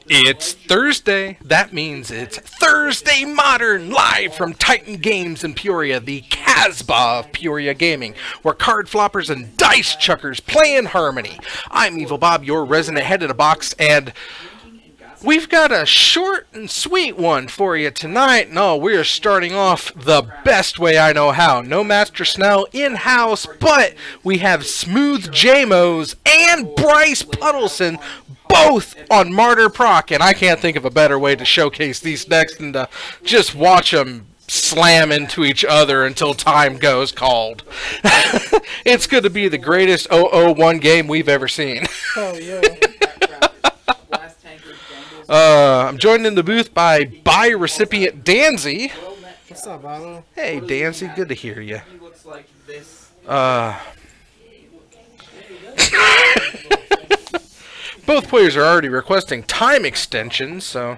It's Thursday. That means it's Thursday Modern, live from Titan Games in Peoria, the Casbah of Peoria Gaming, where card floppers and dice chuckers play in harmony. I'm Evil Bob, your resident head of the box, and we've got a short and sweet one for you tonight. No, we are starting off the best way I know how. No Master Snell in-house, but we have Smooth Jamos and Bryce Puddleson both on Martyr Proc, and I can't think of a better way to showcase these decks than to just watch them slam into each other until time goes cold. It's going to be the greatest 001 game we've ever seen. Oh, yeah. I'm joined in the booth by recipient Danzy. What's up, Bobo? Hey, Danzy, good to hear you. Both players are already requesting time extensions, so...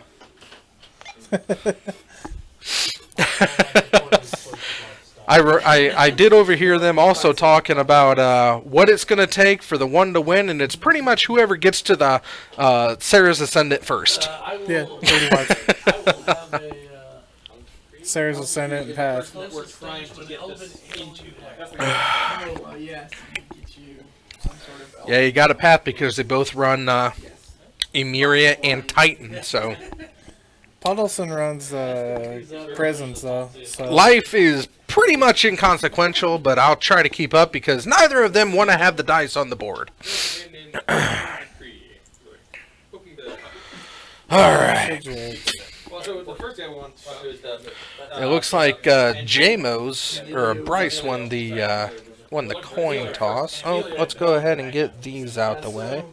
I did overhear them also talking about what it's going to take for the one to win, and it's pretty much whoever gets to the Sarah's Ascendant first. Yeah, pretty much. Sarah's Ascendant and Path. Yeah, you got a Path because they both run Emeria and Titan, so... Puddleson runs prisons, though. So. Life is pretty much inconsequential, but I'll try to keep up because neither of them want to have the dice on the board. Alright. It looks like Jamos, or Bryce, won the coin toss. Oh, let's go ahead and get these out the way.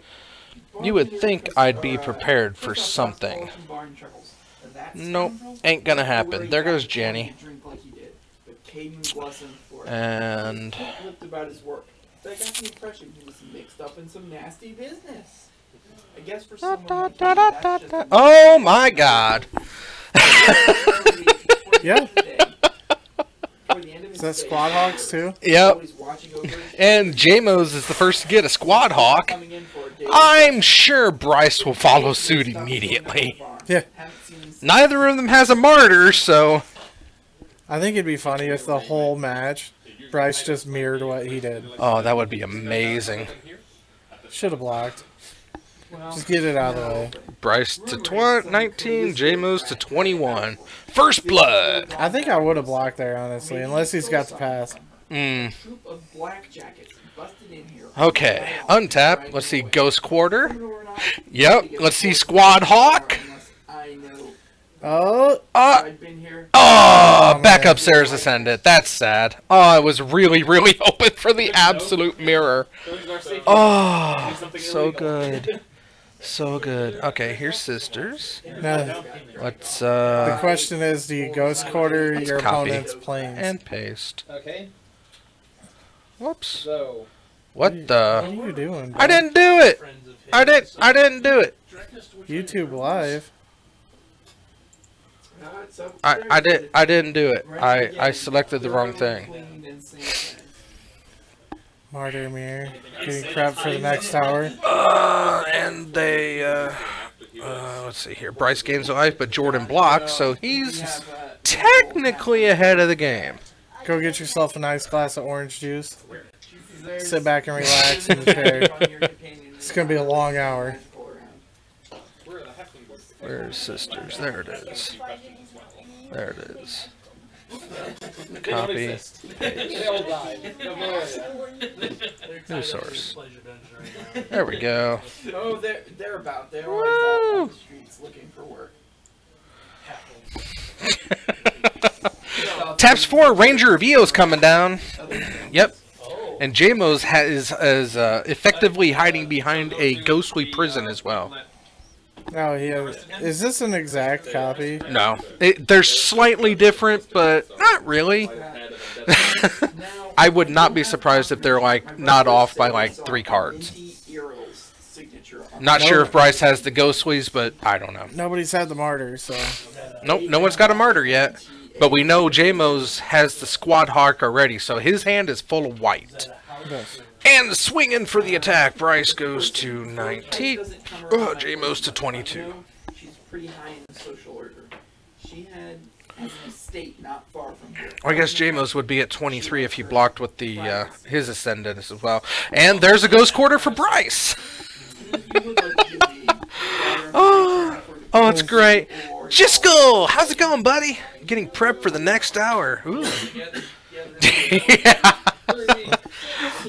You would think I'd be prepared for something. Nope, ain't gonna happen. There goes Jenny. And... oh my god! Yeah. Is that Squad Hawks too? Yep. And Jamos is the first to get a Squad Hawk. I'm sure Bryce will follow suit immediately. Yeah. Neither of them has a martyr, so... I think it'd be funny if the whole match, Bryce just mirrored what he did. Oh, that would be amazing. Should have blocked. Just get it out of the way. Bryce to 19, Jamos to 21. First blood! I think I would have blocked there, honestly, unless he's got the pass. Okay, untap. Let's see, Ghost Quarter. Yep, let's see Squad Hawk. Oh, back up Sarah's Ascendant. That's sad. Oh, I was really, really hoping for the absolute mirror. Oh, so good. So good. Okay, here's Sisters. no. Let's, The question is, do you Ghost Quarter your copy opponent's planes? and paste. Okay. Whoops. So, What What the? are you doing, bro? I didn't do it. I didn't do it. YouTube Live. I didn't do it. I selected the wrong thing. Martyr Mirror. Getting prepped for the next tower. And they let's see here. Bryce gains life, but Jordan blocks, so he's technically ahead of the game. Go get yourself a nice glass of orange juice. Sit back and relax in the chair. It's gonna be a long hour. Where's Sisters? There it is. There it is. Copy. Paste. New source. There we go. Oh, they're about. They're always out on the streets looking for work. Taps 4, Ranger of Eos coming down. Yep. And Jamos is effectively hiding behind a ghostly prison as well. Oh, he has. Is this an exact copy? No. They're slightly different, but not really. I would not be surprised if they're, like, not off by, like, 3 cards. Not sure if Bryce has the ghostlies, but I don't know. Nobody's had the martyr, so. Nope, no one's got a martyr yet. But we know Jamos has the Squad Hawk already, so his hand is full of white. Yes. And swinging for the attack. Bryce goes to 19. Oh, J-Mo's to 22. She's pretty high in the social order. She has an estate not far from here. Well, I guess J-Mo's would be at 23 if he blocked with the his ascendant as well. And there's a ghost quarter for Bryce. Oh, it's great. Jiskel, how's it going, buddy? Getting prepped for the next hour. Ooh. Yeah.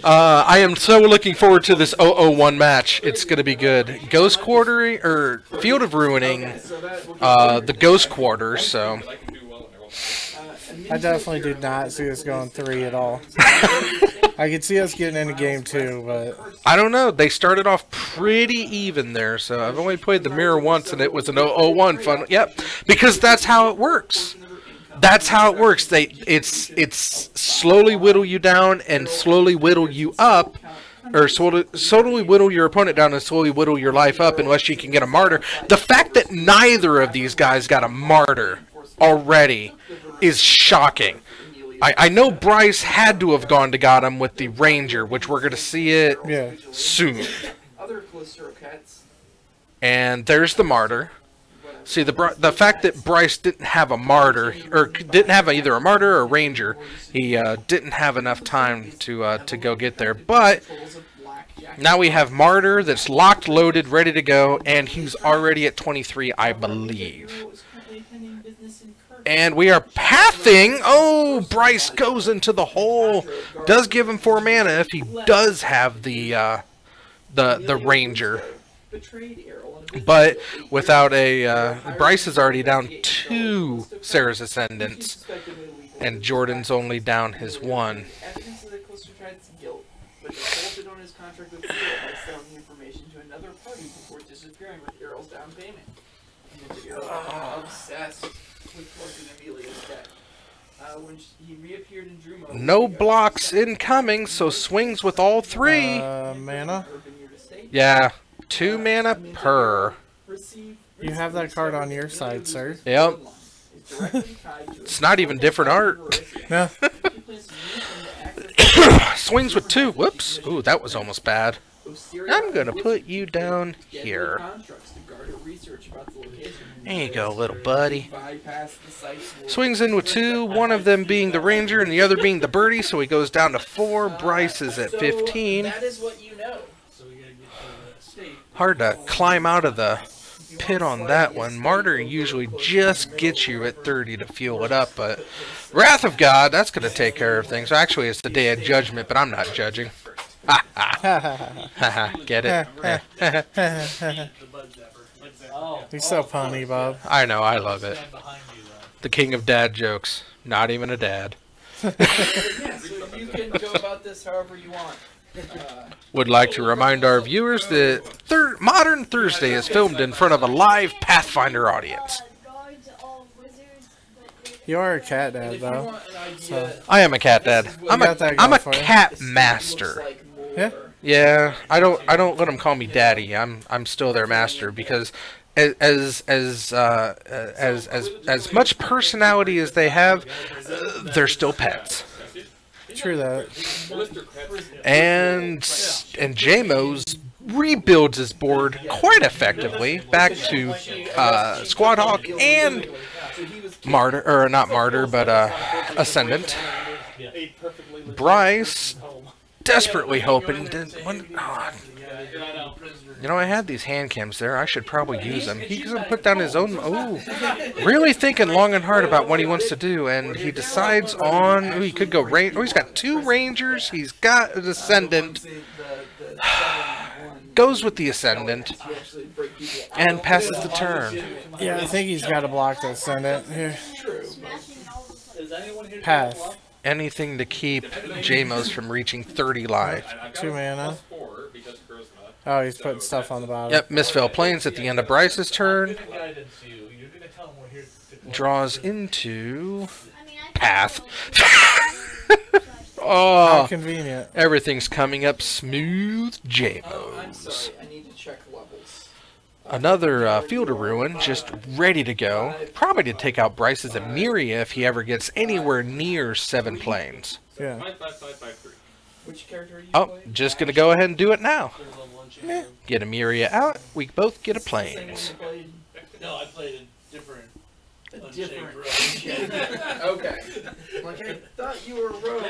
I am so looking forward to this 001 match. It's going to be good. Ghost Quarter, or Field of Ruining, the Ghost Quarter, so. I definitely did not see us going 3 at all. I could see us getting into game 2, but I don't know. They started off pretty even there, so I've only played the mirror once, and it was an 001 fun. Yep, because that's how it works. That's how it works. It's slowly whittle you down and slowly whittle you up, or slowly whittle your opponent down and slowly whittle your life up unless you can get a martyr. The fact that neither of these guys got a martyr already is shocking. I know Bryce had to have gone to got him with the Ranger, which we're going to see it soon. And there's the martyr. See, the fact that Bryce didn't have a martyr, or didn't have either a martyr or a Ranger, he didn't have enough time to go get there. But now we have martyr that's locked, loaded, ready to go, and he's already at 23, I believe. And we are pathing. Oh, Bryce goes into the hole. Does give him 4 mana if he does have the Ranger. But without a Bryce is already down 2 Sarah's Ascendants, and Jordan's only down his 1. No blocks incoming, so swings with all 3. Mana? Yeah, 2 mana per. You have that card on your side, sir. Yep. It's not even different art. No. Swings with 2. Whoops. Ooh, that was almost bad. I'm going to put you down here. There you go, little buddy. Swings in with 2, one of them being the Ranger and the other being the Birdie, so he goes down to 4. Bryce is at 15. Hard to climb out of the pit on that one. Martyr usually just gets you at 30 to fuel it up, but Wrath of God, that's going to take care of things. Actually, it's the Day of Judgment, but I'm not judging. Ha ha. Get it? He's so punny, Bob. I know, I love it. The king of dad jokes. Not even a dad. You can go about this however you want. Would like to remind our viewers that Modern Thursday is filmed in front of a live Pathfinder audience. You are a cat dad, though. So. I am a cat dad. I'm a cat master. Yeah. Yeah. I don't let them call me daddy. I'm still their master because as much personality as they have, they're still pets. True that. And J-Mo's rebuilds his board quite effectively back to Squad Hawk and Martyr, or not Martyr, but Ascendant. Bryce desperately hoping you know, I had these hand cams there. I should probably use them. He could put down his own. Oh, really thinking long and hard about what he wants to do, and he decides on. Oh, he could go Ranger. Oh, he's got 2 Rangers. He's got an Ascendant. Goes with the Ascendant and passes the turn. Yeah, I think he's got to block the Ascendant here. Path. Anything to keep J-Mo's from reaching 30 life. 2 mana. Oh, he's putting stuff on the bottom. Yep, Misfell Plains at the end of Bryce's turn. Draws into Path. Oh, how convenient. Everything's coming up smooth, J-Mo's. Another Field of Ruin, just ready to go. Probably to take out Bryce's Emiria if he ever gets anywhere near 7 planes. Yeah. Which character are you Oh, playing? just gonna go ahead and do it now. Yeah. Get a Miria out. We both get a Same one planes. you played? No, I played a different. A Unchained different. Rogue. Okay. Like I thought you were Rogue.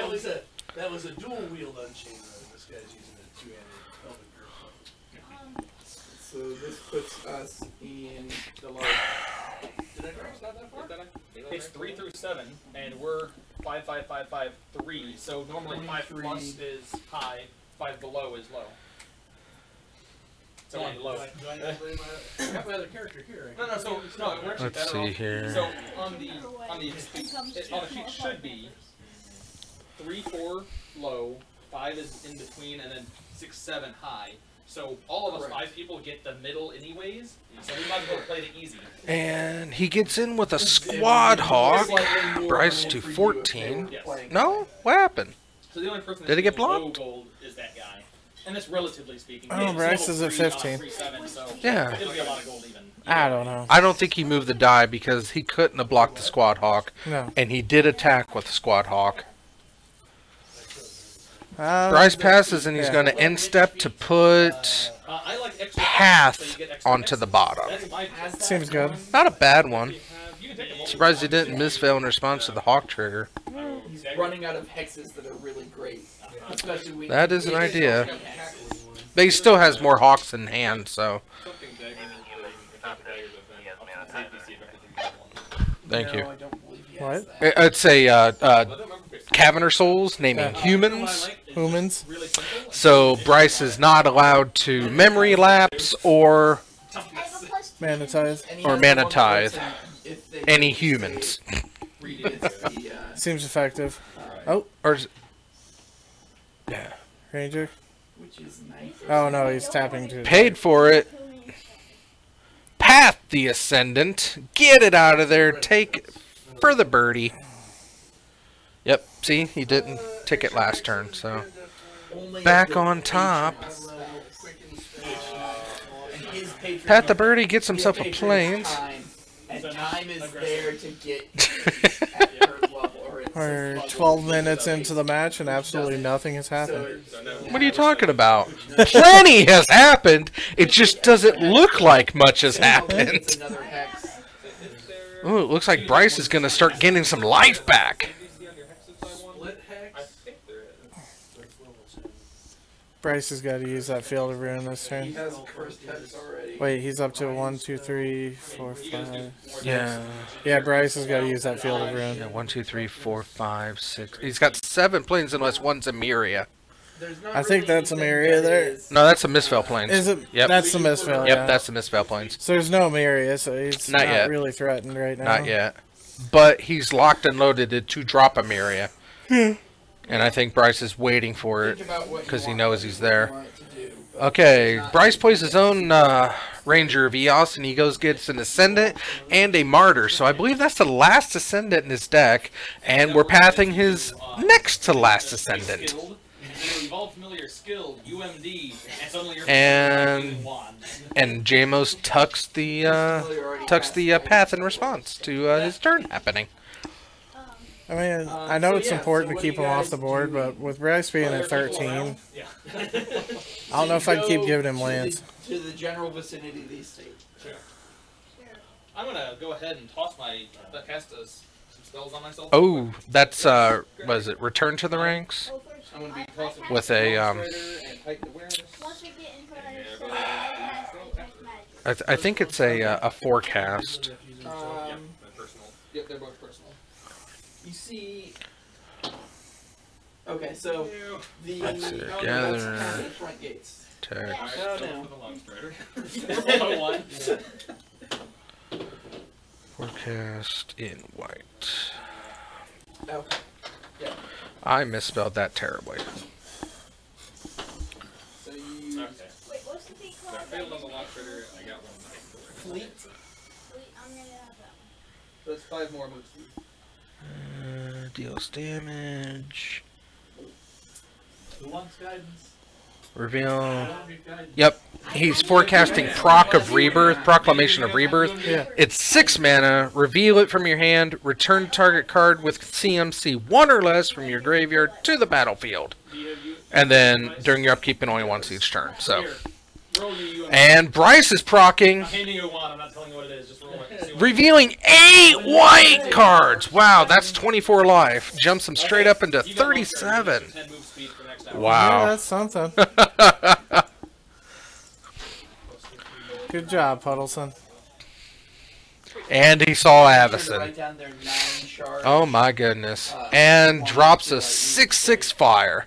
That was a dual wield Unchained Rogue. This guy's using a two-handed pelvic grip. So this puts us in the large. Did I cross not that far? It's 3 through 7, and we're 5, 5, 5, 5, 3. So normally 5 3. plus is high, 5 below is low. So on low. Do I got my other character here? No, we're actually Let's better see off. here. So on the sheet should be 3, 4 low, 5 is in between, and then 6, 7 high. So all of us Correct. 5 people get the middle anyways. So we might as well play the easy. And he gets in with a Squad Hawk. Bryce to 14. Yes. No? What happened? So the only person Did it get that's low blocked? gold is that guy. And that's relatively speaking. Oh, It's Bryce level is at 3 on a 15. 3-7, so Yeah. it'll be a lot of gold even. I don't know. I don't think he moved the die because he couldn't have blocked the Squad Hawk. No. And he did attack with the Squad Hawk. Um, Bryce passes and he's yeah. going to end step to put I like extra Path so you get extra onto the X's. bottom. That's my pick. Seems good. Not a bad one. You can take them all. Surprised he didn't misfail in response to the Hawk trigger. He's running out of hexes that are really great. Especially when That is an idea. But he still has more Hawks in hand, so thank you. No, I don't believe he What? has that. It's a Caverner Souls naming humans. Humans. Really simple. So Bryce is not allowed to memory lapse or Manatize. And he Or has the one Manatithe. person, if they any say- humans. Read it, it's the, Seems effective. Oh, Or yeah. Ranger. which is nice. Oh no, he's tapping to. Paid for it. Path the Ascendant. Get it out of there. Take it for the birdie. Yep. See, he didn't tick it last turn, so Only back the on top. patrons, and his patron- Pat the birdie gets his himself a patron is planes. time, and time is aggressive. there to get at her level. Or it's We're his level 12 to minutes get into the match and absolutely nothing has happened. What are you talking about? Plenty has happened. It just doesn't look like much has It's happened. another hex. Ooh, it looks like Bryce is going to start getting some life back. Split hex? Bryce has got to use that field of ruin this He turn. has cursed hex already. Wait, he's up to 1, 2, 3, 4, 5. Yeah. Yeah, Bryce has got to use that field of ruin. Yeah, 1, 2, 3, 4, 5, 6. He's got 7 planes unless one's a Miria. There's not I think really that's a anything Miria that there. is- No, that's a misfail planes. Is it? Yep. That's the misfill. Yep, Yeah. that's the misfail planes. So there's no Miria, so he's Not not, yet. really threatened right now. Not yet. But he's locked and loaded to drop a Miria. And I think Bryce is waiting for it. Think about what you 'cause he want, knows what he's you there. want it to do, but Okay, it's Bryce not- plays his own Ranger of Eos, and he gets an Ascendant and a Martyr. So I believe that's the last Ascendant in his deck, and we're pathing his next to last Ascendant. Skilled, you evolve familiar skill, UMD, and suddenly you're And- wands. And Jamos tucks the path in response to his turn happening. I mean, I know so it's yeah, important so to what keep do him you off guys the board, do? but with Bryce being at 13, Yeah. I don't know if I'd keep go giving him to lands. to the general vicinity of these states. I'm gonna go ahead and toss cast some spells on myself. Oh, that's was it Return to the Ranks? I'm gonna be tossing With a, Monster Rider and heightened awareness. Once we get in front of the I think it's a forecast. Personal. Yep, they're both personal. You see. Okay, so the Let's see, that's gather. kind of the front gates. Text. No, no. For the long strider. Low one. Forecast in white. Okay. Yeah. I misspelled that terribly. So you Okay. Wait, what's the thing So I called? failed on the long strider. I got one. fleet. Wait, I'm gonna have that one. That's 5 more moves. Deals damage. Who wants guidance? Reveal. I don't need guidance. Yep. He's forecasting Proc of Rebirth, Proclamation of Rebirth. Yeah. It's 6 mana. Reveal it from your hand. Return target card with CMC 1 or less from your graveyard to the battlefield. Do you have And then during your upkeep, it only once each turn. So, Here, roll you. and Bryce is procking, I'm handing you a wand. I'm not telling you what it is. Just roll it. See what revealing 8 white cards. Wow, that's 24 life. Jumps him straight up into You got one turn. 37. 10 move speed for the next hour. Yeah, Wow. that's something. Good job, Puddleson. And he saw Write Avison. down their 9 shards. Oh my goodness. And drops a 6/6 fire.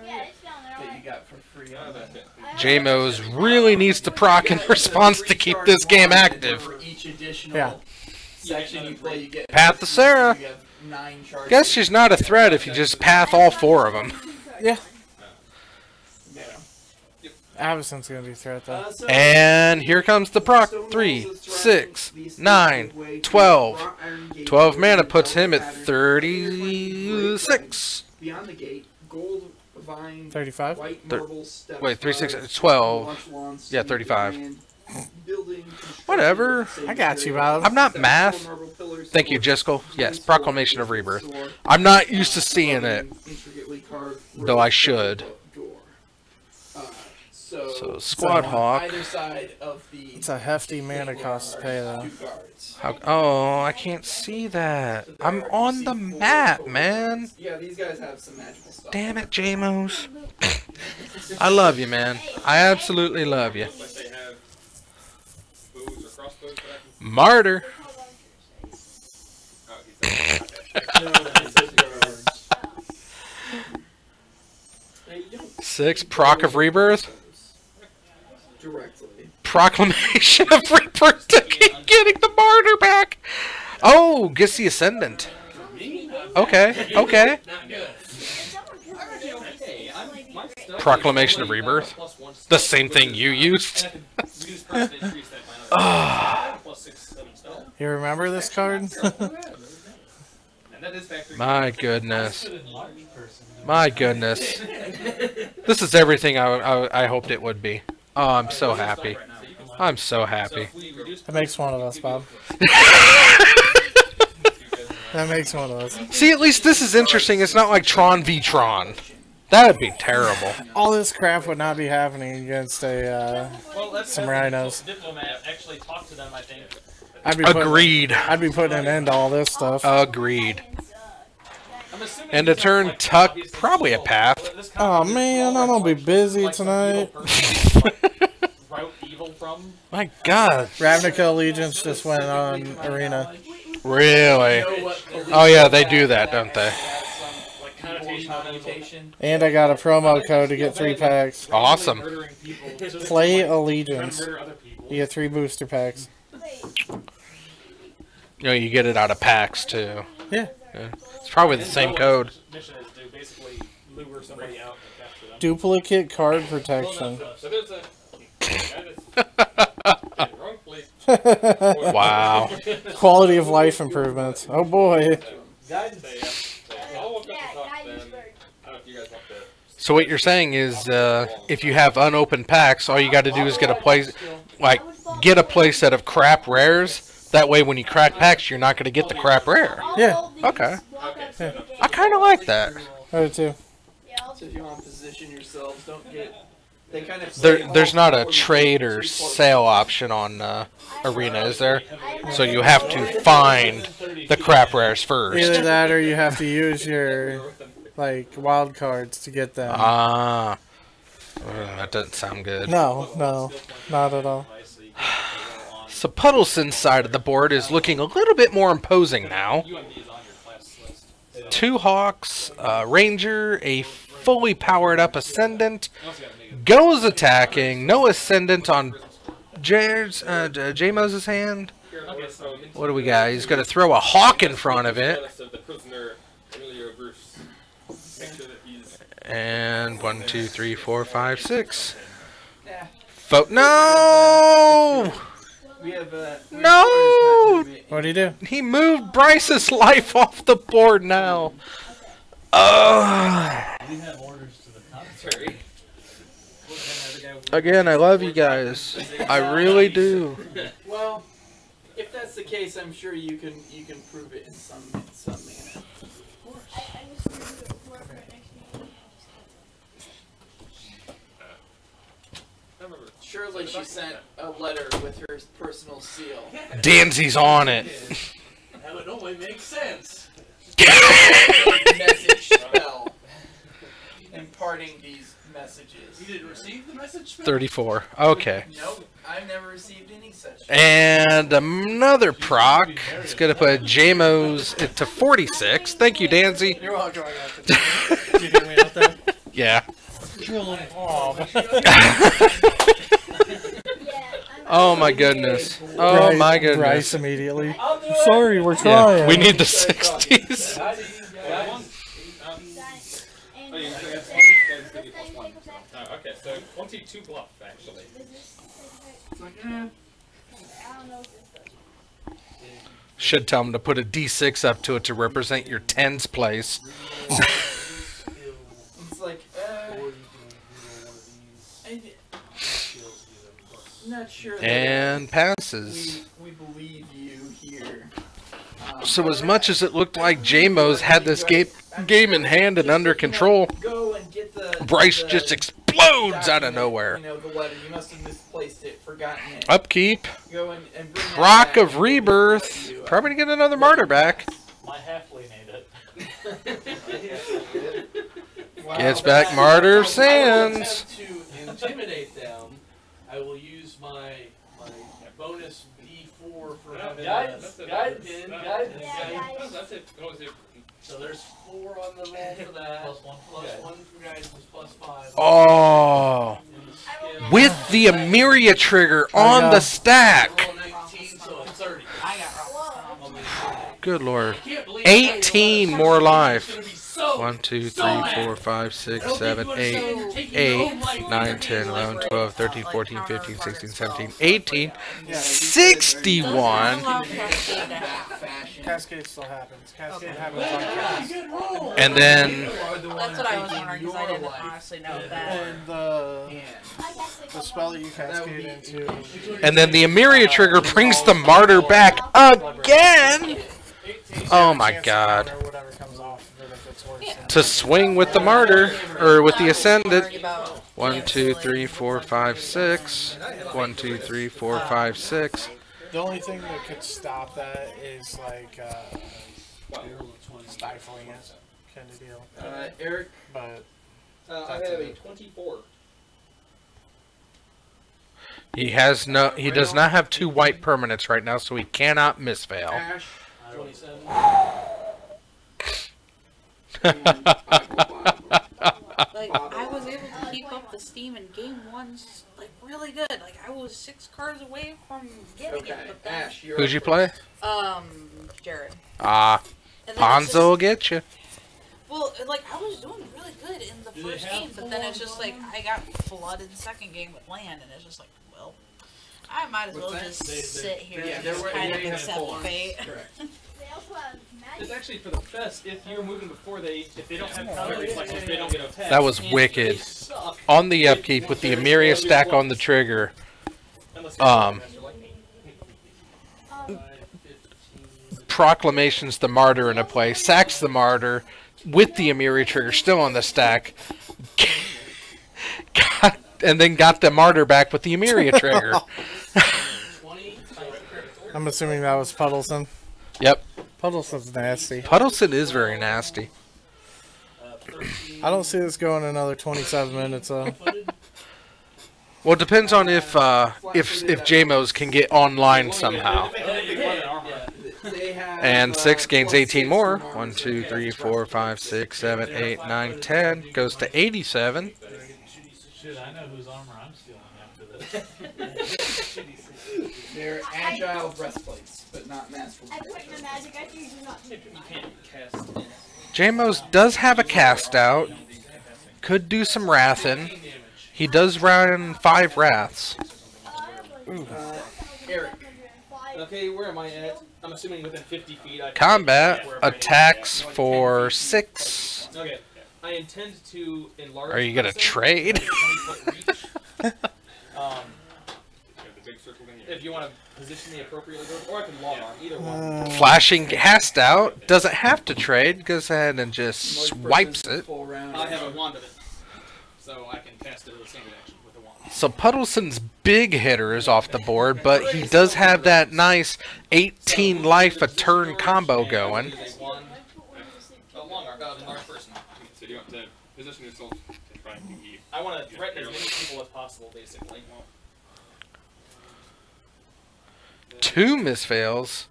Yeah, it's down there. That you Alright. got for free on that. JMO's really needs to proc in response to keep this game active. For each additional Yeah. section you play, you get Path to Sarah. You have 9 shards. Guess she's not a threat if you just path all 4 of them. Yeah. Yeah. Avison's gonna be a threat though. So- And here comes the proc. 3, 6, 9, 12. 12 mana puts him at 36. Beyond the gate, gold vine, 35. white Thir- marble steps, wait, 36, 12. launch lawns, Yeah, 35. land, building, construction, Whatever. I got you, Bob. I'm not math. marble pillars, Thank you, sword, Jiskel. Yes, sword, Proclamation of Rebirth. sword, I'm not used to seeing it. intricately carved Though I rows should. door. So, So Squad Hawk. either side of the It's a hefty mana cost to pay though. 2 guards. Oh, I can't see that. I'm on the map, man. Yeah, these guys have some magical stuff. Damn it, JMOs. I love you, man. I absolutely love you. Like they have bows or crossbows that I can. Martyr. Oh, he said. No, this is guards. Hey, you don't 6, Proc of Rebirth. directly. Proclamation of Rebirth to keep getting the Martyr back. Oh, gets the Ascendant. Okay, okay. Hey, my stuff Proclamation is of Rebirth? +1 The same thing you used. And I can reduce price and increase that by another +6, 7 spell. You remember this card? And that is factory. My goodness. My goodness. This is everything I hoped it would be. Oh, I'm so happy. I'm so happy. That makes one of us, Bob. That makes one of us. See, at least this is interesting. It's not like Tron v Tron. That would be terrible. All this crap would not be happening against a. Well, that's Some rhinos. Diplomat actually talked to them, I think. I'd be Agreed. I'd be putting an end to all this stuff. Agreed. I'm assuming And to these turn aren't, like, Tuck, obviously probably a sold. path. This kind of Oh man, I'm gonna be busy like some tonight. evil person like, wrote evil from. My God. Ravnica Allegiance just went on Arena. Really? Oh yeah, they do that, don't they? Like connotation on evil. Connotation. And I got a promo code to get 3 packs. Awesome. Murdering people just Play like, trying Allegiance. to murder other people. You get 3 booster packs. You know, you get it out of packs too. Yeah. It's probably the same code. Mission is to basically lure somebody out and capture them. Duplicate card protection. So there's a wrong place. Wow. Quality of life improvements. Oh boy. Guidance. I'll look up the top then. I don't know if you guys want to. So what you're saying is, if you have unopened packs, all you got to do is get a place, like, get a playset of crap rares. That way, when you crack packs, you're not going to get the crap rare. Yeah. Okay. I kind of like that. I do too. So if you want to position yourselves, don't get. They kind of There's not a trade or sale option on Arena, is there? So you have to find the crap rares first. Either that or you have to use your like wild cards to get them. Ah. That doesn't sound good. No, not at all. So Puddleson's side of the board is looking a little bit more imposing now. UMD is on your class list. 2 Hawks, Ranger, a fully powered up Ascendant, goes attacking, no Ascendant on J-Moses' hand. Okay, so What do we got? He's going to throw a Hawk in front of it. the prisoner, Emilio Bruce. Make sure that he's And 1, 2, 3, 4, 5, 6. Nah. No! We have No! What do you do? He moved Bryce's life off the board now. Again, I love you guys. I really do. Well, if that's the case, I'm sure you can prove it in some manner. Surely she sent a letter with her personal seal. Danzy's on it. That would only make sense. Message spell. Imparting these messages. You didn't receive the message? 34. Okay. Nope, I've never received any such. And another proc. It's going to put JMO's to 46. Thank you, Danzy. You're welcome. I got it. Did you hear me out there? Yeah. Oh, Oh my goodness. Oh my Bryce goodness. immediately. Sorry, we're trying. Yeah, we need the 60s. Okay, so 22 bluff, actually. Should tell him to put a D6 up to it to represent your tens place. It's like, I'm not sure that And passes. we believe you here. So as much as it looked like JMO's had this game in hand and under control, Go and get the Bryce just explodes out of nowhere. You know, the letter. You must have misplaced it, forgotten it. Upkeep. Go and bring that Rock back. of Rebirth. Probably gonna get another martyr back. My halfling ate it. Wow. Gets back Martyr of Sands. To intimidate them, I will use my bonus D4 for having Guidance, a guidance, pin. guidance. That's it. So there's 4 on the roll for that. Plus one. Plus Okay. 1 for guidance was plus 5. Oh. With the Amiria trigger on the stack. Roll 19, so it's 30. I got Good lord. Can't believe 18 more It's life. gonna be so 1, 2, 3, so mad. 4, 5, I 6, don't 7, think you 8, understand. You're taking 8, your own life 9, into 10, your 11, life. 12, 13, 14, 15, 16, 17, 18, 61. Cascade still happens. Cascade happens on cast. Good roll. And then That's what I was wondering because I didn't honestly know that. And the spell that you cascade into. and then the Amiria trigger brings the martyr back again. Oh my god. Or whatever comes off of it if it's worse than- To swing with the martyr or with the Worry ascendant. about 1, 2, 3, 4, 5, 6. 1, 2, 3, 4, 5, 6. The only thing that could stop that is like stifling it, kind of deal. Eric, But I have a 24. He does not have 2 white permanents right now, so he cannot misfail. Ash, 27. Like I was able to keep up the steam in game 1's like really good. Like I was 6 cards away from getting okay. it, but then Ash, you're Who'd you play? Jared. Ah, And then it's Ponzo will get you. well, like I was doing really good in the Do they first have game, but then it's full-on just like I got flooded second game with land, and it's just like, well, I might as well What's that? just They- sit here yeah, and there just were- kind they of had accept full-ons. fate. Correct. They also have It's magic. actually for the best if you're moving before if they don't have counter reflexes, they don't get attacked. That was And wicked. they suck. On the upkeep with the Amiria stack on the trigger. Unless you're Um, a master like me. Proclamations the martyr into play. Sacks the martyr with the Amiria trigger still on the stack. And then got the martyr back with the Amiria trigger. 20. I'm assuming that was Puddleson. Yep. Puddleson's nasty. Puddleson is very nasty. 13. I don't see this going another 27 minutes though. Footed. Well, it depends on if JMO's can get online somehow. They have, And 6 gains plus 18 6 more. from 1, arms, 2, so 3, that's 4, roughly 5, 6, 7, 8, 9, 10. Goes to 87. Shit, I know whose armor I'm stealing after this. They're agile breastplates, but not masterful. I put my magic after you do not You can't cast it. JMO's does have a cast out. Could do some wrathing. He does run 5 wraths. Eric. Okay, where am I at? I'm assuming within 50 feet. I can Combat wherever I am. attacks for 6. Okay. I intend to enlarge. Are you gonna person trade? within a 20-foot reach. If you want to position me appropriately, or I can long arm, either one. Flashing cast out. Doesn't have to trade. Goes ahead and just Most swipes persons it. full round. I have a wand of it, so I can cast it as a single action with a wand. So Puddleson's big hitter is off the board, but he does have that nice 18 life a turn combo going. Large person. So you want to position yourself to try and keep. I want to threaten as many people as possible, basically. 2 misfails.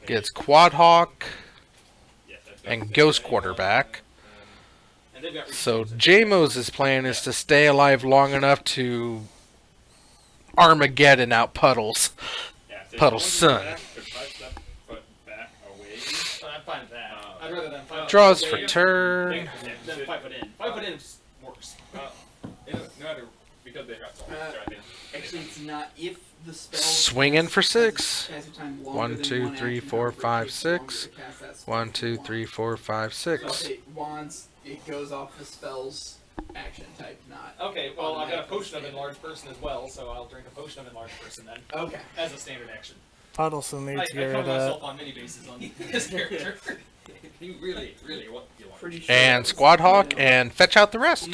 Gets Quad Hawk and Ghost Quarterback. So J-Mo's plan is to stay alive long enough to Armageddon out Puddles. Puddles' son. I'm fine with that. I'd rather than 5 Draws for turn. than 5 foot in. 5 foot in works. No matter, because they got something, I think. Actually, it's not if the spell. Swinging for 6. has a time longer 1, than 2, one 3, action 4, cover, it 5, takes longer 6. to cast that spell. 1, 2, 3, 4, 5, 6. Okay, wands, it goes off the spell's action type, not. Okay, well, I've got a potion of enlarged person as well, so I'll drink a potion of enlarged person then. Okay. As a standard action. Puddleson I needs to get cover rid of myself on many bases on this character. You really what you want. Pretty sure And that's- Squad Hawk and fetch out the rest.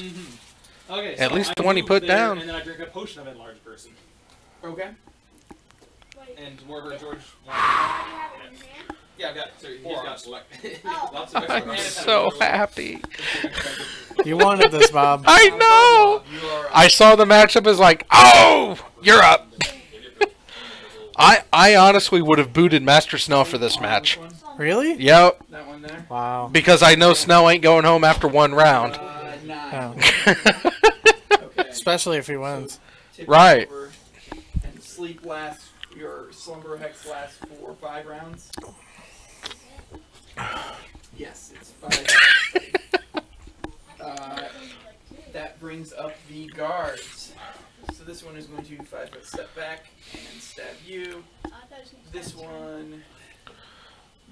Okay, At so least I the one he move put there, down. And then I drink a potion of enlarged person. Okay. And wherever George You wants. have it in hand? Yeah, I've got So he's 4 got arms. select. Oh. Lots of I'm extra. so happy. You wanted this, Bob. I know! You are. I saw the matchup as like, oh, you're up. I honestly would have booted Master Snell for this match. Really? Yep, That one there. Wow. because I know Snell ain't going home after 1 round. 9. Oh. Okay. Especially if he wins. Tip Right. over, and sleep lasts. Your slumber hex lasts for 5 rounds. Yes, it's 5. That brings up the guards. So this one is going to 5 foot step back and stab you. This one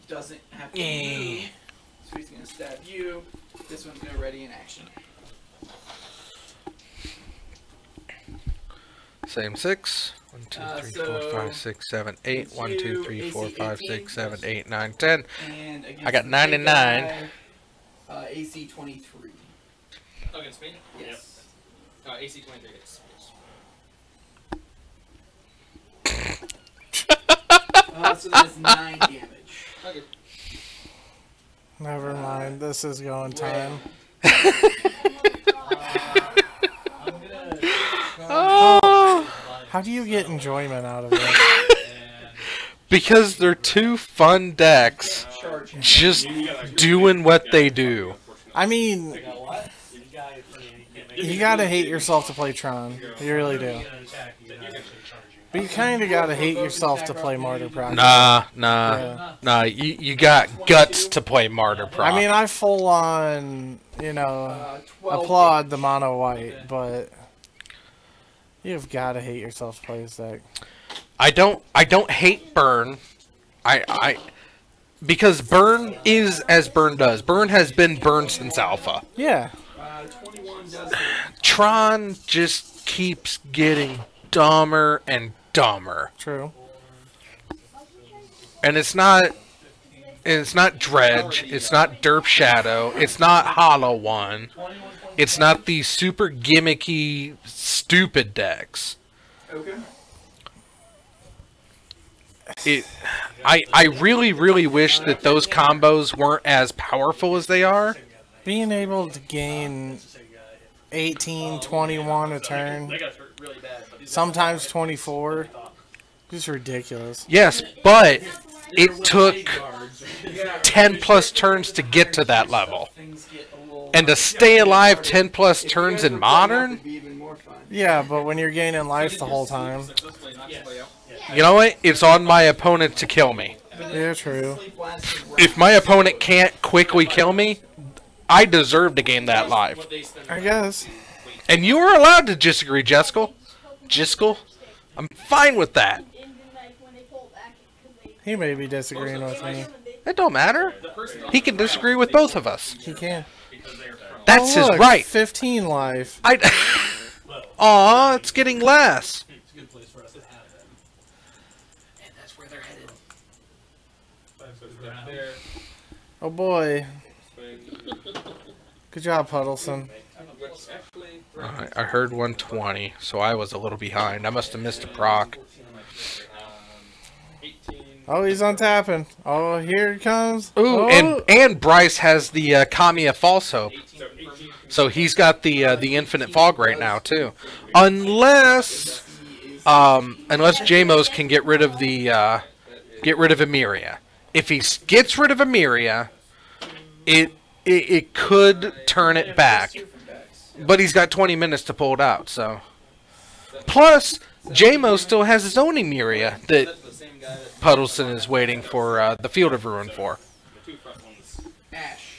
doesn't have to move, so he's going to stab you. This one's going to ready in action. Same 6. 1, 2, 3, 4, 5, 6, 7, 8. 1, 2, 3, 4, 5, 6, 7, 8, 9, 10. And I got against the 99. big guy, AC 23. Oh, against me? Yes. AC 23 hits. So that's 9 damage. Okay. Never mind. This is going time. Oh, How do you get enjoyment out of it? because they're 2 fun decks Charge him. just doing what they do. I mean, you gotta hate yourself to play Tron. You really do. But you kind of gotta hate yourself to play Martyr Project. Nah. You got guts to play Martyr Prop. I mean, I full on, 12 applaud the mono white, but you've gotta hate yourself to play this deck. I don't hate Burn. Because Burn is as Burn does. Burn has been Burn since Alpha. Yeah. 21 does hit. Tron just keeps getting dumber and dumber. True. And it's not Dredge, it's not Derp Shadow, it's not Hollow One. It's not these super gimmicky, stupid decks. Okay. I really, really wish that those combos weren't as powerful as they are. Being able to gain 18, 21 a turn, They got hurt really bad. But sometimes 24, just ridiculous. Yes, but it took 10 plus turns to get to that level. Things get a little. And to stay alive 10 plus turns in Modern, It'd be even more fun. Yeah, but when you're gaining life the whole time. successfully not to play out. you know what? It's on my opponent to kill me. Yeah, true. Sleep lasts for If my opponent can't quickly kill me, I deserve to gain that life. What they spend. I guess. And you are allowed to disagree, Jeskell. Jeskell? I'm fine with that. He may be disagreeing with me. It don't matter. He can disagree with both of us. He can. That's Oh, his look, right. 15 life. Aw, it's getting less. It's a good place for us to have them. And that's where they're headed. There. Oh boy. Swing. Good job, Puddleson. Which actually I heard 120, so I was a little behind. I must have missed a proc. 18. Oh, he's untapping. Oh, here it comes. Ooh, Oh. and Bryce has the Kamiya False Hope. So he's got the Infinite Fog right now too. Unless Jamos can get rid of Emeria. If he gets rid of Emeria, it could turn it back. But he's got 20 minutes to pull it out, so. Plus, Jamo still has his own Emeria that Puddleson is waiting for the Field of Ruin for. The 2 front ones. Ash.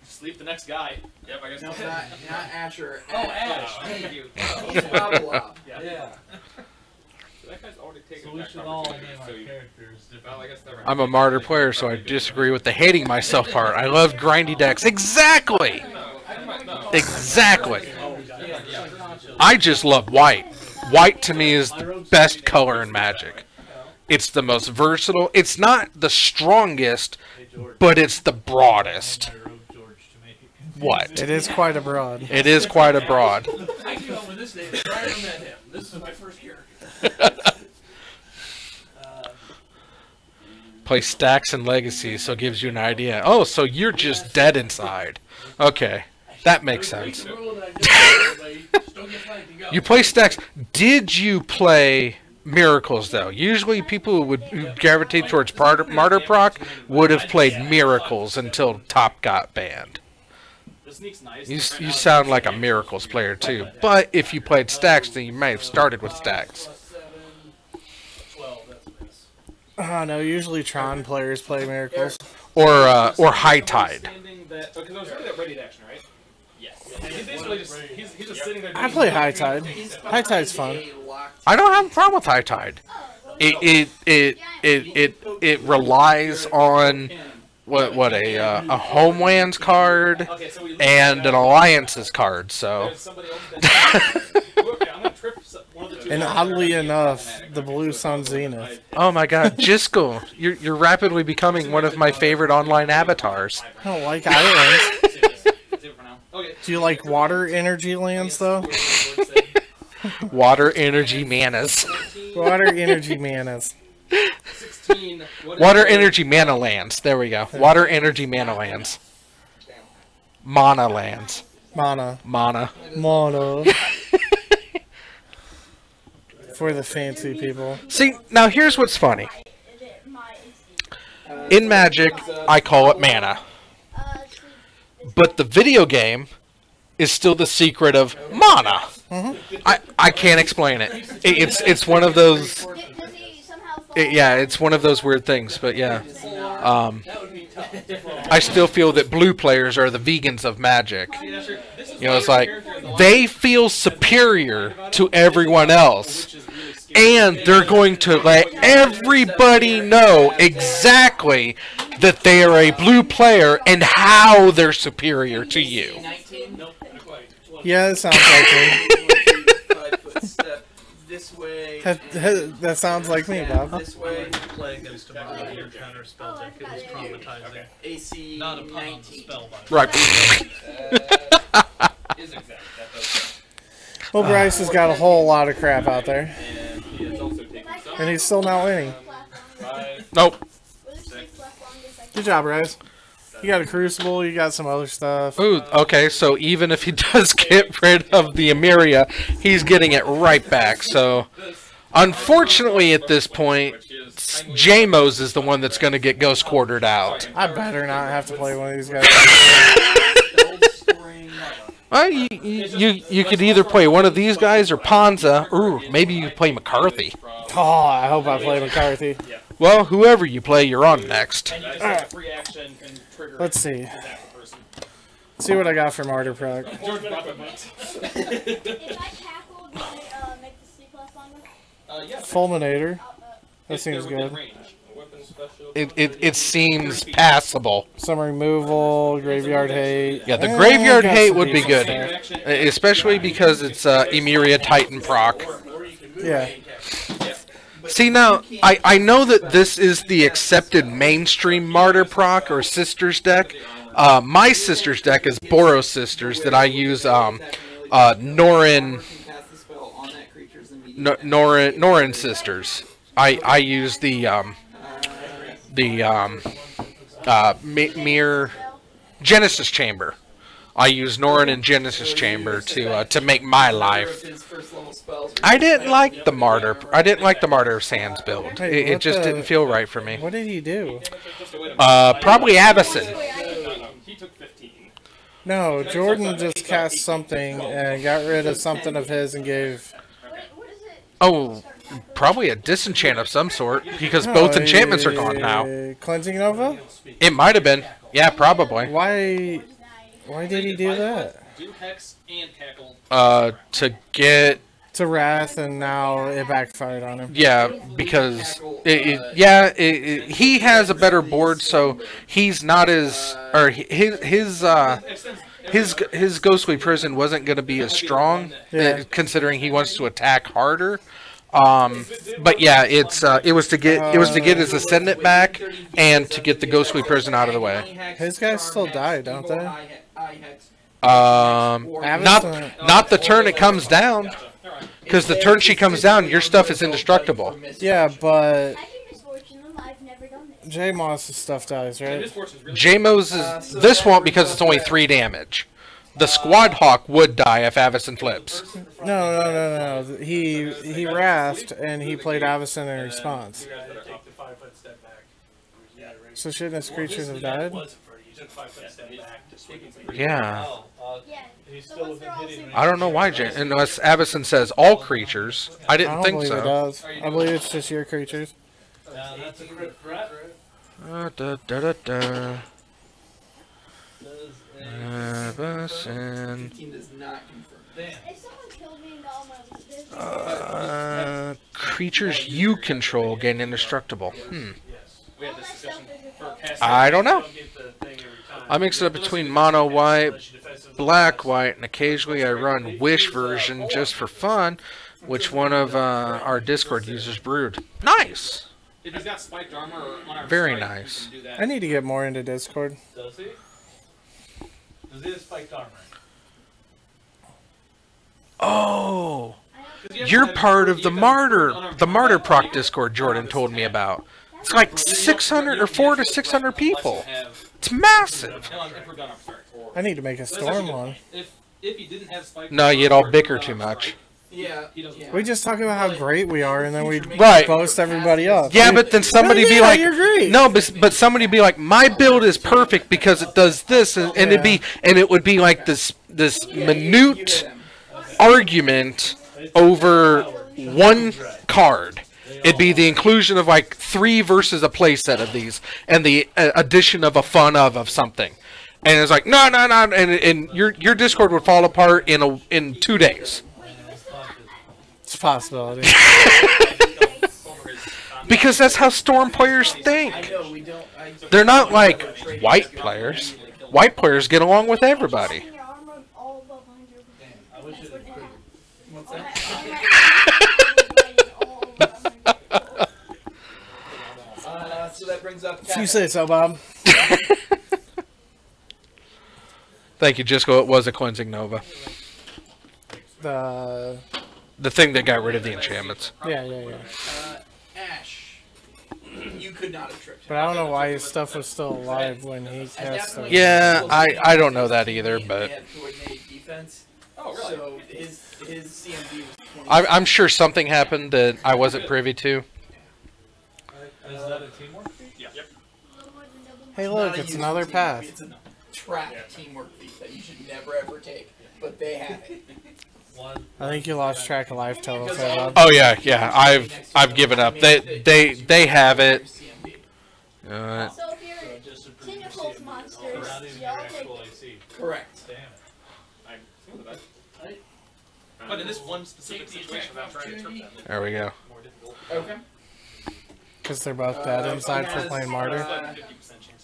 Sleep the next guy. Yep, I guess. No, not Asher. Oh, Ash. Thank you. He's Wobble-Up. Yeah. So that guy's already taken So we back should all opportunity, name our so you- characters Well, I differently. guess never I'm a martyr player, so I disagree with the hating myself part. I love grindy decks. Exactly! Exactly. I just love white. White to me is the best color in Magic. It's the most versatile. It's not the strongest, but it's the broadest. I wrote George to make it confusing. What? It is quite a broad. It is quite a broad. I came up with this name prior to met him. This is my first character. Play Stacks and Legacy, so it gives you an idea. Oh, so you're just dead inside. Okay, that makes sense. The rule that I did, everybody, just don't get flanked and go. You play Stacks. Did you play Miracles, though? Usually people who gravitate towards Martyr Proc would have played Miracles until Top got banned. The sneak's nice. You sound like a Miracles player, too. But if you played Stacks, then you may have started with Stacks. Plus 7, 12, that's nice. Oh, no, usually Tron players play Miracles. Or High Tide. Because I was really that ready to action, right? Yes. He's basically just he's just sitting there. I play High Tide. High Tide's fun. I don't have a problem with High Tide. It relies on what a Homelands card Okay, so we and an Alliances card. So There's somebody else that. Okay, I'm gonna trip one of the two. And oddly enough, the Blue Sun Zenith. oh my God, Jiskel, you're rapidly becoming one of my favorite online avatars. I don't like islands. Save it for now. Okay. Do you like water energy lands, though? Water energy manas. Water energy manas. 16. What is Water the- energy mana lands. There we go. Water energy mana lands. Mana lands. Mana. Mana. Mana. For the fancy people. See, now here's what's funny. In Magic, I call it mana. But the video game is still the secret of mana. I can't explain it. It's one of those. Yeah, it's one of those weird things. But yeah, I still feel that blue players are the vegans of Magic. You know, it's like they feel superior to everyone else, and they're going to let everybody know exactly that they are a blue player and how they're superior to you. 19. Nope, not quite. Yeah, it sounds like me. 5-foot step this way. That sounds like me, Bob. This way. Play against a modern counter spell deck. It was traumatizing. AC Not a pun on the 19. spell, by the way. Right. Is exact. That does. Well, Bryce has got a whole lot of crap out there. And he is also taking some. And he's still not winning. 5, Nope. Good job, Bryce. You got a Crucible, you got some other stuff. Ooh, okay, so even if he does get rid of the Emeria, he's getting it right back. So, unfortunately at this point, which is Jamos is the one that's going to get ghost quartered out. I better not have to play one of these guys. Well, you could either play one of these guys or Ponza. Ooh, maybe you play McCarthy. Oh, I hope I play McCarthy. Well, whoever you play, you're on next. And you just have a free action and trigger. Let's see. Attack the person. See what I got for Martyr Proc. George brought the butt. If I tackle, do I make the C class longer? Yes. Fulminator. That If seems they're within good. range. weapon special. It seems passable. Some removal, Graveyard Hate. Yeah, the Eh, Graveyard got Hate some would be decent good. stuff. Especially because it's Emeria Titan proc. Yeah. See, now, I know that this is the accepted mainstream Martyr proc or Sisters deck. My sister's deck is Boros Sisters that I use Norin Sisters. I use the Mirror Genesis Chamber. I use Norin and Genesis Chamber to make my life. I didn't like the Martyr. I didn't like the Martyr of Sands build. It just didn't feel right for me. What did he do? Probably Avacyn. He took 15. No, Jordan just cast something and got rid of something of his and gave... Oh, probably a disenchant of some sort, because both enchantments are gone now. Cleansing Nova? It might have been. Yeah, probably. Why did he do that? Do Hex and Tackle. To get... To Wrath, and now it backfired on him. Yeah, because... he has a better board, so he's not as... Or his Ghostly Prison wasn't going to be as strong, considering he wants to attack harder. But yeah, it was to get his Ascendant back and to get the Ghostly Prison out of the way. His guys still die, don't they? Not the turn it comes down, because the turn she comes down, your stuff is indestructible. Yeah, but J-Moss's stuff dies, right? J-Mo's this won't, because it's only 3 damage. The Squad Hawk would die if Avacyn flips. No. He wrathed and he played Avacyn in response. So shouldn't his creatures have died? Yeah. I don't know why, unless Avacyn says all creatures. I didn't think so. It does. I believe it's just your creatures. That's a crit threat. Avacyn. Creatures you control gain indestructible. I don't know. I mix it up between mono white, black white, and occasionally I run Wish version just for fun, which one of our Discord users brewed. Nice. If he's got spiked armor or unarmed very strike, nice. he can do that. I need to get more into Discord. Does he? Does he have spiked armor? Oh, you're part of the Martyr proc Discord Jordan told me about. It's like 600 or 400 to 600 people. It's massive. I need to make a Storm one. If he didn't have spiked No, you'd all bicker too much. Yeah. We just talk about how great we are, and then we Right. boast everybody else. Yeah, but then somebody be like, you're great. no, but somebody be like, my build is perfect because it does this, and it would be like this minute argument over one card. It'd be the inclusion of like 3 versus a playset of these, and the addition of a fun of something. And it's like, no, and your Discord would fall apart in 2 days. It's a possibility. Because that's how Storm players think. They're not like white players. White players get along with everybody. So that brings up. If you say so, Bob. Thank you, Jisco. It was a Cleansing Nova. The thing that got rid of the enchantments. Yeah. Ash. You could not have tripped him. But I don't know why his stuff was still alive when he cast it. Yeah, I don't know that either, but Oh, really? So his CMD was 20. I'm sure something happened that I wasn't privy to. Is that a teamwork feat? Yeah. Yep. Hey, look, it's another path. It's a trap teamwork feat that you should never ever take, but they have it. I think you lost track of life totals there, Bob. Oh yeah. I've given up. They have it. So if you're Tentacles monsters, y'all take... Correct. Damn it. I'm with that. But in this one specific situation, without trying to trip them, it's There we go. more difficult. Okay. Because they're both dead inside for playing Martyr.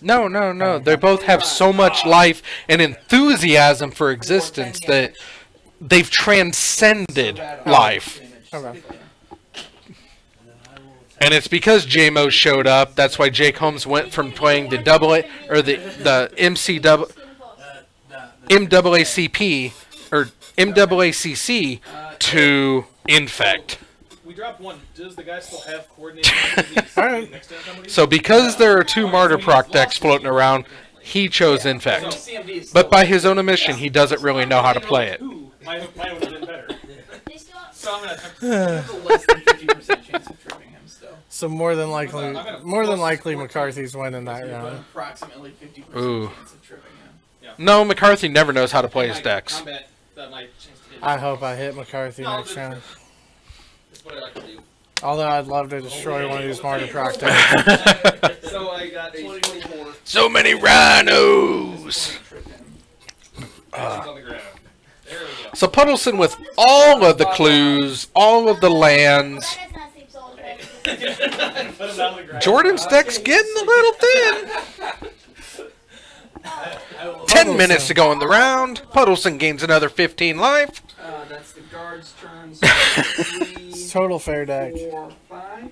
No. They both have so much life and enthusiasm for existence that they've transcended life. Okay. And it's because JMO showed up. That's why Jake Holmes went from playing the MAACP or MAACC to Infect. We dropped one. Does the guy still have coordination? Next to somebody? So because there are 2 Martyr proc decks floating around, he chose Infect. But by his own admission, he doesn't really know how to play it. Mine would have been better. So I'm gonna attempt There's a less than 50% chance of tripping him still. So more than likely, McCarthy's winning that round. Approximately 50% Ooh. chance of tripping him. No, McCarthy never knows how to play his decks. Combat, that might chance to hit. I hope I hit McCarthy next round. That's what I like to do. Although I'd love to destroy one of these Martyr proc decks. So I got a 24. So many rhinos! Actions on the ground. There we go. So Puddleson with all of the clues, all of the lands. Put him down on the ground. Jordan's deck's getting a little thin. 10 minutes to go in the round. Puddleson gains another 15 life. That's the guard's turn. It's total fair deck. 4, 5.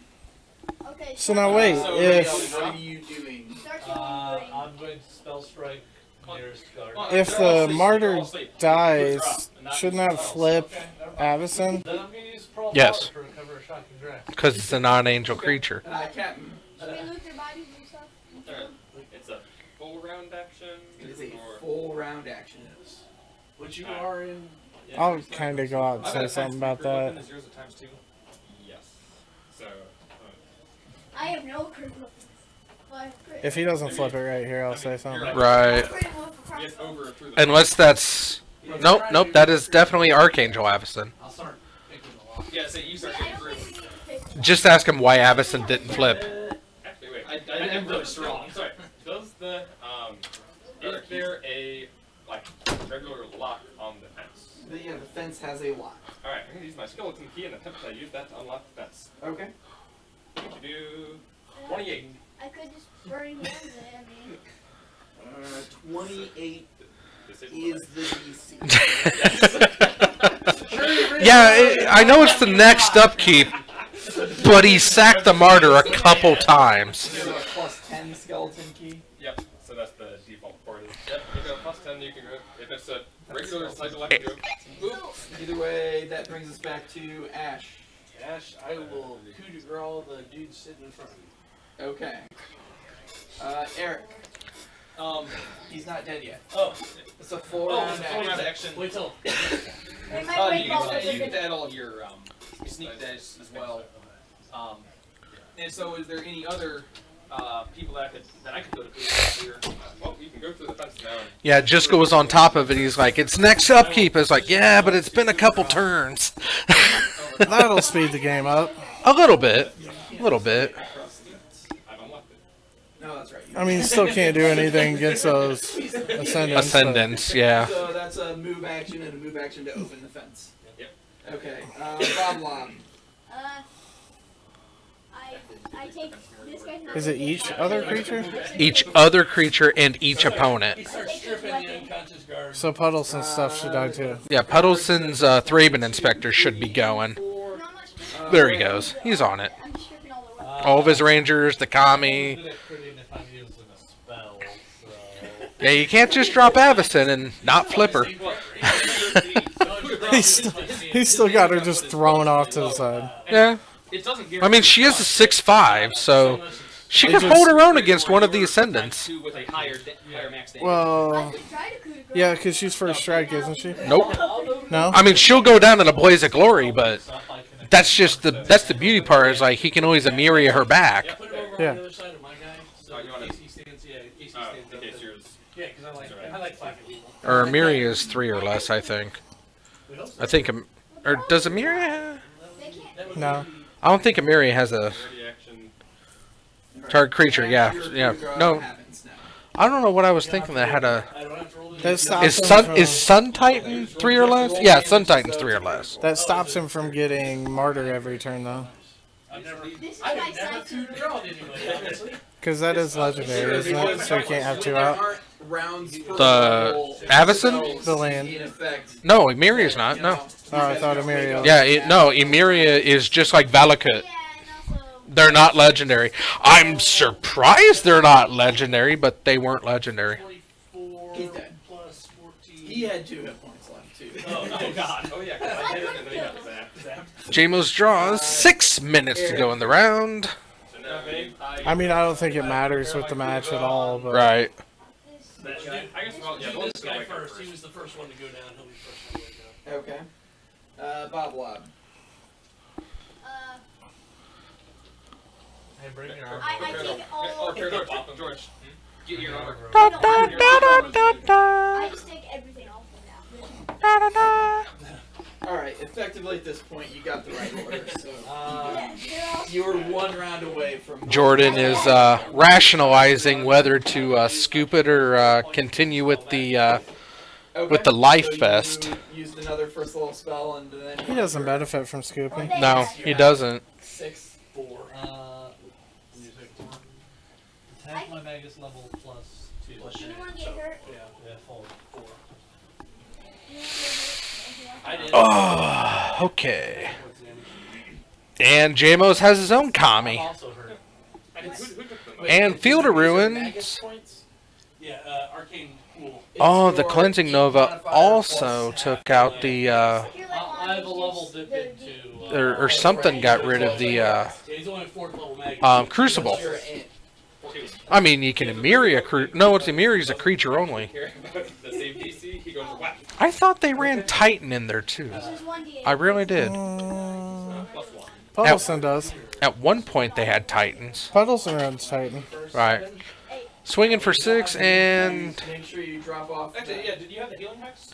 Okay. So now wait, So if what are you doing? I'm going to spell strike nearest guard. if the Martyr dies, shouldn't that flip Avison? Then I'm going to use Brawl Yes. to recover a shocking draft. Because it's a non-angel creature. Captain. Should we loot their bodies and stuff? Alright. It's a full round action. It is a or- full round action. Which you are in. I'll kind of go out and say something about that. Is yours a times 2? Yes. So. I have no critical weapons. Well, I have crit. If he doesn't flip it right here, I'll say something. Right. Critical for Get crossbow. over through the. Unless that's... Nope, that is definitely Archangel Avison. I'll start picking a lot. Yeah, so you start I getting don't through. think we need to pick. Just ask him why Avison didn't flip. Actually, wait. I am really strong. Sorry. Does the is there a like regular lock on the fence? Yeah, the fence has a lock. All right, I'm gonna use my skeleton key and attempt to use that to unlock the fence. Okay. Do 28. I could just burn hands it. I mean, 28 Disable is the DC. Yeah, I know it's the next upkeep, but he sacked the Martyr a couple times. You have a +10 skeleton key. Yep. So that's the default for it. Yep. You go +10. You can go if it's a regular cycle. I can go. Either way, that brings us back to Ash. Ash, I will coup de grace the dude sitting in front of you. Okay. Eric. He's not dead yet. Oh, It's a full oh, round it's a full round action. action. Wait till. they might break You all get of to it. add all of your sneak dice as well. And so, is there any other people that I could go to here? Well, you can go through the fence now. And Yeah, Jiska was on top of it. He's like, it's next upkeep. It's like, yeah, but it's been a couple turns. That'll speed the game up. A little bit. A little bit. I've unlocked it. No, that's right. I mean, you still can't do anything against those ascendants. Ascendants, yeah. So that's a move action and a move action to open the fence. Yep. Okay. Bob Lob. I take this guy's not. Is it each other creature? Each other creature and each opponent. He starts stripping the unconscious guard. So Puddleson's stuff should die too. Yeah, Puddleson's Thraben Inspector should be going. No, I'm not stripping. There he goes. He's on it. I'm stripping all the weapons. All of his rangers, the I'm Kami. good at critting if I'm using a spell, so... Yeah, you can't just drop Avison and not flip her. He's still got her just thrown off to the side. Yeah. It doesn't I mean, she is a 6'5", so she can hold her own against one of the Ascendants. With a higher max damage. I Well, could try to coup de grace. yeah, because she's first strike, isn't she? Nope. No? I mean, she'll go down in a blaze of glory, but that's just the beauty part is like he can always Emiria her back. Put him over Yeah. on the other side of my guy. So you want in case he stands, yeah, in case he Oh, stands in up. case yours. Yeah, because I like fighting people. Or Emiria is 3 or less, I think. We hope so. I think, or does Emiria? They can't. That would No. I don't think Emiria has a Ready action. target creature. Yeah, yeah. No, Happens now. I don't know what I was thinking that had a. I don't have to roll That this. stops him Is from, Sun Titan 3 or less? Yeah, Sun Titan's 3 or less. that stops him from getting Martyr every turn though. I've never. This is I my would never side coup de grace anybody, honestly. Because that is legendary, isn't it? So you can't have two out. There aren't rounds per The level Avison? spells The land. in effect. No, Emiria's not. No. Oh, I thought Emiria was. Yeah, no. Emiria is just like Valakut. Yeah, and also. They're not legendary. I'm surprised they're not legendary, but they weren't legendary. 24 He's dead. plus 14. He had 2 hit points left too. Oh God. Oh yeah, 'cause I hit it and then he got zapped. JMO's draws 6 minutes to go in the round. So now I mean, I don't think it matters with the match at all, but Right. that guy, I guess well, yeah, Do we'll this just go guy wake up first. He was the first one to go down. He'll be first one to wake up. Okay. Bob Lob. Hey, bring your arm. I take all. George, George, get your armor. I just take everything off of now. Alright, effectively at this point you got the right order, so Yeah, they're all you were 1 round away from Jordan is rationalizing whether to scoop it or continue with the with the life so vest. You used another first level spell and then he doesn't benefit from scooping. No, he doesn't. 6. 4. Attack my Magus level plus 2. Anyone get hurt? Yeah, full 4. Anyone get hurt? I did. Oh, okay. And JMO's has his own I'm Kami. also hurt. And Field of Ruins. Magus points? Yeah, Arcane Pool. Oh, It's the your Cleansing Nova modifier also plus took half. out the I have a level dip into. or something got rid of the Yeah, he's only 4th level mag. Crucible. You're in. I mean, you can Emiri a no, it's Emiri's a creature only. The same DC, he goes whack. I thought they ran Titan in there too. I really did. Plus 1. Puddleson does. At one point they had Titans. Puddleson runs Titan. Right. Swinging for 6 and Make sure you drop off. Actually, yeah. Did you have the healing hex?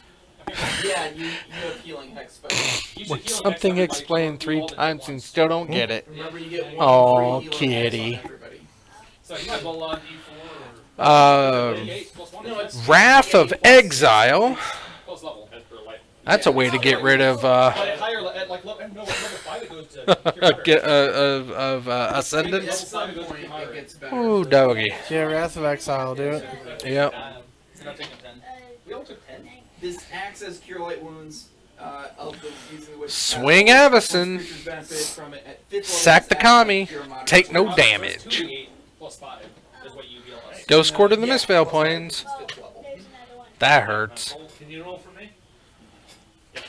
Yeah, you have healing hex spell. You should with heal something everybody explained for 3 all at times once. and still don't get it. Remember, you get 1 Oh, free healing hex kitty. on everybody. So you might as well D4 or 88 plus 1. No, it's Wrath of Exile. Close level. As per life. That's a way to get rid of But at higher at like level 5 it goes to At Ascendance. some point it gets better. Ooh, doggy. Yeah, Wrath of Exile, do it. Yep. You're not taking 10. We all took 10. This acts as cure light wounds of the using which Swing Avacyn. creatures benefit from it at 5th level. Sack the This acts as Kami. cure moderate. Take no So it's damage. 2d8 plus 5 is what you heal us. Ghost Court of the Mistveil Plains. It's 5th level. There's another one. That hurts. Can you roll for me?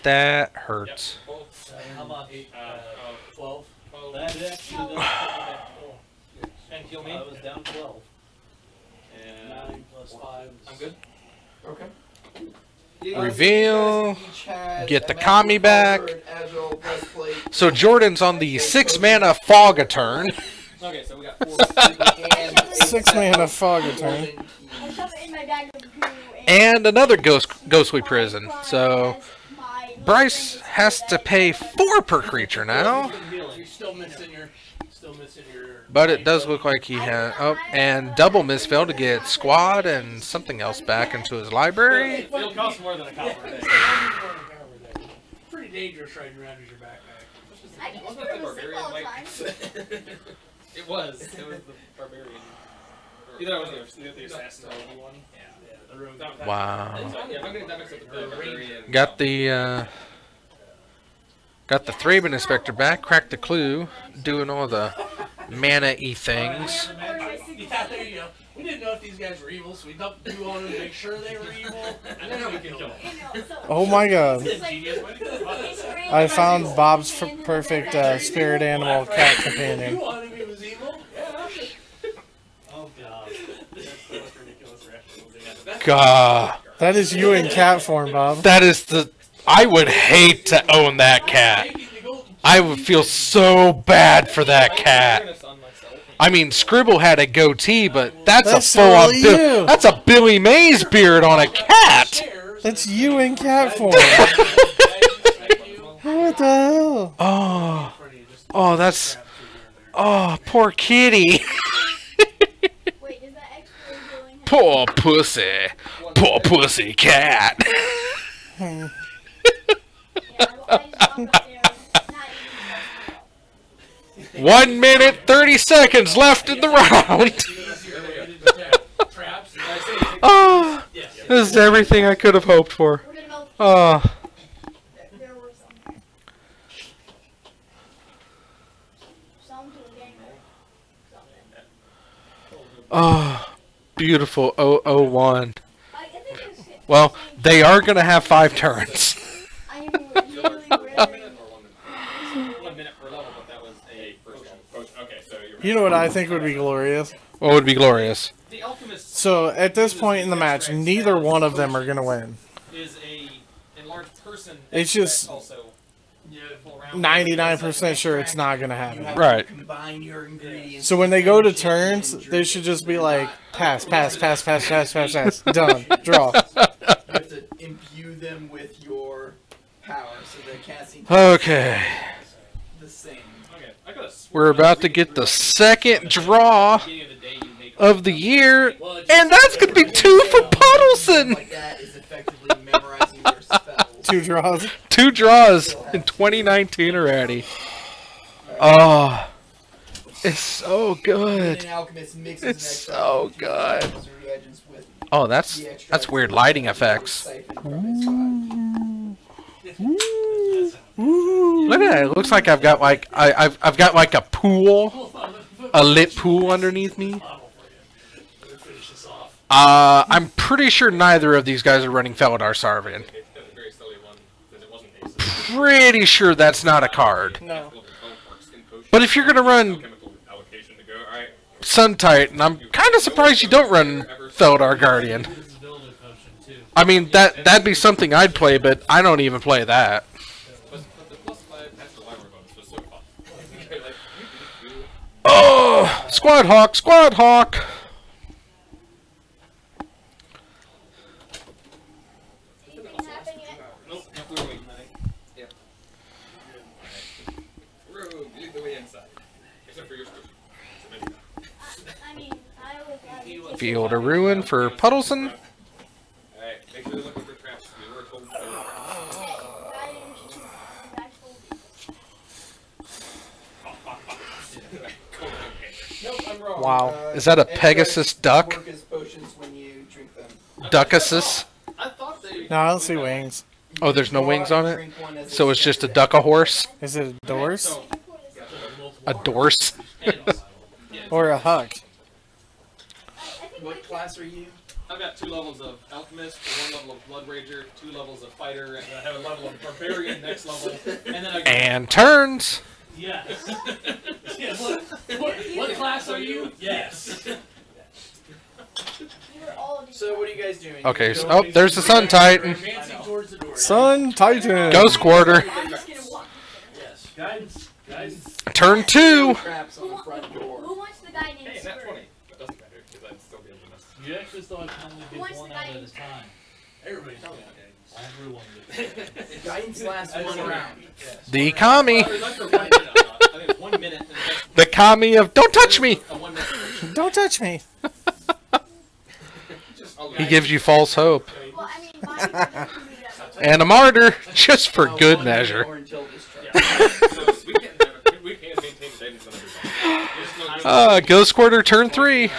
That hurts. How much? 12. That actually does put me back 4. And heal me. I was down 12. And 9 plus 5. I'm good. Okay. Reveal. Each has Get a the magic Kami back. revolver, an agile breastplate, So Jordan's on the 6 mana Fog a turn. Okay, so we got 4. and a 6 mana Fog a golden turn. key. I shove it in my bag of goo And another Ghostly Prison. So Bryce has to pay 4 per creature now. You're still missing your. But it does look like he had... Oh, and double Mistveil to get Squad and something else back into his library. It'll cost more than a copper a day. Pretty dangerous riding around with your backpack. I can just Wasn't put it it the with barbarian all the mic? time. It was the barbarian. Either that was the assassin one. Yeah, the rogue. Wow. So, yeah, if I'm getting that mixed up with the barbarian. Got the Thraben Inspector back. Cracked the clue. Doing all the mana-y things. Yeah, there you go. We didn't know if these guys were evil, so we dumped the glue on them to make sure they were evil. And then we could kill them. Oh my god. I found Bob's perfect spirit animal cat You companion. wanted me was evil? Yeah, Oh god. that's ridiculous reaction. God. That is you in cat form, Bob. That is the... I would hate to own that cat. I would feel so bad for that cat. I mean, Scribble had a goatee, but that's a full-on... totally you. That's a Billy Mays beard on a cat! That's you in cat form. What the hell? Oh... Oh, that's... Oh, poor kitty. Wait, does that extra healing Poor pussy. Poor pussy cat. Yeah, I just walked up there. Not even 1 minute, 30 seconds left in the round. Traps. Oh, this is everything I could have hoped for. We're gonna go. Oh, There were some welcome to the game. Oh, beautiful 001. I think it's Well, they are going to have 5 turns. I am really, really. 1 minute per level, but that was a potion. Okay, so you're. You know what I think would be glorious? What would be glorious? The alchemist So at this point in the match, neither one of them are gonna win. is a enlarged person. It's just also 99% sure it's not gonna You happen. have Right. to combine your ingredients. So when they go to turns, they should just be like pass, pass, pass, pass, pass, pass, pass, done, draw. You have to imbue them with your power, so the casting Okay. the same. Okay, I could have We're about to get the second draw of the year, and that's going to be 2 for Puddleson. Like that is effectively memorizing your spells. 2 draws. 2 draws in 2019 already. Oh, it's so And good. an alchemist mixes It's an extra so of good. herbs or reagents with Oh, that's the extract weird lighting effects. siphoned from its body. Look at that. It looks like I've got like I've got like a pool, a lit pool underneath me. Finish this off. I'm pretty sure neither of these guys are running Felidar Sarvian. It's been a very silly one because it wasn't ace. Pretty sure that's not a card. No. But if you're gonna run Chemical allocation to go. All right. Sun Titan, I'm kind of surprised you don't run Felidar Guardian. Invisibility potion too. I mean that'd be something I'd play, but I don't even play that. But the +5 extra library bonus was so fun. Okay, like, you could do Oh, Squad Hawk, Squad Hawk. Anything happen yet? Nope, we're waiting. Yep. Rogue, lead the way inside. Except for your squishy. So maybe not. I mean, I was. Field of Ruin for Puddleson. Alright, make sure they're looking for traps. We were told there were traps. Nope, I'm wrong. Wow. Is that a Pegasus duck? Work as potions when you drink them. Duckasus. I thought they. No, I don't see wings. Oh, there's no wings on it? So it's just a duck a horse? Is it a Doors So, A dorse? or a Huck? What class are you? I've got 2 levels of alchemist, 1 level of blood rager, 2 levels of fighter, and I have a level of barbarian next level, and then I got And turns. Yes. Yeah, what class are you? Yes. So what are you guys doing? Okay, so, oh, there's the Sun Titan. Advancing towards the door. Sun Titan. Ghost Quarter. Yes. Guidance. Turn 2. Traps on the front door. Who wants the guy named Hey, not Skirt? 20. That doesn't matter because I'd still be able to miss. You actually still have to only Who get wants one the out guy at a named time. Everybody knows that. Everyone gets Guidance lasts one round. The Kami. I like the 1 minute. I think it's 1 minute, and The Kami of don't touch me. a 1 minute. Don't touch me. He gives you false hope. Well, I mean, mine doesn't do that. And a martyr, just for good 1 measure. minute or until this trap. So we can't maintain guidance on everybody. Just know Ghost Quarter, turn 3. yeah,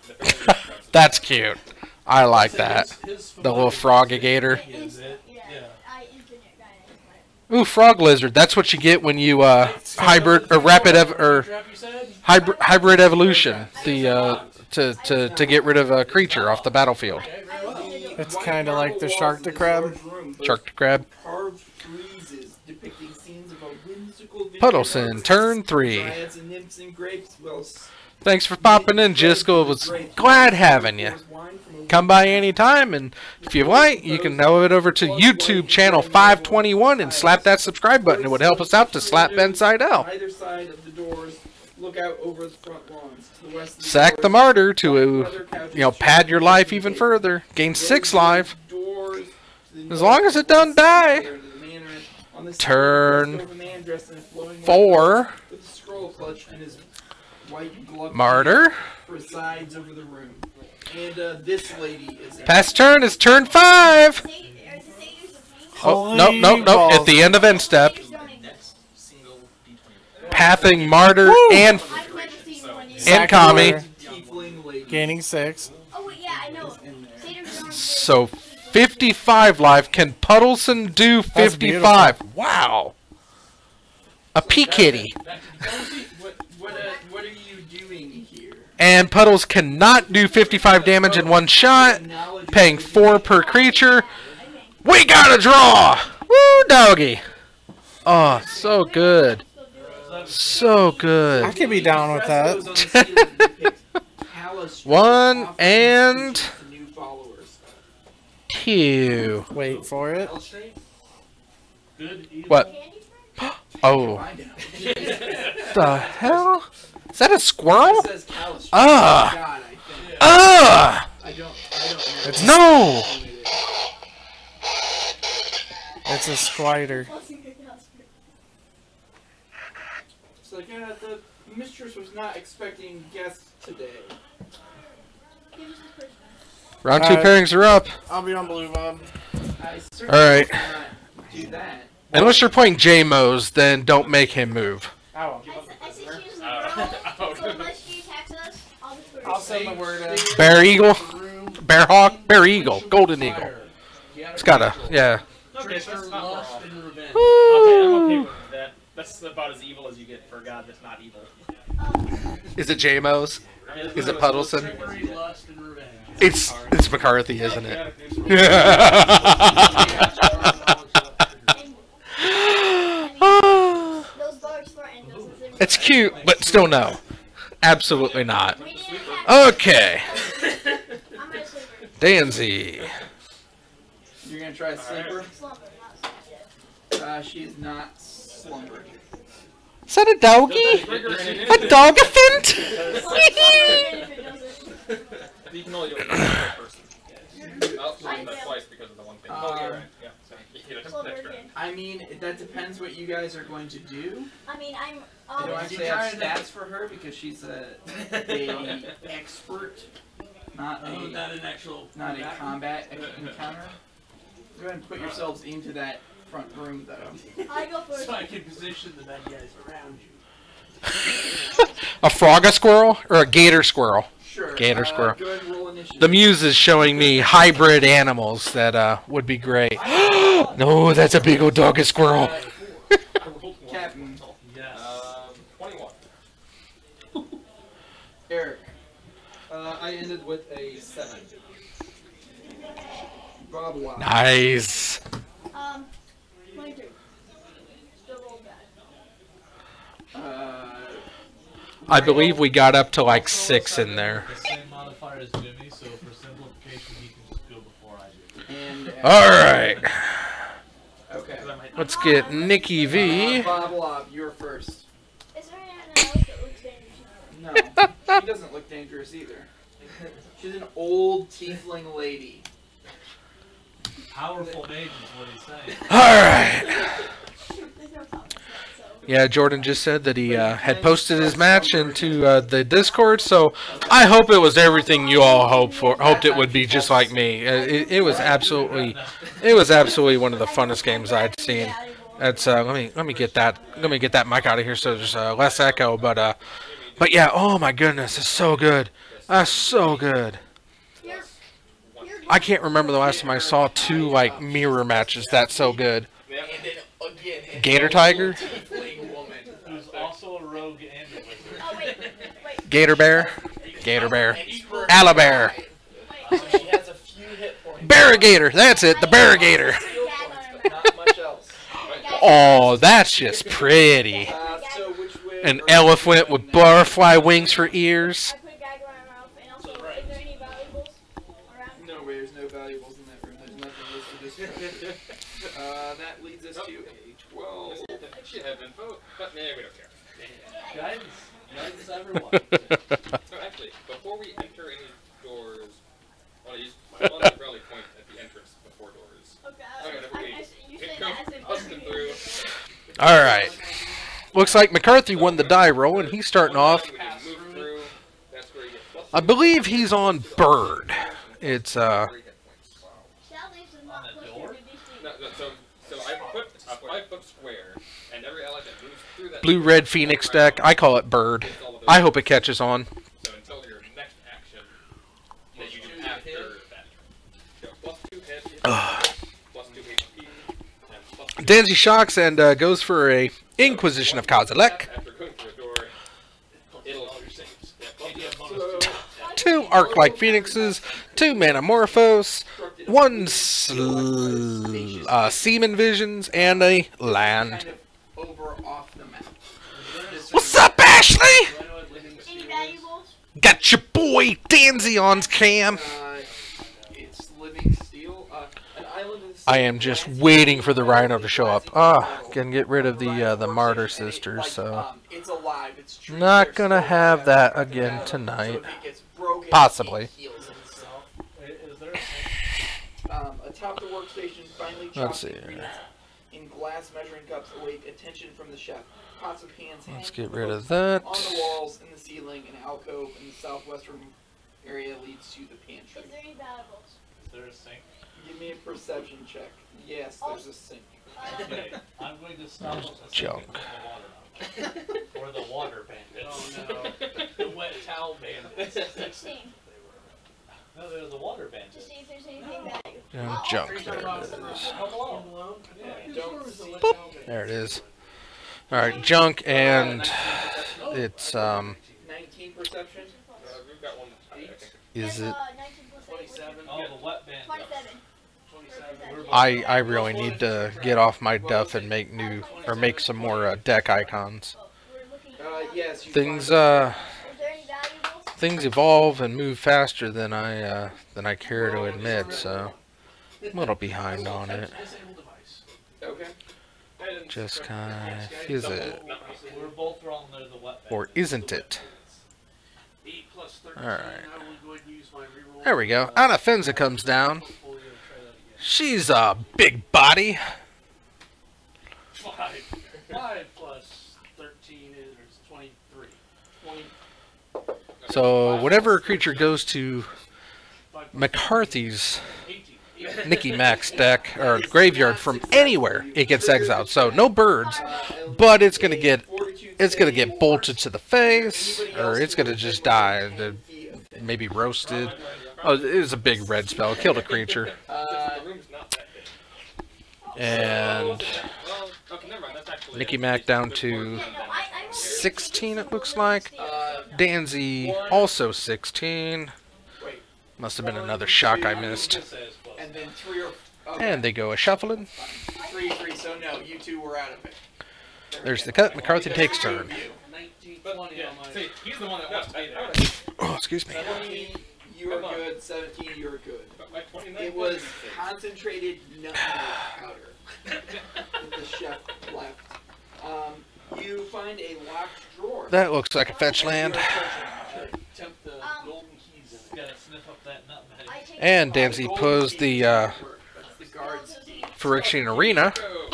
the traps. That's cute. I like that. his The little frogigator. Is it? Yeah, Yeah. I infinite guy. Ooh, frog lizard. That's what you get when you hybrid or Trap you said? hybrid evolution. The to get rid of a creature off the battlefield. It's kind of like the Shark to Crab. Shark to crab. Carved friezes depicting scenes of a whimsical Puddleson, turn 3. Dryads and nymphs and grapes. Well, Thanks for popping in, Jiskel. It was glad having you. Come by anytime, and if you like, you can go over to YouTube channel 521 and slap that subscribe button. It would help us out to slap Ben Seidel. Either side of the doors, look out over the front lawns. To the west of the Sack the doors, martyr to, pad your life even further. Gain 6 life. Doors to the As long as it doesn't die. north, the manor. On the south, Turn of a man dressed in a flowing white 4. cloak with a scroll clutched in his white glove Martyr. presides over the room. And this lady is Past turn is turn 5. Oh, nope. At the end of end step. single D20. Pathing martyr and I've never seen one yet. and Kami. Tiefling lady Gaining 6. Oh, wait, yeah, I know. Satyrs don't So 55 life. Can Puddleson do That's 55? Wow. A pea kitty. What are you doing here? And Puddles cannot do 55 damage in one shot, paying 4 per creature. We got a draw! Woo, doggy! Oh, so good. So I good. could be down with that. 1 and 2. Wait for it. Good. Evil. What? Oh. The hell? Is that a squirrel? Ah! Ah! No! It's a spider. It's like, yeah, the mistress was not expecting guests today. Round 2 pairings are up. I'll be on blue, Bob. I certainly Alright. cannot do that. Unless you're playing J-Mos, then don't make him move. Ow. I see she was a girl, so unless she attacks us, I'll just put her I'll send the word in. Bear Eagle? Bear Hawk? Bear Eagle. Golden Eagle. It's gotta, yeah. Okay, so that's not Lust wrong. and revenge. Okay, I'm okay with that. That's about as evil as you get for a god that's not evil. Is it J-Mos? Is it Puddleson? Trickery, lust, and revenge. It's McCarthy, isn't it? Those dogs threaten those things. It's cute, but still no. Absolutely not. Okay. I'm gonna sleep her. Danzy. You're gonna try to sleeper? Slumber, not sleep yet. She is not slumbering. Is that a doggy? A dog-a-fint? Slumber if it doesn't. You can only do it with one person. I'll swing that twice because of the one thing. Oh, yeah, right. Yeah. So you get an Slumber extra. again. I mean, that depends what you guys are going to do. I mean, I'm. I don't Oh, actually have stats for her because she's a expert, not Oh, not an actual. not a combat encounter. Go ahead and put yourselves into that front room, though. I go first. So I can position the bad guys around you. A frog squirrel or a gator squirrel? Sure. Gator squirrel. Go ahead and roll initiative. The muse is showing me hybrid animals that would be great. No, that's a big old doggy squirrel. Captain Yes. 21. Eric. I ended with a 7. Bob Watt. Nice. 22. Still roll bad. I believe we got up to like 6 in there. The same modifier as Jimmy, so for simplification, he can just go before I do. And Alright. okay. Let's get Nikki V. Bob Lob, you're first. Is there anyone else that looks dangerous? No, she doesn't look dangerous either. She's an old tiefling lady. Powerful mage is what he's saying. Alright. There's no top so. Yeah, Jordan just said that he had posted his match into the Discord, so I hope it was everything you all hoped it would be, just like me. It was absolutely one of the funnest games I'd seen. That's let me get that mic out of here so there's less echo. But yeah, oh my goodness, it's so good. That's so good. I can't remember the last time I saw 2 like mirror matches that's so good. And then again, Gator Tiger, tiefling woman. Who's also a rogue and a wizard. Oh, wait. Gator Bear, Gator Bear, Alabear, She has a few hit points. Barrigator. That's it, the Barrigator. Skill points, but not much else. Oh, that's just pretty. So which way? An elephant with butterfly wings for ears. I put a gag around my mouth, and also, is there any valuables around? No, there's no valuables in that room. There's nothing listed as that leads us to a 12. Should have info, but nah, we don't care. Guidance everyone. So actually, before we enter any doors, I want to use my one rally point at the entrance before doors. Okay, you say Come that as if busting through. All right. Looks like McCarthy won the die roll, and he's starting off. We can move through. That's where you get plus I believe he's on Bird. It's 3 hit points. Sally's is not push your DC. No, so I put a 5-foot square, and every ally that moves through that Blue Red Phoenix deck. I call it Bird. I hope it catches on. So until your next action that you do after that turn. So plus 2 hit, plus 2 HP, and plus 2 Danzy shocks and goes for a Inquisition of Kozilek, After going through a door, it'll So, 2 Arc-like Phoenixes, 2 Manamorphose, 1 Seaman Visions, and a land. Kind of over off the map. What's up, Ashley? Any valuables? Got your boy Danzy on cam. It's living steel. An island in the I am just waiting for the Rhino to show up. Can get rid of the Martyr Sisters, so it's alive. It's true. not gonna have that again tonight. So if it gets broken, Possibly. it heals itself. Is there a Atop the workstation, finely Let's chopped see. ingredients in glass measuring cups await attention from the chef. Pots of pans, Let's hands, get and rid of forks. that. On the walls, in the ceiling, an alcove in the southwestern area leads to the pantry. Is there any valuables? is there a sink? Give me a perception check. Yes, there's a sink. Okay, I'm going to stop us a Junk. second for the water now. Or the water bandit. oh no, the wet towel bandit. 16. No, there's a water To bandit. see if there's anything valuable. And junk. There it is. Hello. Don't see There it is. All right, junk, and it's 19 perception. we've got one. I think. is it? 19 plus 8. 27. Oh, the wet bandit. 27. 27. I really need to get off my duff and make new or make some more deck icons. We're looking Yes. You Things Is there any valuables? things evolve and move faster than I care to admit, so I'm a little behind on it. Disable device. Okay. Just kind of is it We're both wrong there, the wet bandit. or isn't it? 8 plus 13. All right. I will go ahead and use my reroll. There we go. Anna Fenza comes down. Hopefully you'll try that again. She's a big body. 5. 5 plus 13 is 23. 20. So whenever a creature goes to 5 plus McCarthy's 18. Nicky Max deck or graveyard from anywhere, it gets exiled. So no birds, but it's gonna get bolted to the face, or it's gonna just die, and maybe roasted. Oh, it was a big red spell. It killed a creature, The room's not that big. and Well, okay, never mind. That's actually Nicky Mac down to No, I 16. It looks like. Danzy also 16. Wait. Must have been another shock I missed. Just says close. And then 3 or. And they go a shuffling. 3, 3. So no, you two were out of it. There's the cut. McCarthy takes turn. 19, But 20 yeah, on my. see, he's the one that wants to be there. Oh, excuse me. 20, you were good. 17, you were good. But my 29 It was concentrated nutmeg powder that the chef left. You find a locked drawer. That looks like a fetch land. Tempt the golden keys in it. Gotta sniff up that nutmeg. I take And Danzy posed the That's the guard's key. Phyrexian Arena. Go.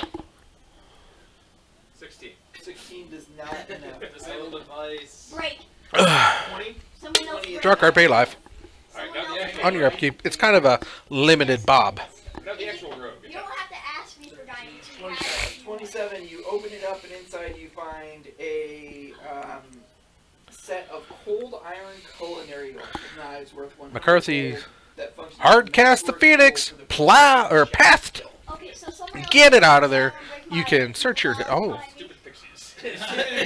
16. 16 does not Disable device. break. 20. Someone else break. Draw card, pay life. Alright, now the actual On your upkeep. It's kind of a limited bob. Now the actual rogue. You don't have to ask me for diamonds. You have 27, you open it up, and inside you find a set of cold iron culinary knives worth 100 McCarthy gold that function as hard a cast the network Phoenix. for the Plow or pathed. Okay, so someone else Get it out of break there. my You can search your. Oh, Stupid pixies.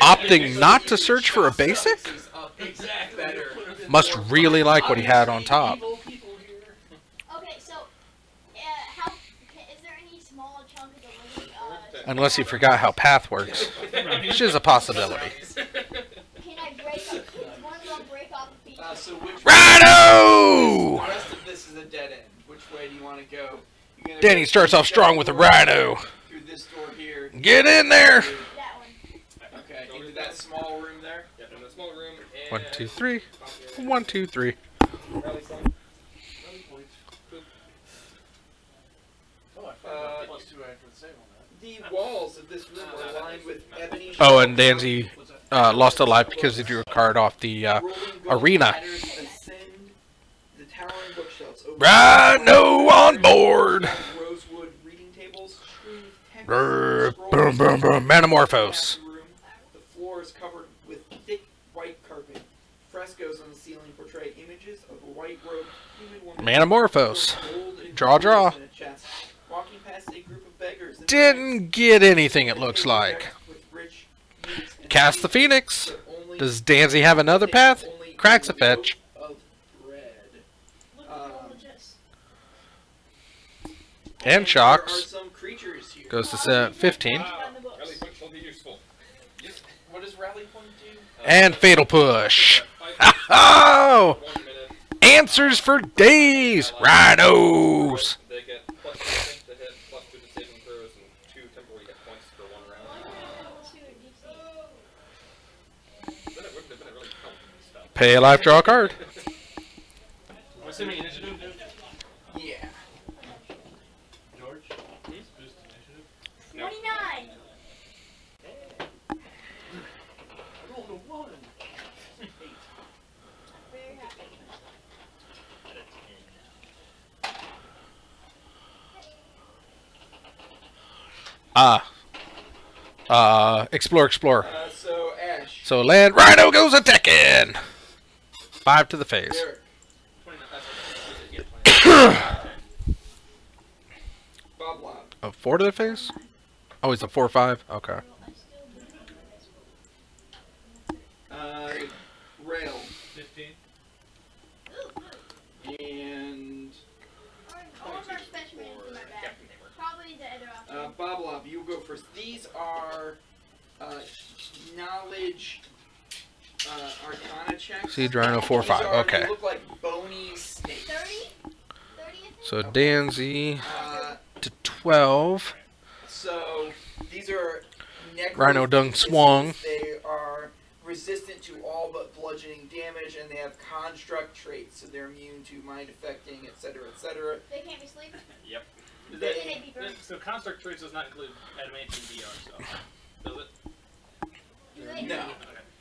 opting not to search for a basic. Exactly. Better. Must really like what he had on top. Evil people here. Okay, so how is there any small chunk of the living? Unless you forgot how path works, which is a possibility. Can I break up? Can one of them break off a piece? So which Rhino! The rest of this is a dead end. Which way do you want to go? You're gonna Danny go starts off strong with a rhino. through this door here. Get in there. That one. Okay, into that small room there. Yep, in the small room. And 1, 2, 3. 1, 2, 3. Rally song. Rally points. Oh, I forgot plus 2 after the save on that. The walls of this room are lined with ebony. Oh, and Danzy lost a life because he drew a card off the rolling gold arena. ladders ascend the towering bookshelves over Rhino on board. rosewood reading tables strewn with texts, Brr, scrolls, boom, boom, boom. Manamorphose. room. The floor is covered with thick white carpet. Frescoes on the ceiling portray images of a white-robed human woman. Manamorphose. Gold and Draw, draw. jewels in a chest, walking past a group of beggars. and Didn't get anything, it looks like. with rich Cast the Phoenix. Does Danzy have another path? Cracks a fetch. Of red. And There shocks. are some creatures here. Goes to 15. Rally point shall be useful. What does rally point do? And Fatal Push. Five Oh! 1 minute. Answers for days! Rhinos! They get plus 2 to hit, plus 2 to saving throws, and 2 temporary hit points for 1 round. Then it wouldn't have been a really comfortable spell. Pay a life, draw a card. I'm assuming initiative, dude? Yeah. George? Boost initiative? 29. Roll a 1. Very happy. Explore. So Ash. So land, Rhino goes attacking! 5 to the face. Derek. 29. Bob Lob. A 4 to the face? Oh, he's a 4-5? Okay. Rail. 15. And All of our specimens in my bag. Probably the other option. Bob Lob, you go first. These are knowledge arcana checks. Siege Rhino 4-5. These are- Okay. They look like bony snakes. 30? 30, I think? So Danzy Uh, to 12. so these are Rhino Dung swung. They are resistant to all but bludgeoning damage, and they have construct traits, so they're immune to mind affecting, etc., etc. They can't be sleeping. Yep. They can't be burned. So construct traits does not include adamantium VR stuff, does it? Do they? No.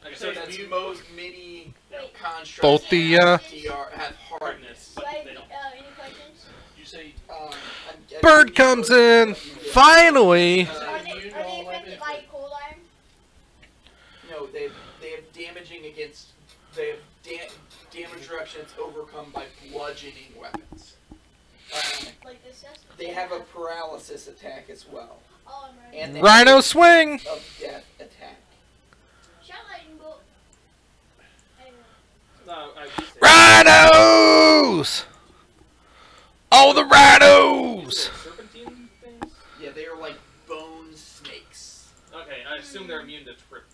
Okay, So so that's that's most MIDI Wait. constructs. Both the, DR have hardness. Do I have they don't. any questions? You say Bird comes in! Finally! Are they affected by cold iron? No, they have damaging against. They have damage reduction that's overcome by bludgeoning weapons. Like this does? They have a paralysis attack as well, Oh, I'm ready. and they Rhino swing! have a death attack. Shot lightning bolt. Anyway. No, I would say Rhinos! Oh, the Rhinos! serpentine things. Yeah, they are like bone snakes. Okay, I assume they're immune to trip.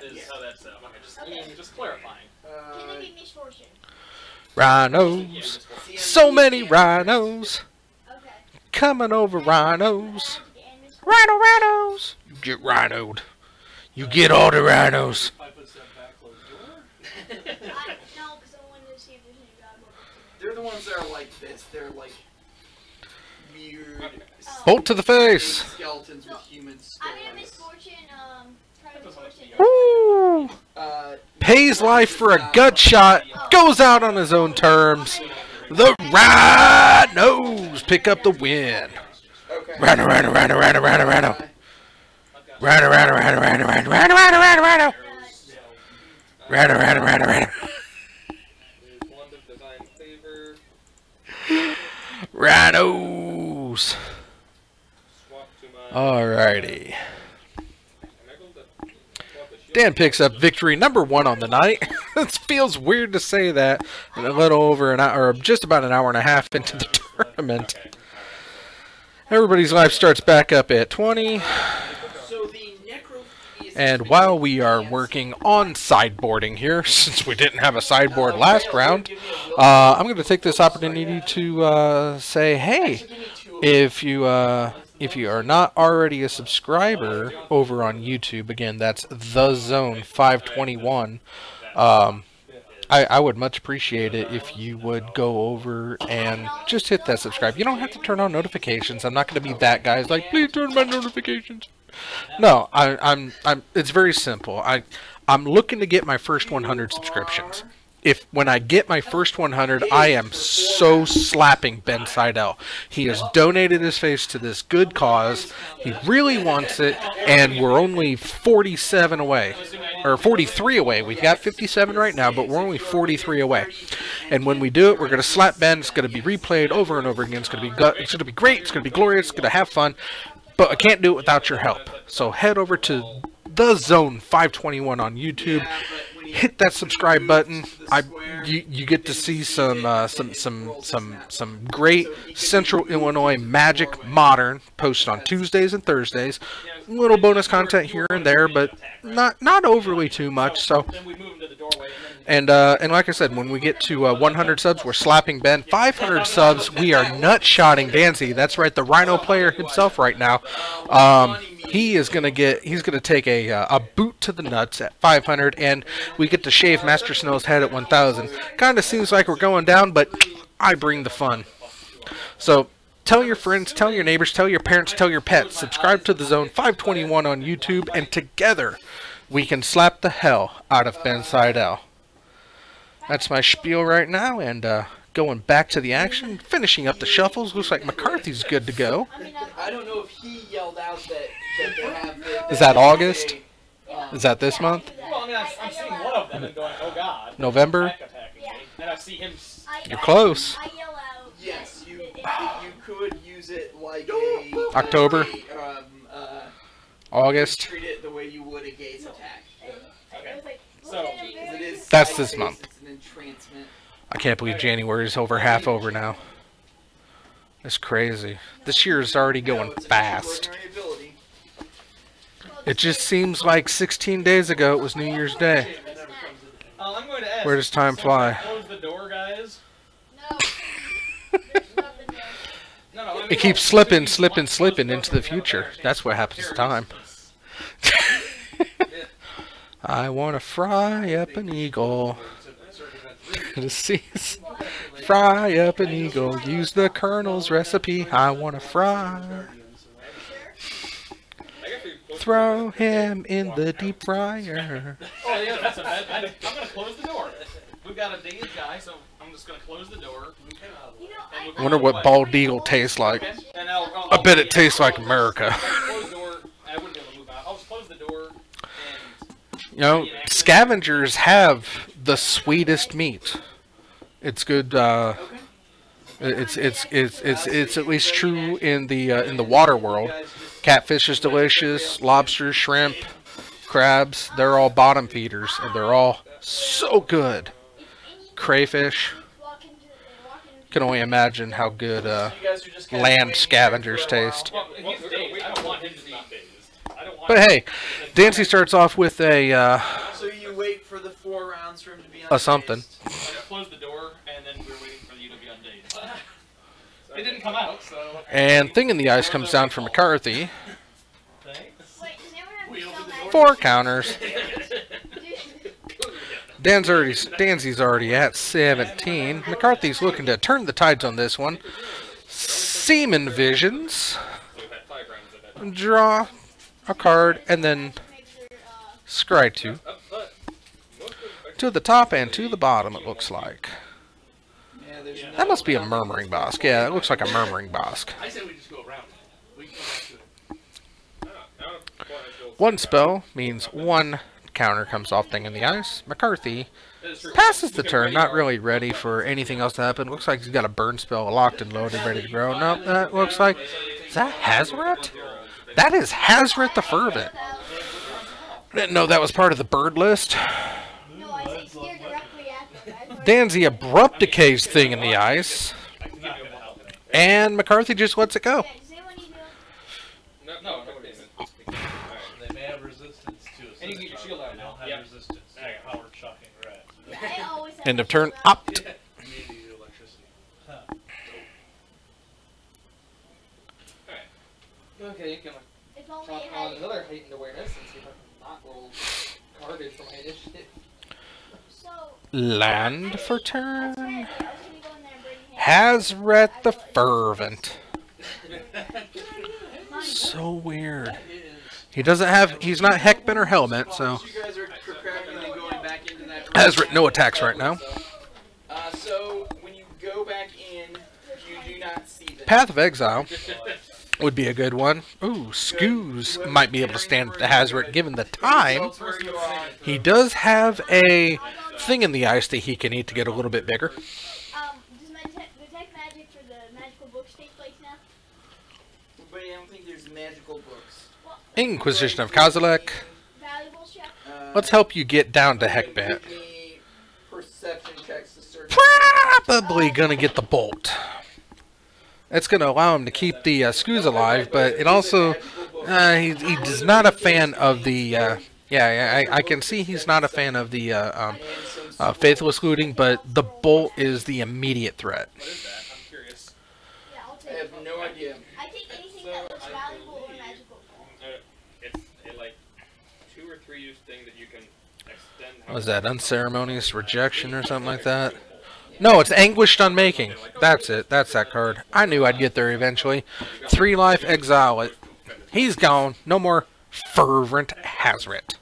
Is Yeah. how that's okay. Okay. Just clarifying. Can they be misfortune? Rhinos! So many rhinos! Okay. Coming over rhinos! And misfortune. Rhinos! You get rhinoed. You get all the rhinos. 5 foot step back, close door. No, because I wanted to see if there's any god book. They're the ones that are like this. They're like weird Bolt to the face! skeletons with human I mean, a skulls. misfortune, try to misfortune. Woo! Pays life for a gut shot, goes out on his own terms. The Rhinos pick up the win. Okay. Rhino. Rhino. Rhino. Uh, Blunt of divine favor. Rhinos. Swap to my. Alrighty. Am I able to swap the shield? Dan picks up victory number 1 on the night. It feels weird to say that a little over an hour, or just about an hour and a half into the tournament. Everybody's life starts back up at 20. So the necrophilia. And while we are working on sideboarding here, since we didn't have a sideboard last round, I'm going to take this opportunity to say, hey, if you are not already a subscriber over on YouTube, again, that's The Zone 521. I would much appreciate it if you would go over and just hit that subscribe. You don't have to turn on notifications. I'm not going to be that guy who's like, please turn my notifications. No, I'm it's very simple. I'm looking to get my first 100 subscriptions. When I get my first 100, I am so slapping Ben Seidel. He has donated his face to this good cause. He really wants it, and we're only 47 away, or 43 away. We've got 57 right now, but we're only 43 away. And when we do it, we're going to slap Ben. It's going to be replayed over and over again. It's going to be great. It's going to be glorious. It's going to have fun. But I can't do it without your help. So head over to The Zone 521 on YouTube. Yeah, but when you Hit that subscribe button. to the square, You get to see some great Central Illinois Magic Modern posted on Tuesdays and Thursdays. Little bonus content here and there, but not overly too much. So, Then we move him to the doorway, and and like I said, when we get to 100 subs, we're slapping Ben. 500 subs, we are nut-shotting Danzy. That's right, the Rhino player himself right now. He's gonna take a boot to the nuts at 500, and we get to shave Master Snow's head at 1,000. Kind of seems like we're going down, but I bring the fun. So tell your friends, tell your neighbors, tell your parents, tell your pets. Subscribe to the Zone 521 on YouTube, and together we can slap the hell out of Ben Seidel. That's my spiel right now, and going back to the action, finishing up the shuffles. Looks like McCarthy's good to go. I don't know if he yelled out that they have the, Is that August? Is that this month? well, I mean, I'm seeing one of them and going, oh god. November? Back attacking me. And I see him. You're close. I yell out. yes, you could use it like October? August? treat it the way you would a gaze attack. So, It is That's this month. It's an entrancement. I can't believe January's half over now. It's crazy. This year is already going It's an fast. extraordinary ability. It just seems like 16 days ago it was New Year's Day. I'm going to ask. Where does time fly? Close the door, guys. No. There's nothing there. No, It keeps slipping into the future. That's what happens to time. I want to fry up an eagle. Fry up an eagle. Use the Colonel's recipe. I want to fry. Throw him in the deep fryer. Oh yeah, that's a bad. I'm gonna close the door. We've got a dazed guy, so I'm just gonna close the door. You know, I wonder what bald eagle tastes like. Okay? And I'll I bet it tastes like America. Close the door. I wouldn't be able to move out. I'll just close the door. And You know, scavengers have the sweetest meat. It's good. It's at least true in the water world. Catfish is delicious. Lobster, shrimp, crabs. They're all bottom feeders, and they're all so good. Crayfish. Can only imagine how good land scavengers taste. well, he's dazed. I don't want him to be dazed. I don't want. But hey, Dancy starts off with a So you wait for the 4 rounds for him to be on something. I just closed the door, and then we're waiting for you to be undazed. It didn't come out, so. And Thing in the Ice comes down from McCarthy. Wait, does anyone have to 4 counters. Danzy's already at 17. McCarthy's looking to turn the tides on this one. Seaman Visions. So we've had 5 rounds of that. Draw a card and then scry 2. To the top and to the bottom, it looks like. Yeah, there's That must be a Murmuring Bosk. Yeah, it looks like a Murmuring Bosk. I say we just go around. We can come back to it. One spell means 1 counter comes off Thing in the Ice. McCarthy passes the turn, not really ready for anything else to happen. Looks like he's got a burn spell locked and loaded, ready to go. No, that looks like... Is that Hazoret? That is Hazoret the Fervent. I didn't know that was part of the bird list. No, I say stare directly at them. Danzy abrupt decays Thing in the Ice. And McCarthy just lets it go. Does anyone need to... No, nobody's. They may have resistance to us. And you get your shield out They don't now. have resistance to powered shocking grass. I always have End of to turn. chill out. Opt. Immunity to electricity. Okay, you can If only chop it on had... another heightened awareness and see if I can not roll garbage for my initiative. So... Land for That's turn. right. I was gonna go in there and bring him. Hazoret the Fervent. So weird. He doesn't have... He's not Heckman or Helmet, so... You guys are procrastinating going back into that room. Hazoret, no attacks right now. So when you go back in, you do not see them. Path of Exile would be a good one. Ooh, Scoos might be able to stand the Hazoret given the time. Results where you are. He does have a Thing in the Ice that he can eat to get a little bit bigger. Does detect magic for the magical books take place now? But I don't think there's magical books. Well, Inquisition of Kozilek. Let's help you get down to heck bent. Give me perception checks to search. Probably gonna get the bolt. That's gonna allow him to keep the Skoos alive, but it also he's not a fan of the I can see he's not a fan of the faithless looting, but the bolt is the immediate threat. What is that? I'm curious. Yeah, I'll I take have no idea. I take anything that looks valuable or magical. It's a like 2 or 3 use thing that you can extend. What was that, unceremonious rejection or something like that? No, it's anguished unmaking. That's it. That's that card. I knew I'd get there eventually. 3 life, exile it. He's gone. No more fervent Hazret.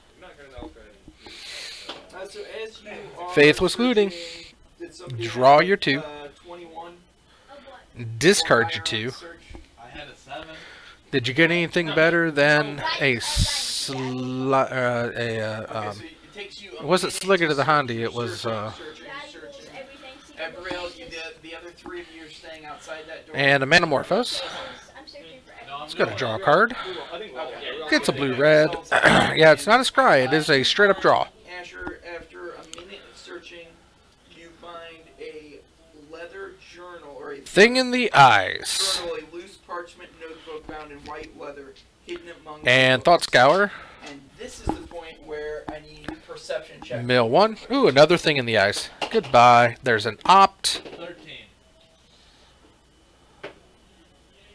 So as you are Faithless looting. searching, did somebody Draw have, your 2. 21 Discard your 2. search? I had a 7. Did you get anything better than a It takes you a was it minute Slinger to the search, Handy? It was searching. Valuables, everything. secret Everrail, locations. the other 3 of you are staying outside that door. and a Metamorphose. I'm searching for No, I'm It's gonna going- draw a card. I think we'll It's a blue-red. Yeah, it's not a scry. It is a straight-up draw. Asher, after a minute of searching, you find a leather journal or a Thing in the eyes. journal, a loose parchment notebook bound in white leather, hidden among And the Thought books. Scour. And this is the point where I need perception check. Mill 1. Ooh, another thing in the eyes. Goodbye. There's an opt. 13.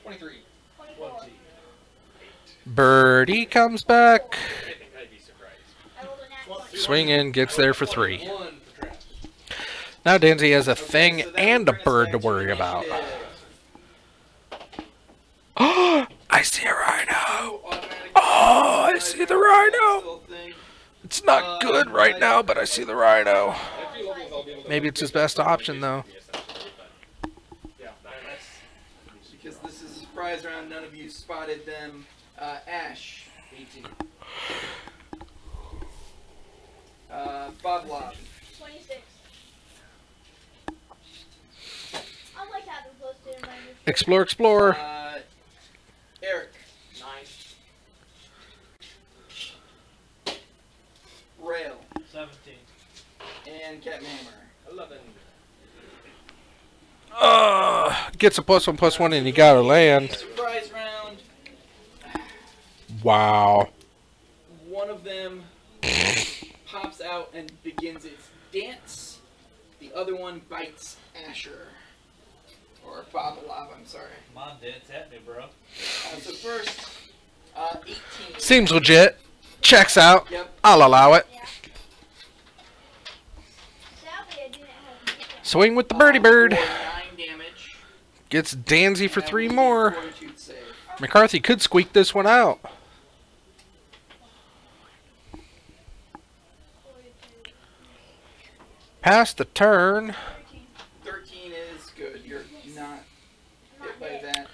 23. 24. Birdie comes back. I think I'd be surprised. I rolled a nat 20. Swing in, gets there for 3. 1 for traps. Now Danzy has a Okay, thing so that and a brings us bird back to worry about. initiative. Oh, I see a rhino. Automatic Oh, I see the rhino. little thing. It's not good right now, but I see the rhino. A few levels I'll be able to Maybe it's his best option, though. Yeah, Because this is a surprise round, none of you spotted them. Ash. 18. Bob 26. I like having close to him. Explore, explore. Eric. 9. Rail. 17. And Captain Hammer. 11. Gets a +1/+1 and you gotta land. Surprise round. Wow. One of them pops out and begins its dance. The other one bites Asher. Or Bob, I'm sorry. Come on, dance at me, bro. So first, 18. Seems legit. Checks out. Yep. I'll allow it. Yeah. Sadly, I didn't have. Swing with the birdie bird. For 9 damage. Gets Danzy for And 3 we more. do Fortitude save. McCarthy could squeak this one out. Pass the turn. 13 is good. You're not hit by that.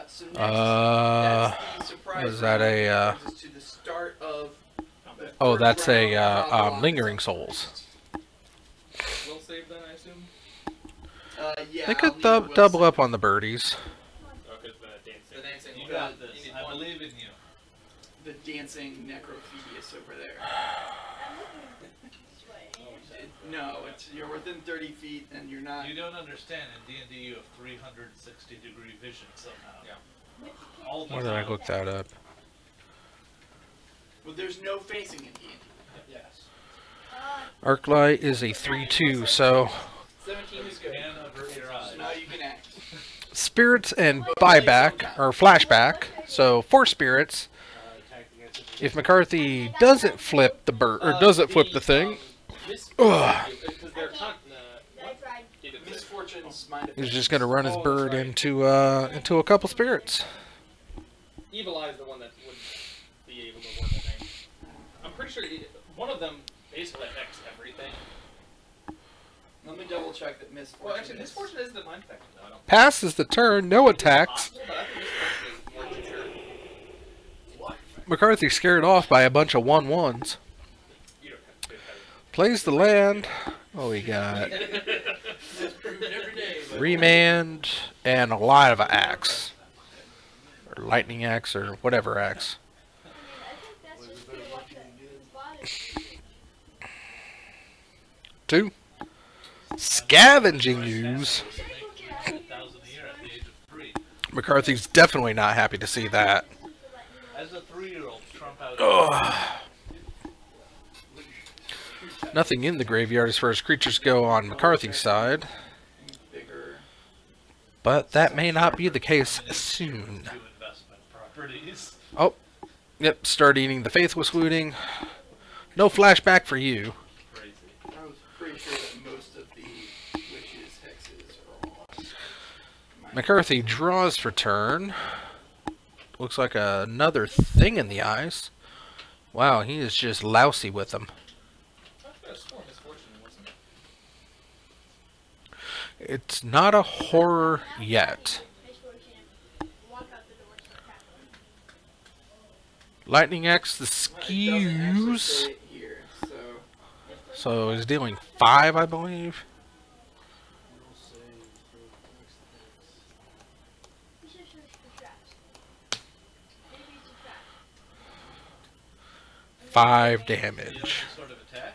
So next, Uh, that's the surprise is that round. a, Brings us to the start of the Oh, third that's a round. Bob Lingering Lock. Souls. Will save then, I assume? Yeah, They I'll could need a will double save. up on the birdies. Oh, because the dancing. The dancing, You got the, this. you need I one- believe in you. the dancing necrophidius over there. No, you're within 30 feet and you're not. You don't understand. In D&D, you have 360-degree vision somehow. Yeah. All the Where did I time. look that up? Well, there's no facing in D&D. Yes. Arclight is a 3/2, so 17 is good. Can avert your eyes. So now you can act. spirits and buyback or flashback. So 4 spirits. If McCarthy doesn't flip the bird or doesn't flip the thing, ugh, Because they're con- I tried. Misfortune's mind. he's just gonna run his bird into a couple spirits. Evil Eye is the one that would be able to work, I think. I'm pretty sure one of them basically affects everything. Let me double check that misfortune. Well, actually, is- Misfortune isn't a mind affecting, though, I don't Passes the turn, no attacks. possible, but I think Misfortune is more than sure. McCarthy's scared off by a bunch of 1/1s. You don't have to do that. Plays the land. What we got? Disproven every day. But Remand and a lot of axe. Or lightning axe or whatever axe. I think that's just pretty much his body. 2. Scavenging Ooze. 1,000 a year at the age of 3. McCarthy's definitely not happy to see that. As a 3-year-old, Trump out. Ugh. Nothing in the graveyard as far as creatures go on McCarthy's side. Bigger. But that may not be the case soon. 2 investment properties. Oh, yep, start eating the Faithless Looting. No flashback for you. Crazy. I was pretty sure that most of the witches' hexes are all. McCarthy draws for turn. Looks like another thing in the eyes. Wow, he is just lousy with them. That's more misfortune, wasn't it? It's not a horror yet. Lightning X, the skews. Here, So he's dealing 5, I believe. Five damage. Sort of attack.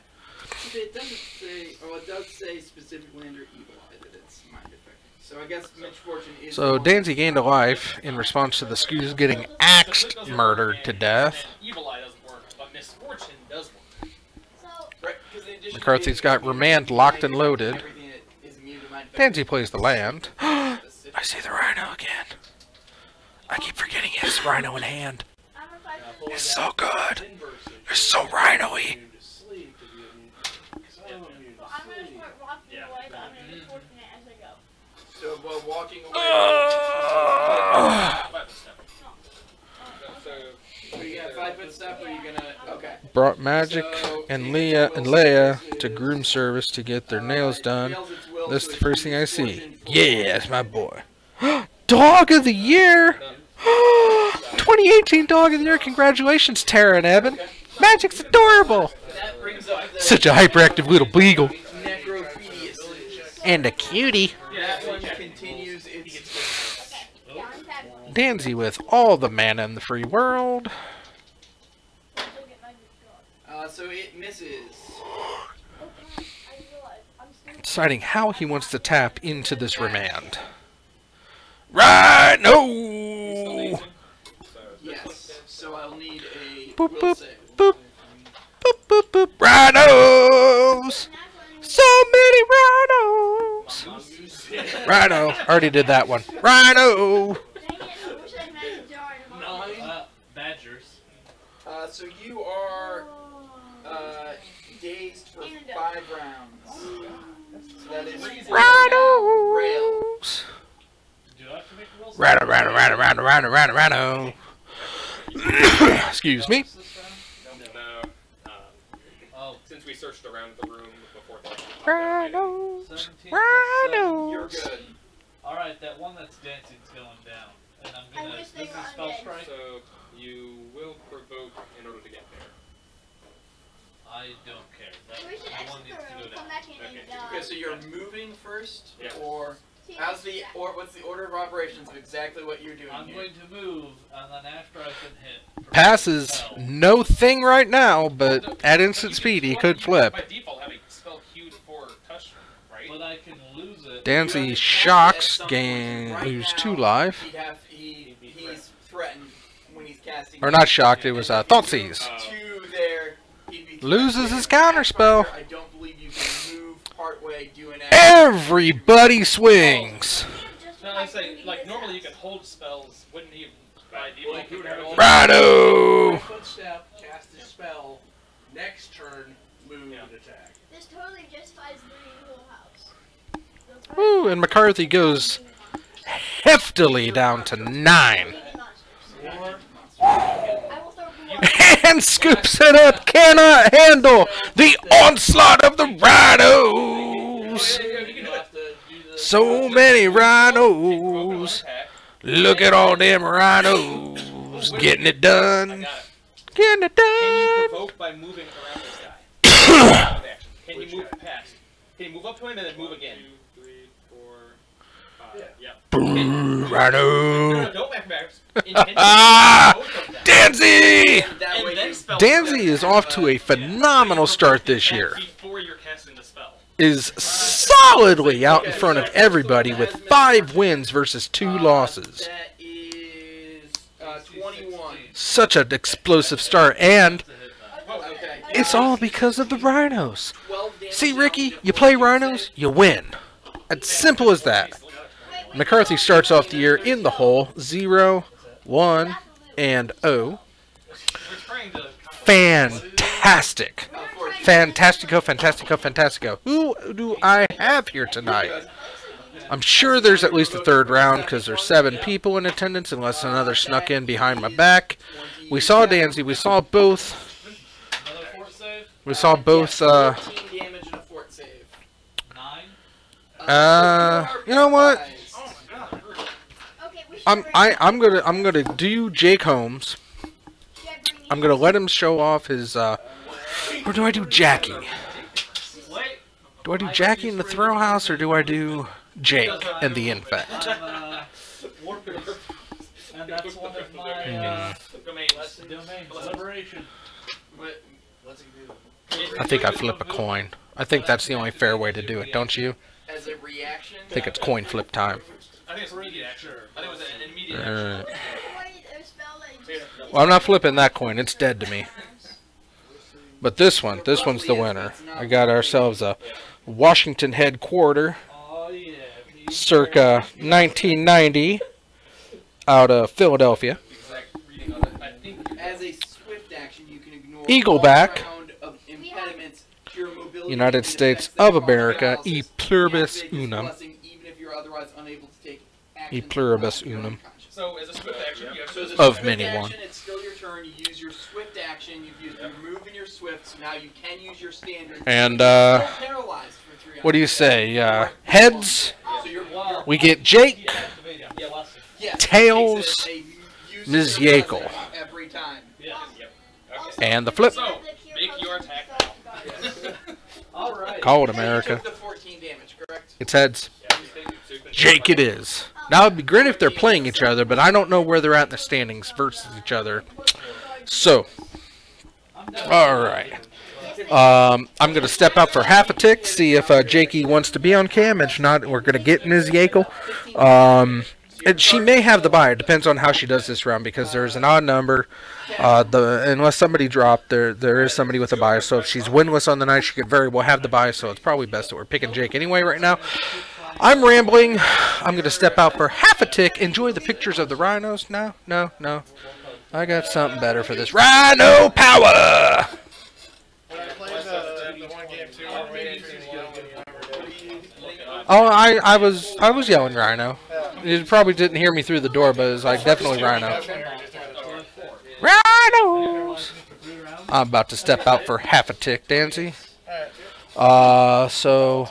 it doesn't say. Oh, it does say specifically under Evil Eye that it's mind affecting. So I guess Misfortune is. So Danzy gained a life in response to the Skews getting axed, murdered to death. Evil Eye doesn't work, but Misfortune does work. Right, 'cause in addition to McCarthy's got being Remand immune locked to and mind loaded. affecting, everything that is immune to mind affecting Danzy plays the land. I specific- see the Rhino again. I keep forgetting he has Rhino in hand. It's so good. It's so Rhino-y. So while walking away, so you got 5-foot step, or you gonna? Okay. Brought Magic and Leia to groom service to get their nails done. This is the first thing I see. Yeah, that's my boy. Dog of the Year! 2018 Dog of the Year. Congratulations, Tara and Evan. Magic's adorable. That brings up the Such a hyperactive little beagle. Necrophedius. And a cutie. That one continues its. Danzy with all the mana in the free world. So it misses. Deciding how he wants to tap into this remand. Right, no! Yes. So I'll need a Boop, will boop, save. boop. Boop, boop, boop. Rhinos! So many rhinos! Rhino. Already did that one. Rhino! Badgers. So you are dazed for 5 rounds. So that is Rhinos! Do I have to make a roll? Rhino. Excuse me. No. Oh, Since we searched around the room before the Rhinos. 17 plus You're 'Rhinos. good. Alright, that one that's dancing's going down. And I'm I gonna. wish This they is were spell undead. strike. So you will provoke in order to get there. I don't care. That, We should that one needs to go down. come back in and Okay, so you're moving first, Yeah. or how's the or what's the order of operations of exactly what you're doing I'm here? going to move, and then after I've been hit. Passes Spell. no thing right now, but at instant speed he could flip. By default, having spell queued for touch, right? But I can lose it. Danzy shocks, lose 2 life. He's threatened when he's casting. Or not shocked, it was Thoughtseize. 2 there. He'd be Loses his threatened. counterspell. I don't believe you can move partway, do an action. Everybody swings. No, I say, like, normally you can hold spells, wouldn't even, by default, you would have Rhino! Footstep, cast a spell. Next turn, move and attack. This totally justifies the whole house. Ooh, and McCarthy goes heftily down to 9. I will throw more. And scoops it up, cannot handle the onslaught of the rhinos. So many rhinos. Look at all them rhinos getting it done. Getting it Can you done. provoke by moving around this guy? Can you move past? Can you move up to him and then move again? 2, 3, 4, 5. Yeah. Boom, No, rhino. don't back backs. Intentionally Ah, both of them. Danzy! That way And then you- spell Danzy is off to a phenomenal start this year. Before you're casting the spell. is solidly out in front of everybody with 5 wins versus 2 losses. That is 21. Such an explosive start, and Okay. it's all because of the Rhinos. 12 damage See, down Ricky, to you play Rhinos, you win. It's simple as that. McCarthy starts off the year in the hole, 0, 1, and 0. Fantastic. Fantastico, fantastico, fantastico. Who do I have here tonight? I'm sure there's at least a third round because there's 7 people in attendance unless another snuck in behind my back. We saw Danzy. We saw both. We saw both. 14 damage and a fort save. 9. You know what? Okay, we should I'm gonna do Jake Holmes. I'm gonna let him show off his. Or do I do Jackie? Do I do Jackie in the throw house or do I do Jake and the infect? And that's one of my domains. Liberation. What's he do? I think I flip a coin. I think that's the only fair way to do it, don't you? As a reaction. I think it's coin flip time. I think it's immediate action. I think it was an immediate Alright. a spell that you just Well, I'm not flipping that coin. It's dead to me. But this one's the winner. I got ourselves a Washington headquarter, Oh yeah. circa 1990, out of Philadelphia. exact reading of it. I think As a swift action, you can ignore Eagleback. all round of impediments to your mobility United and States defense of America, analysis. e pluribus Deactivate this unum. blessing even if you're otherwise unable to take E action pluribus without your unum. unconscious. so. As a swift action, you have So as a Of swift many action, one. It's still your turn. You use your swift action. You've used your move and your swift, so now you can use your standard. And, You're paralyzed for 3 what do you say? Heads, So you're we get Jake. Yeah, less. yes, Tails, it takes a use Ms. of your Yakel. blessing every time. Yep. Okay. And the flip. So make your attack now. All right. Call it You America. took the 14 damage, correct? It's heads. Yeah, you think- so you can- Jake it is. Now it'd be great if they're playing each other, but I don't know where they're at in the standings versus each other. So, alright. I'm going to step out for half a tick, see if Jakey wants to be on cam. If not, we're going to get Ms. Yakel. And she may have the bye. It depends on how she does this round because there's an odd number. Unless somebody dropped, there is somebody with a bye. So if she's winless on the night, she could very well have the bye. So it's probably best that we're picking Jake anyway right now. I'm rambling. I'm going to step out for half a tick. Enjoy the pictures of the rhinos. No. I got something better for this. Rhino power! Oh, I was yelling rhino. You probably didn't hear me through the door, but it was like definitely rhino. Rhinos! I'm about to step out for half a tick, Dancy. So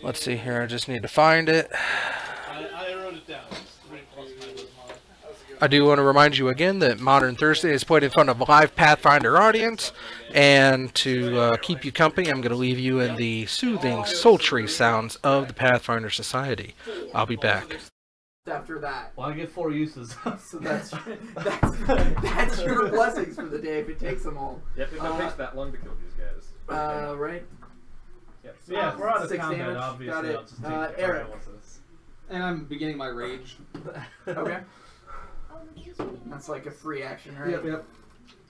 let's see here. I just need to find it. I wrote it down. It's 3 plus my little model. I do want to remind you again that Modern Thursday is played in front of a live Pathfinder audience, and to keep you company, I'm going to leave you in the soothing, sultry sounds of the Pathfinder Society. I'll be back. After that. Well, I get 4 uses. So that's your blessings for the day if it takes them all. Yep, it takes that long to kill these guys. Right? Yep. So yeah, if we're out of 6 combat, damage. obviously Got it. I'll just take the Eric. paralysis. And I'm beginning my rage. Okay. That's like a free action, right? Yep.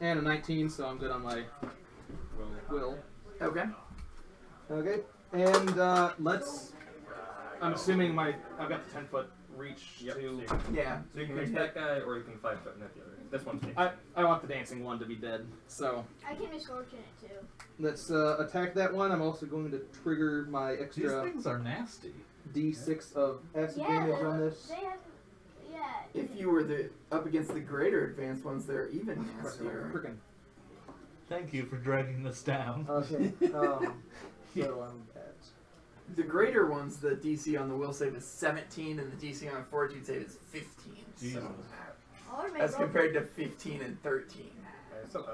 And a 19, so I'm good on my will. Okay. Okay. And let's. I'm assuming I've got the 10-foot reach to. Yeah. So you can reach that guy, or you can 5-foot net the other. This one's I want the dancing one to be dead. So I can misfortune it too. let's attack that one. I'm also going to trigger my These extra things are nasty. D6 of acid Yeah, damage on this. they have. Yeah. If you were up against the greater advanced ones, they're even nastier. Freaking. Thank you for dragging this down. Okay. So I'm at. The greater ones, the DC on the will save is 17, and the DC on fortitude save is 15. Jesus. As compared to 15 and 13. So,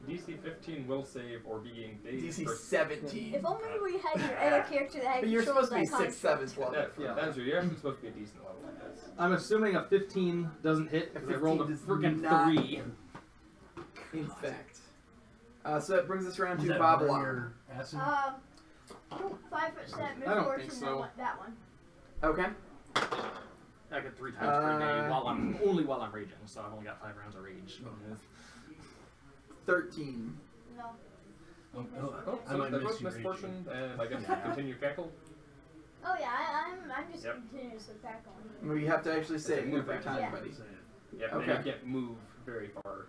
DC 15 will save or being dazed. DC 17. If only we had your other character that had But you're controls supposed to be that 6th, construct. 7th level. Yeah, that's true. You're actually supposed to be a decent level like this. I'm assuming a 15 doesn't hit because I rolled a 15 does freaking not 3. In fact. So that brings us around Does to that burn Babylon. your acid? 5 foot step, I don't misfortune, think so. that one. Okay. I get 3 times per day while I'm raging, so I've only got 5 rounds of rage. 13. No. Oh, so they're both misfortune, and I guess continue cackle. Oh yeah, I'm just continuously tackling. Well, you have to actually say it move every action. time, Yeah. buddy. Yep, Okay. and you can't move very far.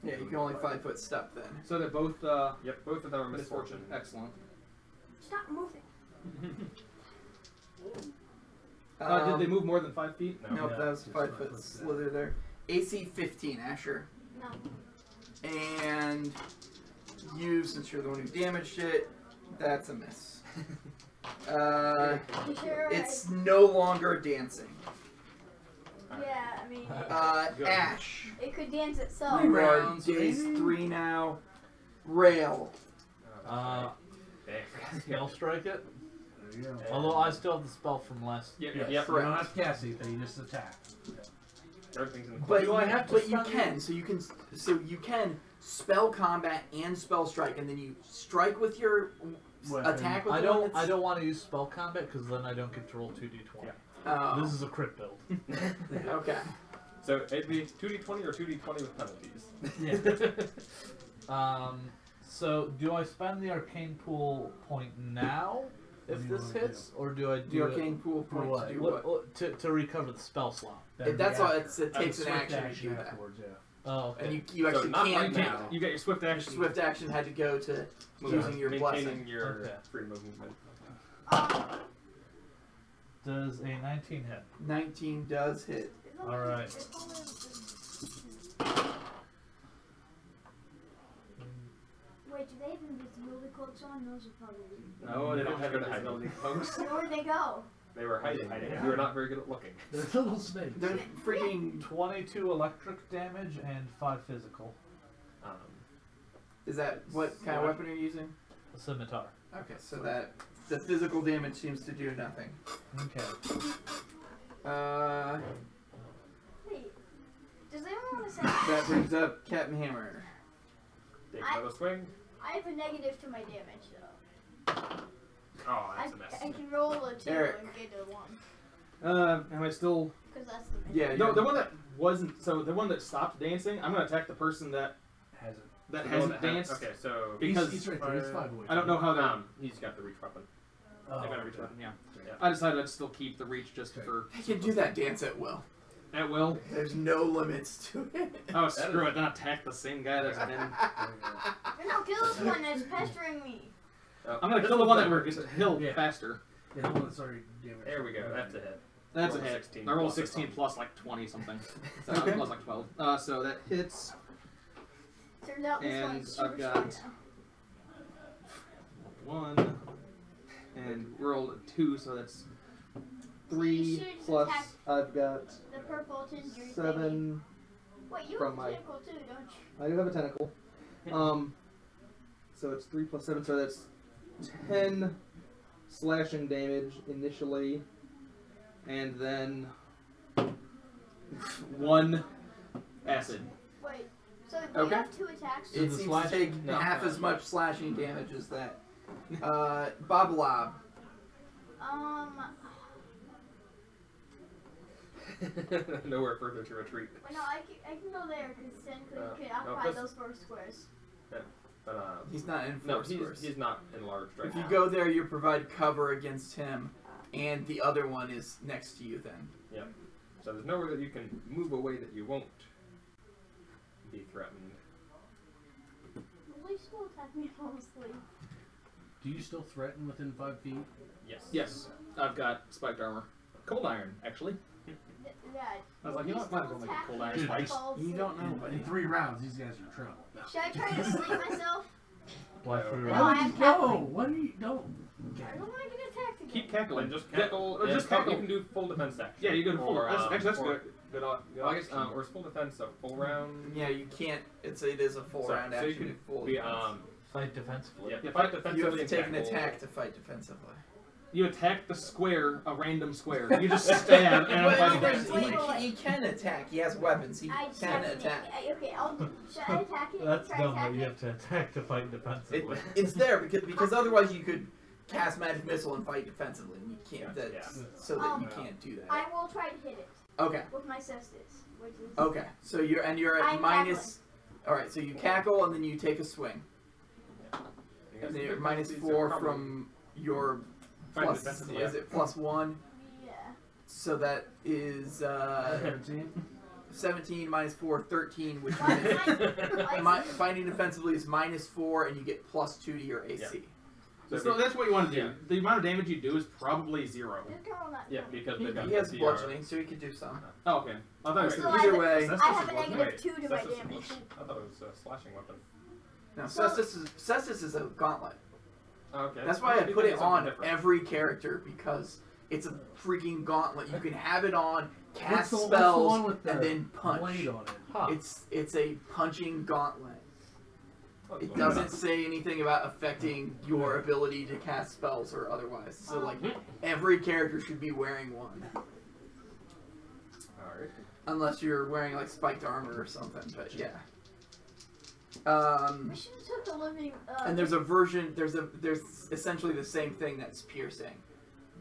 Yeah, you can only 5 foot step then. So they're both, Yep, both of them are misfortune. Excellent. Stop moving. Did they move more than 5 feet? No. Nope, Yeah, that was just 5 5 foot foot step. slither there. AC 15, Asher. No. And you, since you're the one who damaged it, that's a miss. You sure? It's no longer dancing. Yeah, I mean, Ash. it could dance itself. You are rounds days remaining. 3 now. Rail. Dang. Spell strike it. There you go. Although I still have the spell from last. Yep, Yes, yep. you don't have to cast anything, you just attack. Everything's in the But Do I have to but you spell can, so you can spell combat and spell strike, and then you strike with your Weapon. attack with I the one don't. that's- I don't want to use spell combat because then I don't get to roll 2d20. Yeah. Oh, This is a crit build. okay. So it'd be 2d20 or 2d20 with penalties. So do I spend the arcane pool point now if What do you this wanna hits, or do I do The arcane pool For point what? to do what, what? to recover the spell slot? That'd That's be all. after. It takes an Swift action to do that. afterwards, yeah. Oh, okay. And you So actually not can't right do now. You get your swift Your action. swift action had to go to So using your maintaining blessing. your Okay. freedom of movement. Does a 19 hit? 19 does hit. All right. Wait, do they have invisibility cloaks on? Those are probably. No, they don't have Good hiding. invisibility cloaks. Where'd they go? They were hiding. You were not very good at looking. They're little snakes. They're freaking. 22 electric damage and 5 physical. Is that what kind of weapon are you using? A scimitar. Okay, so that the physical damage seems to do nothing. Okay. Wait. Does anyone want to say? That brings up Captain Hammer. Take another swing. I have a negative to my damage though. Oh, I that's a mess. can roll a 2 Eric. and get a 1. Am I still? Because that's the Yeah, No, you're- the one that wasn't. So the one that stopped dancing, I'm gonna attack the person that Has it. that The one hasn't that had- danced. Okay, so Because he's right there. He's 5 away. I don't know how they're. he's got the reach weapon. Oh, They're gonna reach button, yeah. Yeah. I decided I'd still keep the reach just for I can do that dance at will. at will. There's no limits to it. Oh screw it! Then attack the same guy that's been. No, kill this one that's pestering me. I'm gonna kill the one that we're just hill Yeah. faster. Yeah, the one that's already damaged. There we go. That's a hit. That's a Roll hit. 16 I rolled plus or 16 something. plus like 20 something. So Okay. plus like 12. So that hits. Turns out this And one's super I've got- strong One and rolled a 2, so that's You 3 should just plus. attack I've got now. The purple tingery 7. Wait, you from have my- a tentacle too, don't you? I do have a tentacle. So it's 3 plus 7, so that's 10 slashing damage initially, and then 1 acid. Wait, so do Okay. you have 2 attacks? It the seems slash- to take no. half as much slashing damage as that. Bob Lob. Nowhere further to retreat. Well, no, I can go there because technically you can no, occupy that's- those 4 squares. But He's not in no, force. course. he's not enlarged right If you now. go there, you provide cover against him, and the other one is next to you. Then. So there's nowhere that you can move away that you won't be threatened. Will you still attack me mostly? Do you still threaten within 5 feet? Yes. Yes, I've got spiked armor. Cold iron, actually. Yeah. I was like, you know what, might as well make it cold iron Dude, spikes. You don't know, but in 3 rounds, these guys are in trouble. Should I try to sleep myself? Why 3 No, Why rounds? would I you have go? cackling. What do you don't? I don't want to get attacked again. Keep cackling. Then just cackle. or and just full- cackle. You can do full defense action. Yeah, you go to full. Or, Actually, that's or- good. Good. Well, I guess or it's full defense, so full round. Yeah, you can't. It is a full So- round so you action. can Full be defense. Fight defensively. Yeah, Yeah, fight fight- defensively. You have to and take an cackle. attack to fight defensively. You attack the square, a random square. You just stab and I'm Well, fighting there's- defensively. he can attack. He has weapons. He I can definitely- attack. Okay, should I attack it? That's Try dumb that attack you it? have to attack to fight defensively. It's there because otherwise you could cast magic missile and fight defensively. And you can't. That's so that you can't do that. I will try to hit it. Okay. With my cestus, which is. Okay. So you're at I'm minus. All right. So you cackle and then you take a swing. And then you're -4 from your plus. Is it +1? Yeah. So that is 17 -4, 13, which Why means fighting defensively is -4, and you get +2 to your AC. So that's what you want to do. The amount of damage you do is probably 0. Yeah, because He, they've got he has the bludgeoning, so he could do some. Oh, okay. I thought it was So Either way, I have a -2 to my damage. I thought it was a slashing weapon. now Cestus is a gauntlet. Okay. That's why I put it on every character, because it's a freaking gauntlet. You can have it on, cast spells, and then punch. Blade on it. Huh. It's a punching gauntlet. It doesn't say anything about affecting your ability to cast spells or otherwise. So like every character should be wearing one. Alright. Unless you're wearing like spiked armor or something, but yeah. We should have took the living. And there's a version. There's essentially the same thing that's piercing,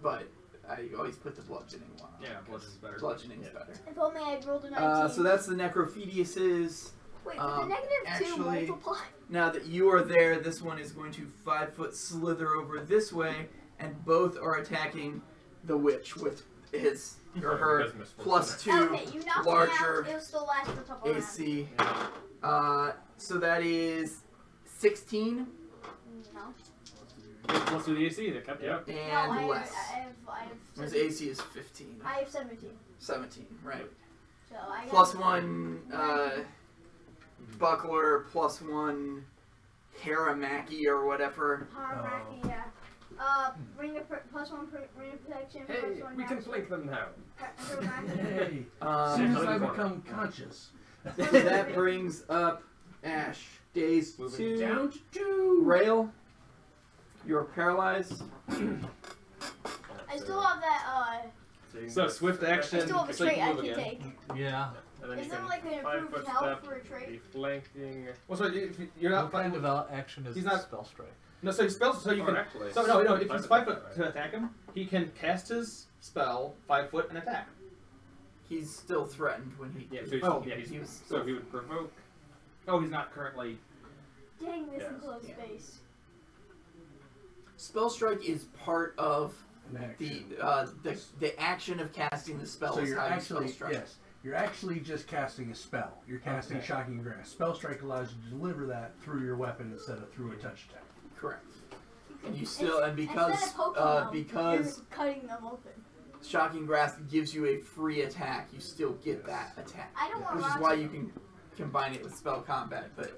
but I always put the bludgeoning one on. Yeah, bludgeoning's better. Bludgeoning's better. If only I rolled a 19. So that's the Necrophediuses. Wait, but the -2 actually, multiply. now that you are there, this one is going to 5-foot slither over this way, and both are attacking the witch with his or her +2 Okay, you knocked larger me out. It'll still last for a couple rounds. AC. So that is 16 No. Let's do the AC. They kept you up. and No, less. I have His AC is 15. I have 17. 17, right. So I got +1 buckler, +1 Haramaki or whatever. Haramaki, yeah. Ring of +1 ring of protection. Hey, +1 we can flank them now. Hey, as soon as I become conscious. That brings up Ash. Days Moving 2. Down to 2. Rail. You're paralyzed. I still have that. So swift action. I still have a so you trait can I move can again. take. Yeah. And then Is you there can like an 5 improved foot health step, for a trait? be flanking. Well, so if you're not What kind of action is He's not- spell strike? no, so he spells. So you Or can. actually, So no. If five he's foot 5 foot step, to right? attack him, he can cast his spell 5 foot and attack. He's still threatened when he. Yeah, so he's, oh, yeah, he's, he was So still. he would provoke. oh, he's not currently. Dang, this Yes. enclosed Yeah. space. Spell strike is part of An the action. the action of casting the spell. So is you're how you actually spell strike. yes, you're actually just casting a spell. You're casting Okay. Shocking Grasp. Spell strike allows you to deliver that through your weapon instead of through a touch attack. Correct. And you still and Instead because of poking them, because you're cutting them open. Shocking Grasp gives you a free attack, you still get that attack. I don't want Which is rocks why in you them. can combine it with spell combat, but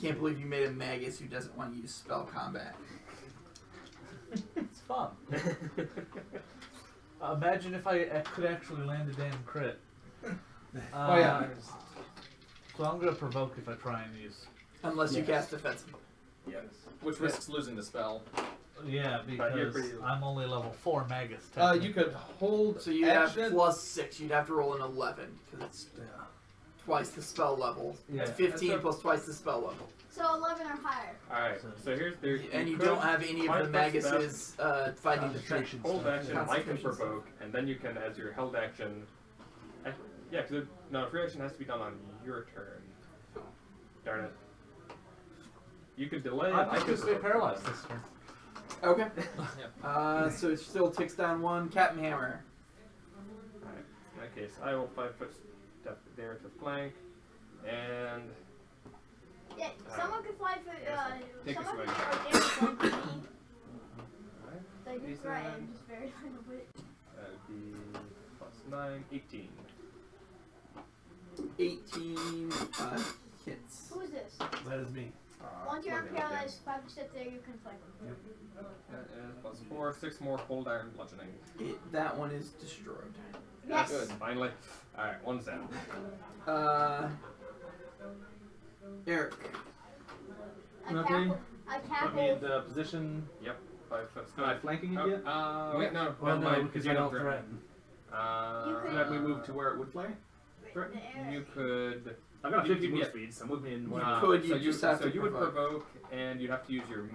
can't believe you made a magus who doesn't want to use spell combat. It's fun. Imagine if I could actually land a damn crit. Oh yeah. So I'm gonna provoke if I try and use. Unless you Yes. cast defensive. Yes. Which risks losing the spell. Yeah, But you're because pretty- I'm only level 4 Magus. You could hold. So you action. have +6, you'd have to roll an 11, because it's twice the spell level. Yeah. 15 plus twice the spell level. So 11 or higher. Alright, so here's there. And you could don't have any of the find that step, Maguses fighting defense. Concentration Hold stuff, action, yeah. I can Concentration provoke, and then you can, as your held action. Yeah, because no, free action has to be done on your turn. Darn it. You could delay it. I'm I just could gonna stay provoke. paralyzed this turn. Okay. So it still ticks down 1. Captain Hammer. Alright, in that case, I will 5 foot step there to flank, and Yeah, someone could fly for. Take a Someone swing. could fly damage one for me. alright, Like These this right are- and just very little bit. that would be +9, 18. 18 hits. Who is this? That is me. Once you're let me look in. paralyzed, 5 steps there, you can fly them. That is +4, 6 more cold iron bludgeoning. That one is destroyed. Yes. Good, finally. Alright, one's down. Eric. I Okay. cackle. I Put me cackle. in the position. Yep, 5 foot Am I step. flanking you Oh, yet? wait, no, Well, never no, mind, because you I don't don't threaten. You could- So that we move to where it would fly? The air. You could. I've got a 50 move Yeah. speed, so move me in. You one. could, you so just have so to you would provoke. provoke, and you'd have to use your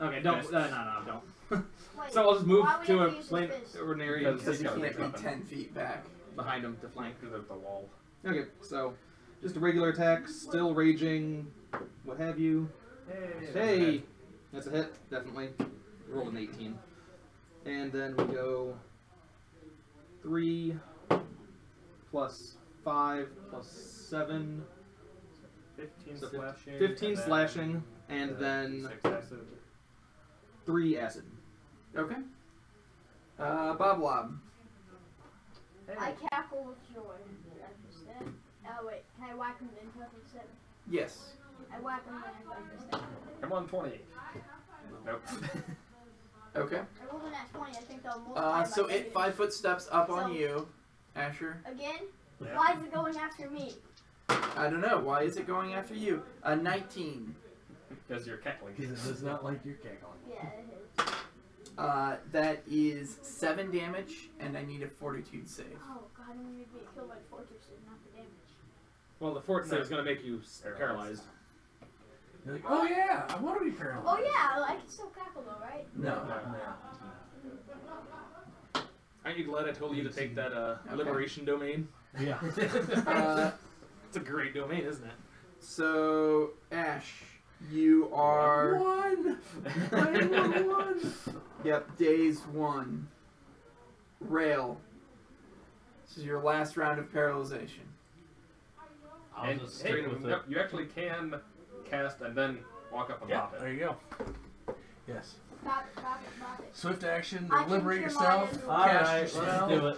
Okay, don't. No, don't. Wait, So I'll just move why would to I a use his plain fist? ordinary Because he gotta can't make be it 10 feet back. behind him to flank. Because of the wall. Okay, so just a regular attack, still raging, what have you. Hey, that's a hit, definitely. Roll an 18. And then we go 3 plus 5 plus 7. 15 So slashing. 15 and then, slashing, and then 6 acid. 3 acid. Okay. Bob Lob. I cackle with joy. Oh wait, can I whack him in total 7? Yes. I whack him when I focus. Come on, 20. Nope. Okay. I rolled an at 20. I think they'll multiply. So by it 5 foot steps up on you, Asher. Again? Yeah. Why is it going after me? I don't know. Why is it going after you? 19. Because you're cackling. Because it does not like your cackling. Yeah, it is. That is 7 damage, and I need a fortitude save. Oh god, I'm gonna be killed by the fortress and not the damage. Well, the fort save is going to make you paralyzed. You're like, oh yeah, I want to be paralyzed. Oh yeah, I can still cackle though, right? No. Aren't you glad I told you to take that Okay. liberation domain? Yeah. It's a great domain, isn't it? So, Ash, you are... One. I am one. Yep, days 1. Rail. This is your last round of paralyzation. I'll And just hey, stick with no, it. you actually can cast and then walk up and Yeah, pop it. there you go. Yes. Bop it, bop it, bop it. Swift action I to can liberate cure yourself. mine. Cast Alright, your let's spell. do it.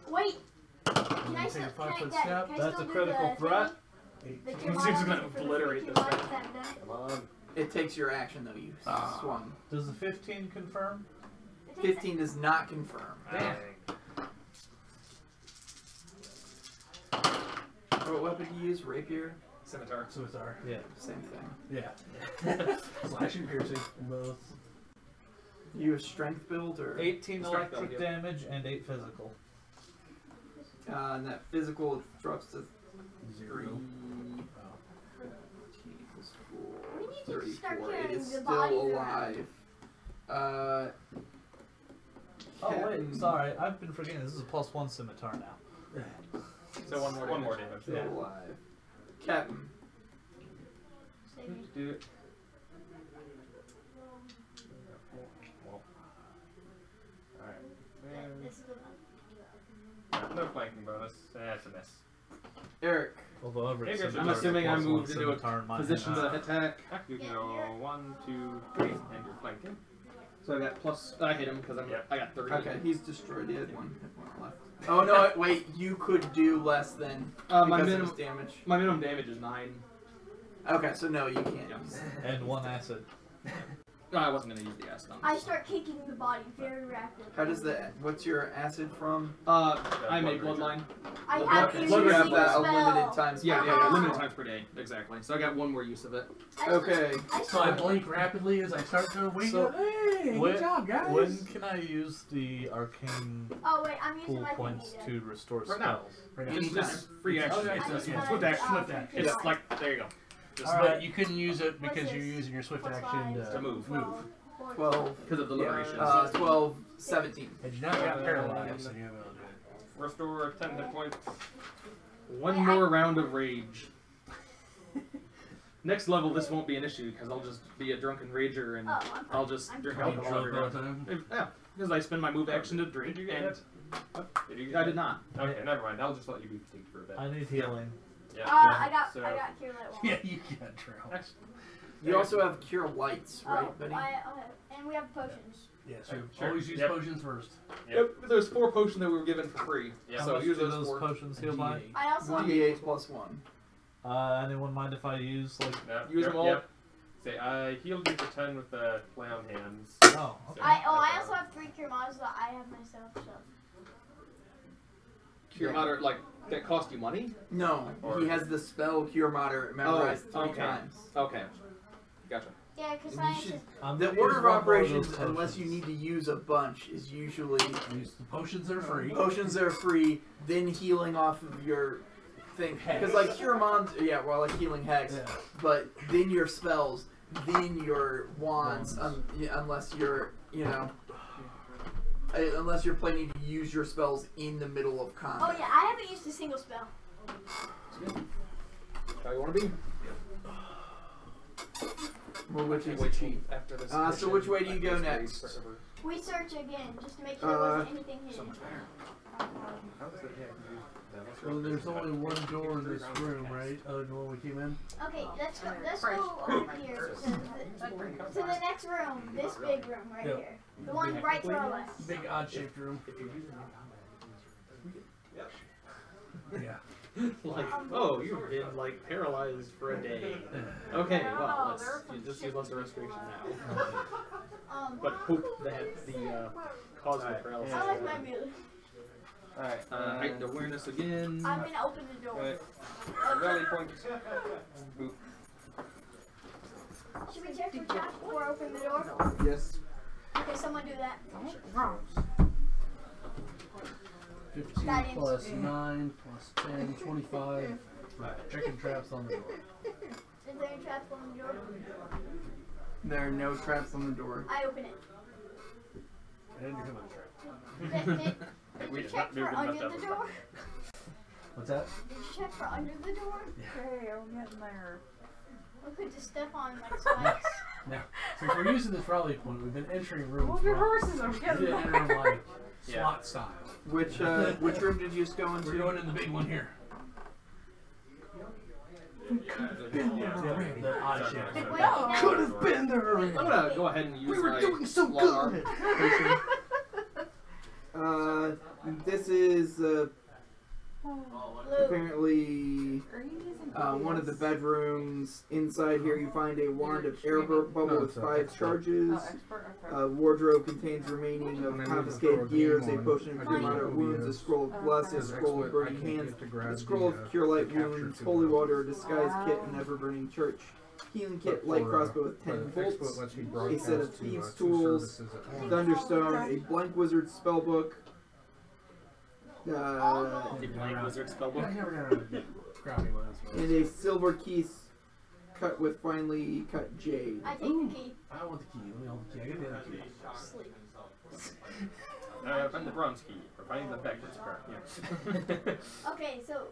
Wait! Can I take still, a 5 foot can I step. still That's a do critical the threat. thingy? The This cure is mine gonna for the obliterate cure this mine thing. that I've done? Come on. It takes your action, though. You swung. Does the 15 confirm? It takes 15 does not confirm. Dang. What weapon do you use? Rapier? Scimitar. Scimitar. Yeah. Same thing. Yeah. Slashing, piercing, both. You a strength build or 18 Strength electric build, yeah. damage and 8 physical. and that physical drops to 3. 0. 15 plus 4, We need to start 34. It carrying is the still bodies alive. Oh wait, Captain- sorry, I've been forgetting. This is a +1 scimitar now. So one more damage. Still Yeah. alive. Captain. Save me. Do it. Well. Alright. This is the No flanking bonus. That's a miss. Eric. Although every Maybe I should- scimitar I'm assuming I is +1 moved into scimitar in a my position hand. to attack. You can Yeah, go you're- 1, 2, 3, and you're flanking. So I got plus. I hit him because I got 30. Okay, he's destroyed. He had one hit point left. Oh no! Wait, you could do less than My because of minimum his damage. my minimum damage is 9. Okay, so no, you can't. Yeah. use it. And 1 acid. No, I wasn't gonna use the acid on I this. start kicking the body very rapidly. How does the what's your acid from? I made bloodline. I Blood- have Okay, to so you use have a that spell. unlimited times. Yeah, per yeah, day. limited times per day, exactly. So I got one more use of it. Okay. So I blink rapidly as I start to wake So, up. Hey, when- good job, guys. When can I use the arcane Oh wait, I'm using pool my points thingy to restore Right now. spells? Right now. It's just free action. Okay, It's so just yeah, swift action. swift action. It's like there you go. Just But you couldn't use it What's because you're this? using your swift What's action five? to move. 12. because of the liberation. 12, 17. Had you not got paralyzed, then you have able to do it. Restore 10 hit points. One more round of rage. Next level, this won't be an issue because I'll just be a drunken rager and Oh, I'm fine. I'll just I'm drink fine. alcohol Drunk every all the round. time. Yeah, because I spend my move action to drink, Did you get and hit? Did you get I hit? did not. Okay, never mind. I'll just let you be fatigued for a bit. I need healing. Yeah. I got So- Cure Light Wall. Yeah, you got drowned. You also have Cure Lights, right, Oh, buddy? and we have potions. Yeah, so Sure. always use Yep. potions first. Yep. There's 4 potions that we were given for free. Yeah. How So much use do those those 4. potions heal by? D8. I also have D8 plus 1. Anyone mind if I use like? No, Use yep, them all. Yep. Say, I healed you for 10 with the play on hands. Oh, okay. I also have 3 Cure Mods that I have myself. So Cure moderate, like that cost you money. No, Or- he has the spell Cure Moderate memorized 3 okay. times. Okay. Gotcha. yeah, because And I you have should- to. I'm The gonna order use of one more those operations, unless you potions. need to use a bunch, is usually Use the potions that are free. potions that are free, then healing off of your thing. Hex. Because like Cure Mons, yeah, well, like healing Hex, Yeah. but then your spells, then your wands, unless you're, you know, unless you're planning to use your spells in the middle of combat. Oh yeah, I haven't used a single spell. How you want to be? Well, which is after this. so which way do you go next? We search again just to make sure there wasn't anything hidden. Well, there's only one door in this room, right? Other than when we came in? Okay, let's go over here to the next room. This big room right here. The one right to our left. Big odd-shaped room. Yeah. Like, oh, you've been like paralyzed for a day. Okay, well, let's use lesser restoration now. But hope that the cause of the paralysis. I like my music. Alright, heightened awareness again. I'm gonna open the door. rally point. Boop. Should we check for traps before I open the door? Yes. Okay, someone do that. 15 Guidance. plus 9 plus 10, 25. Checking traps on the door. Is there any traps on the door? There are no traps on the door. I open it. And you're coming trap. Did you check for under the door? What's that? Did you check for under the door? Okay, I'm getting there. Or could you step on like spikes? Now, so if we're using this rally point, we've been entering rooms. Move your wrong. horses, I'm We getting didn't there. enter them like slot style. Which room did you just go into? We're going in the big one here. The odd shape. Wait, now- Could have been there already. I'm gonna go ahead and use We were my doing so long good. arm. This is Blue. apparently one of the bedrooms. Inside here you find a wand of air bubble with 5 charges. Wardrobe contains remaining of confiscated gears, a potion of cure moderate wounds, a scroll of bless, a scroll of burning hands, a scroll of cure light wounds, holy water, a disguise kit, and ever burning church. Healing kit, light crossbow with 10 bolts, a set of thieves' tools, thunderstone, a blank wizard spellbook. The blank wizard spellbook. And a silver key cut with finely cut jade. I take the key. I want the key. Let me hold the key. I get the other key. Sleep. Find the bronze key. Or finding the backwards card. Yeah. Okay, so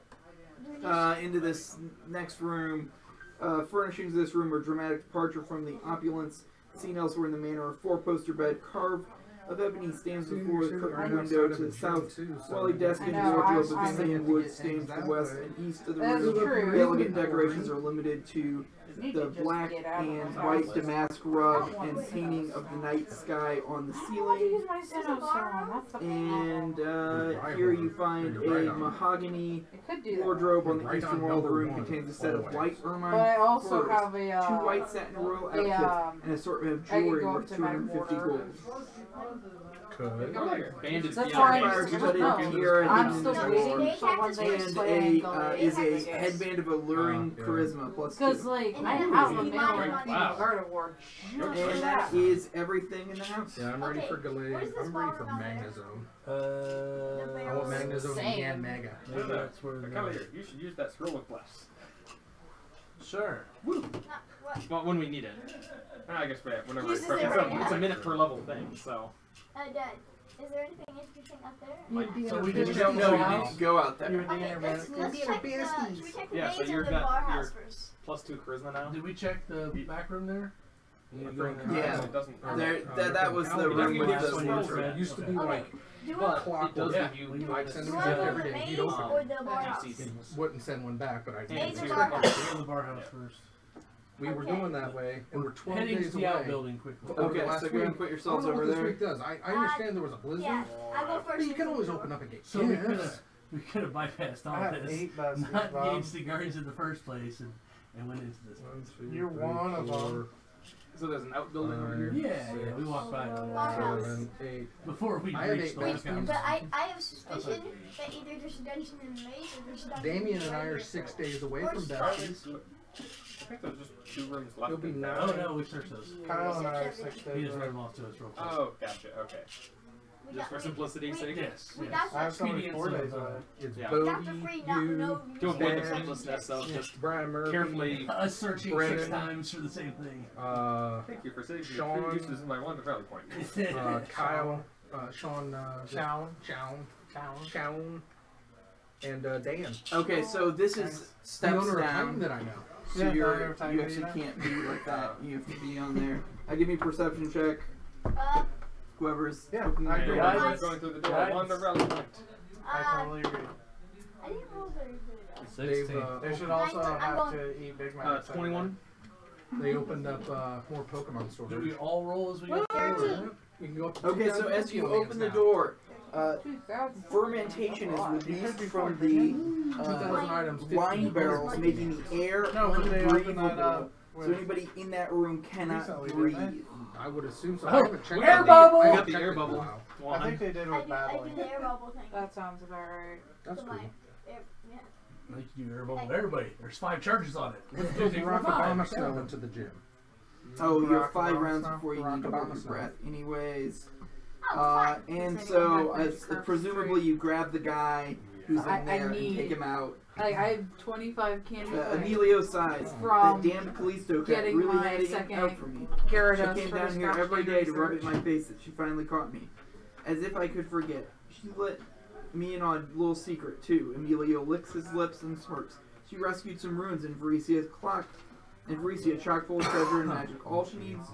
do we just Into this next room. Furnishings of this room are dramatic departure from the opulence seen elsewhere in the manor. A 4-poster bed carved of ebony stands before the curtained window to the south, while a desk and wardrobe of the same wood stands to the west and east of the That's room. true. The elegant decorations are limited to the black and white damask rug and painting of the night sky on the I want to ceiling. use my Sinnoh song. That's the And here you find a mahogany I could do that. wardrobe on the eastern wall of the room. Contains a set of white ermine But I also furs, have a 2 white satin royal outfits, and an assortment of I could jewelry go worth up to my 250 border. gold. Bandits That's beyond why borders. Cut no, in here and I'm in still this waiting wall. for when they And explain is a headband of alluring charisma plus 2. Because, like, And I then have a you male buy and one. female Wow. guard award. And that is everything in the house. Yeah, I'm ready Okay, for what Gallade. is this I'm ready for bar around there? Magnazone. I want Magnazone Same. and Mega. Maybe that's where Come the... here. You should use that scroll of bless. Sure. what? Well, when we need it. I guess whenever Uses it's it perfect. right now. It's a minute per level thing, so. Dad, is there anything interesting up there? So we You just don't know, you need to go out there. Okay, let's check the, should we check the Yeah, so maze you're or the got- bar you're- house first? Plus 2 charisma now. Did we check the back room there? Yeah. It doesn't. That was the room with the wardrobe. It used to be Okay, like do you But want it does Yeah. give you I'd like send do them you back want every the day. maze He'd open or the bar house? Wouldn't send one back, but I Maze did. or bar house? Go to the bar house first. We were Okay. going that way, and we're 12 Heading days to the away. outbuilding quickly. Over Okay, last so go ahead and week. put I don't yourselves know over what this there. week does. I understand there was a blizzard. Yeah, I go But first. you can always open up and get So we could gifts. have bypassed all I have this, 8 baskets, not Bob. engaged the guards in the first place, and went into this. 1, 2, You're 3, one of 4, them. So there's an outbuilding over here. Yeah, we walked by it Bar house. 7, 8. before we I have reached 8 the Wait, baskets. but I have a suspicion that either there's a dungeon in the maze or there's a dungeon Damien in and the I are regular 6 floor. days away Or from Spark. Betsy's. I think there's just 2 rooms left. He'll be in nine. there. Oh no, we searched those. Kyle and I are 6 He days just away. ran them off to us real quick. Oh, gotcha. Okay. Just for simplicity's sake. Yes. We yes. got I have so many Expedience forties of, on it. It's Yeah. Bodie, Dr. Free, no, you, no. To avoid the Stan, pointlessness of just Brian Murphy, carefully. us searching Brennan. 6 times for the same thing. Thank you for saving me. Sean. Uses my one rally point. Kyle, Sean, Chown, and Dan. Okay, so this is The steps owner of Titan down. that I know. So Yeah, you're, owner of Titan you actually Media. can't be like that. You have to be on there. Give me a perception check. Whoever's Yeah, opening I the agree. door. Guys. Whoever's going through the door, Guys. one rally point. I totally agree. I didn't roll very good. They've, They should also I'm have going- to eat Big Macs. 21. they opened up more Pokemon stores. Do we all roll as we go forward? You can go up to Okay, so 2,000 as you Pokemon open the now. door, 2,000. fermentation is released from the 2,000 items. 50 wine barrels, making the air No, when they open that unbreathable. up. So anybody in that room cannot Recently, breathe. didn't I would assume so. Oh, I haven't checked air it. bubble! I I haven't got the checked air it in a bubble. while. I think they did I with do battling. the air bubble thing. That sounds about right. That's So cool. my air, yeah. Like you do airball with everybody. There's 5 charges on it. Let's go Barack Obama style into the gym. Oh, you have Barack 5 Obama rounds style? before you Barack need to hold Obama your style. breath. Anyways, Oh, fine. and Does so anyone have as, any presumably you grab the guy who's I- in I there and need- take him out. Like, I have 25 candy points. Emilio sighs. From That damn Callisto cat getting really my had it second out for me. Gyarados She came for down the here Scotch every Tape day to rub it research. in my face that she finally caught me. As if I could forget. She let me in on a little secret, too. Emilio licks his lips and smirks. She rescued some ruins in Varisia's clock. And Varisia chock full of treasure and magic. All she needs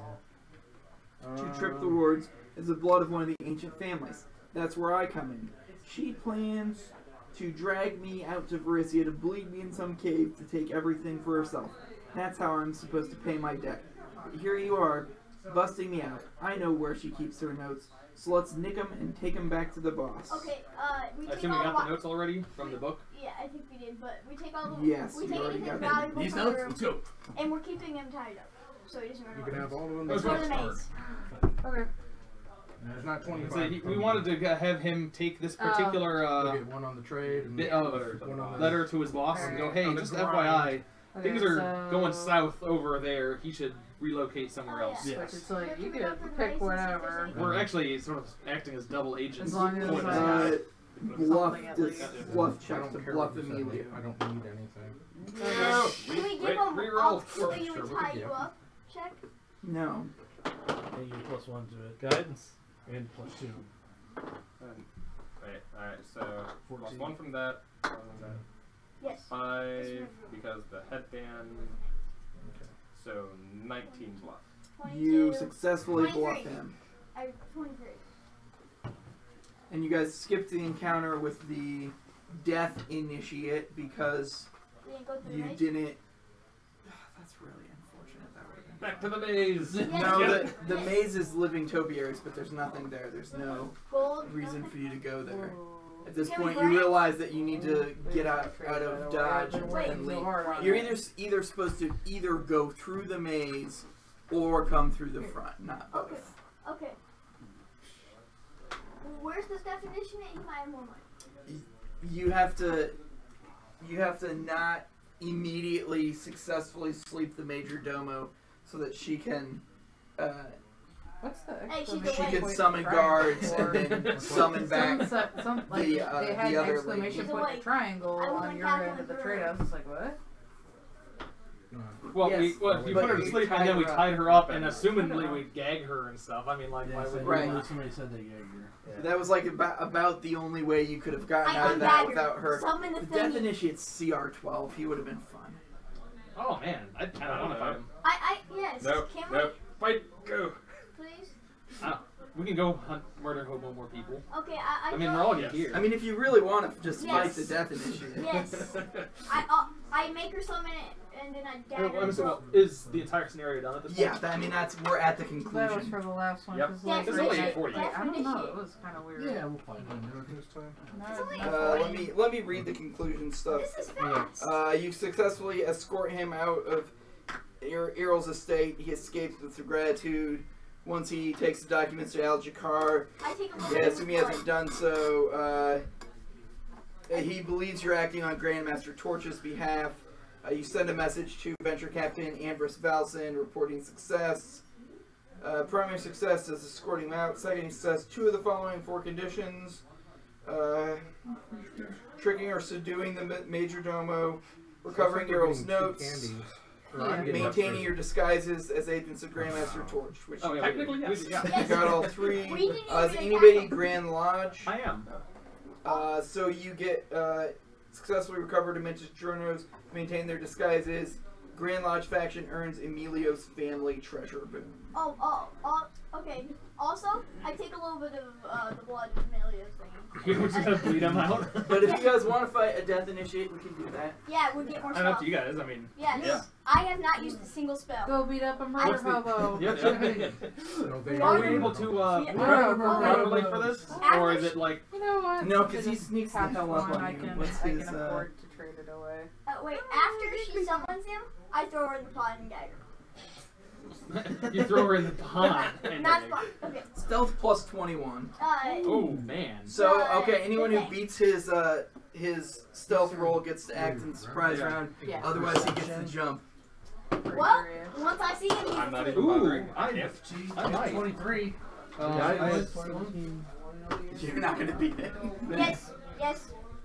to trip the wards is the blood of one of the ancient families. That's where I come in. She plans to drag me out to Varisia to bleed me in some cave to take everything for herself. That's how I'm supposed to pay my debt. But here you are, busting me out. I know where she keeps her notes, so let's nick them and take them back to the boss. Okay, we I take assume we all got the the notes already from the book. Yeah, I think we did, but we take all the Yes, we you take already anything got that. valuable These from the notes? room, Let's go. and we're keeping him tied up, so he doesn't run You away. can have all of them. Let's For That's the hard. maze. Okay. There's not 25. So we wanted to have him take this particular We'll get one on the trade. And bit one of on the letter to his boss and go, hey, On the just grind. FYI, Okay, things are so- going south over there. He should relocate somewhere Oh, else. yeah. Yes. It's like, you We're gonna could go pick through the maze and see if whatever. there's We're actually sort of acting as double agents. As long as Point I- us. Bluff, Something at this least. bluff I check don't to care bluff what you said. Emilio. I don't need anything. Can we give him reroll. all so you Sure, would we tie can you get up? Check. No. And you get +1 to it. Guidance. And +2. Wait, alright, so plus 1 from that, 1 from that. Yes. 5 because the headband. So 19 bluff. 22. You successfully bluff 23. him. I 23. And you guys skipped the encounter with the Death Initiate because We didn't go through the you maze. didn't. That's really unfortunate. That would have been. Back to the maze. No, the maze is living topiaries, but there's nothing there. There's no Gold. reason nothing? for you to go there. At this Can we point, break? you realize that you need to get out of Dodge Wait, and leave. Wait. You're either supposed to either go through the maze or come through the front, not Okay. both. Okay. Where's this definition? He might have more money. You have to not immediately successfully sleep the major domo so that she can What's the Hey, she's exclamation awake. she can point summon for guards triangle? and then summon back Some, like, the, they had the an other exclamation lady. point She's for awake. triangle I want on my your Catholic end of the girl. trade house. It's like, what? Well, Yes, we but put her to we sleep tied and then we her up. tied her up and assumedly we gag her and stuff. I mean, like, Yeah, why so would Right. somebody said they gagged her. That was like about the only way you could have gotten I out of that unbag her. without her. Summon the The thing. Death Initiate's CR12. He would have been fun. Oh man, I kind of want to fight him. Yes. Nope, Can nope. Fight, go. we please? We can go hunt, murder, hobo more people. Okay, I mean, we're all here. I mean, if you really want to just fight Yes. the Death Initiate. Yes. I make her summon it and then I dagger Well, her. so, is the entire scenario done at this point? Yeah, I mean we're at the That was conclusion. for the last one. Yep. 'cause, Yeah, like, it's right only now- 40. I don't know. It was kind of weird. Yeah, we'll find it this time. It's only Let me read the conclusion stuff. This is fast. You successfully escort him out of Earl's estate. He escapes with gratitude. Once he takes the documents to Al Jakar, I take him yeah, assume he hasn't done so. He believes you're acting on Grandmaster Torch's behalf. You send a message to Venture Captain Ambrose Valson reporting success. Primary success is escorting him out. Second success, 2 of the following 4 conditions. Tricking or subduing the major domo, recovering Yarrow's notes, maintaining your disguises as agents of Grandmaster Torch, which technically, yes. you got all 3. Is anybody Grand Lodge? I am. So you get successfully recover Demented Journos, maintain their disguises. Grand Lodge faction earns Emilio's family treasure boon. Okay. Also, I take a little bit of the blood of Emilio's thing. You're just gonna bleed him out? But if you guys want to fight a Death Initiate, we can do that. Yeah, we'll get more I'm stuff. up to you guys, I mean. Yeah. I have not used a single spell. Go beat up a murder hobo. Are we able to properly for this? Or is it like... You know what? No, because he sneaks the hell up on I you. can afford to trade it away. Wait, after she summons him, I throw her in the pot and gag her. You throw her in the pond. Not fun. Okay. Stealth plus 21. Oh man. So okay, anyone who beats his stealth roll gets to act in the surprise round. Yeah. Otherwise, he gets to jump. Well, once I see him, I'm not he's even bothering. I might. 23. You're not gonna beat him. Yes.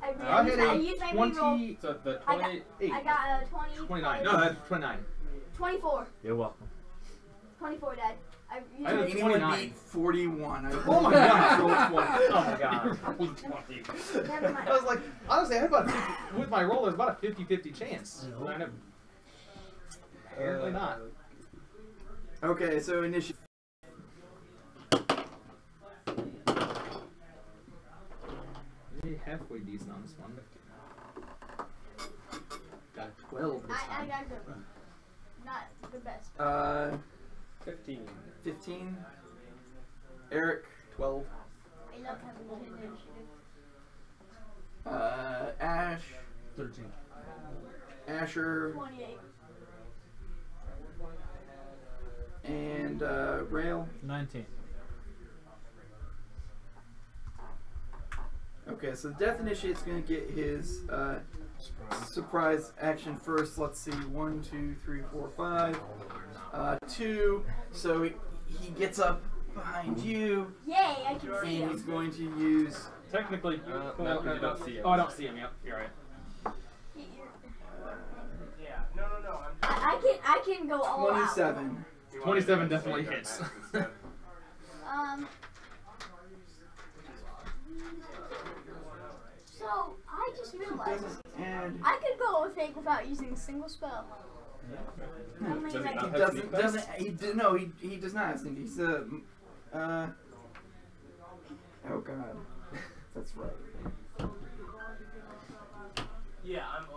I hit I a used my reroll. 20... So the I 28. got a 20. 29. No, that's 29. 24. You're welcome. 24, Dad. I had a Anyone 29. beat 41. Oh my god! Oh my god. Never mind. I was like, honestly, I had about with my roll, there's about a 50-50 chance. Apparently not. Okay, so initiative. Halfway decent on this one. Got 12 this I time. got good. Not the best. 15. 15. Eric. 12. I love having an initiative. Ash. 13. Asher. 28. And Rail. 19. Okay, so Death Initiate's gonna get his surprise action first. Let's see, 1, 2, 3, 4, 5. 2. So he gets up behind you. Yay, I can see And him. he's going to use. Technically, no, you don't see him. Oh, I don't see him. Yep, you're right. Yeah, no. I can go all 27. 27 definitely hits. out. So I just realized And I could go a fake without using a single spell. How many Does he I not can- have he does not. I think he's oh god, that's right. Yeah, I'm 0-1-1.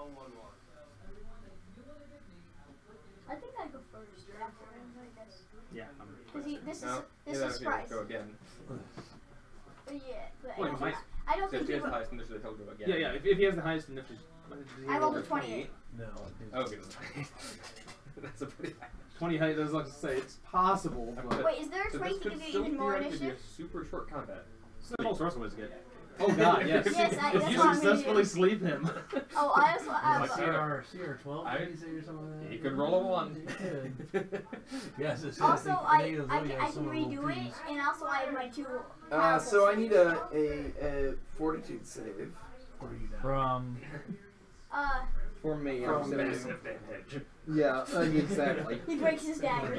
I think I go first after him, I guess. Yeah. This No, is yeah, a surprise. Go again. But yeah, but Well, he might. I don't So if think he he has the will. highest initiative, he'll go again. Yeah. If he has the highest initiative, I rolled a 28. No. Oh, okay. That's a pretty high. 20 height. I was like to say it's possible, but Wait, is there a So trait this to could give you still even more theoretically be a initiative? super short combat. that's all sorcerers get. Oh god, yes. Yes, if that's you what I'm gonna successfully do. sleep him. Oh, I also have. CR 12 I- did he say or something like that? You could roll a 1. He could. Yes, it's Also, I Zodiac, can some of the redo little it, trees. and also I have my 2 powerful So I saves. need a fortitude save From For me, From I'm me. saying. Massive damage. Yeah, exactly. He breaks his dagger.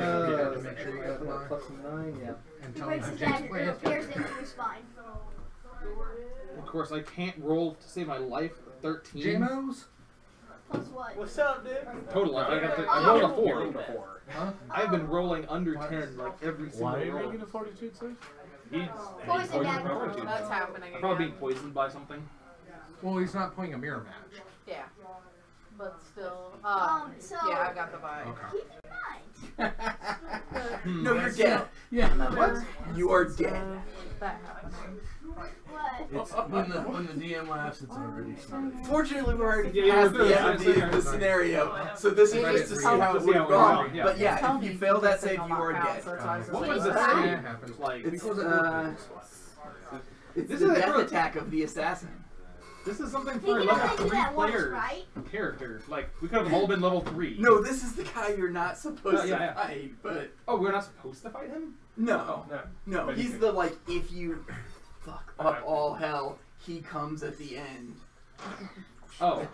make sure you got the line. plus 9, yeah. And He tell him breaks his to take dagger and it pierces into his spine. Of course, I can't roll to save my life. 13. JMOs? Plus what? What's up, dude? Total. I rolled a 4. Huh? I've been rolling under 10 like every single why are you roll. making a fortitude save? He's Poison dagger. That's happening I'm probably again. being poisoned by something. Well, he's not playing a mirror match. Yeah. But still. So Yeah, I got the vibe. Okay. keep in mind. No, you're dead. Yeah. What? You are dead. That happening. What? It's when the DM laughs, it's already started. Fortunately, we're already Yeah, past the yeah, end of the scenario, so this is just to see how it would have gone. But yeah, if you fail that save, you are dead. What was the the save? save? Happens. Like, It's Because it it's This the is death actually- attack of the assassin. This is something He for a can level only do 3 that once, player right? character. Like, we could have all been level 3. No, this is the guy you're not supposed Yeah, to yeah. fight, but Oh, we're not supposed to fight him? no. No. No, But he's you the, like, if you fuck up all hell, he comes at the end. Oh.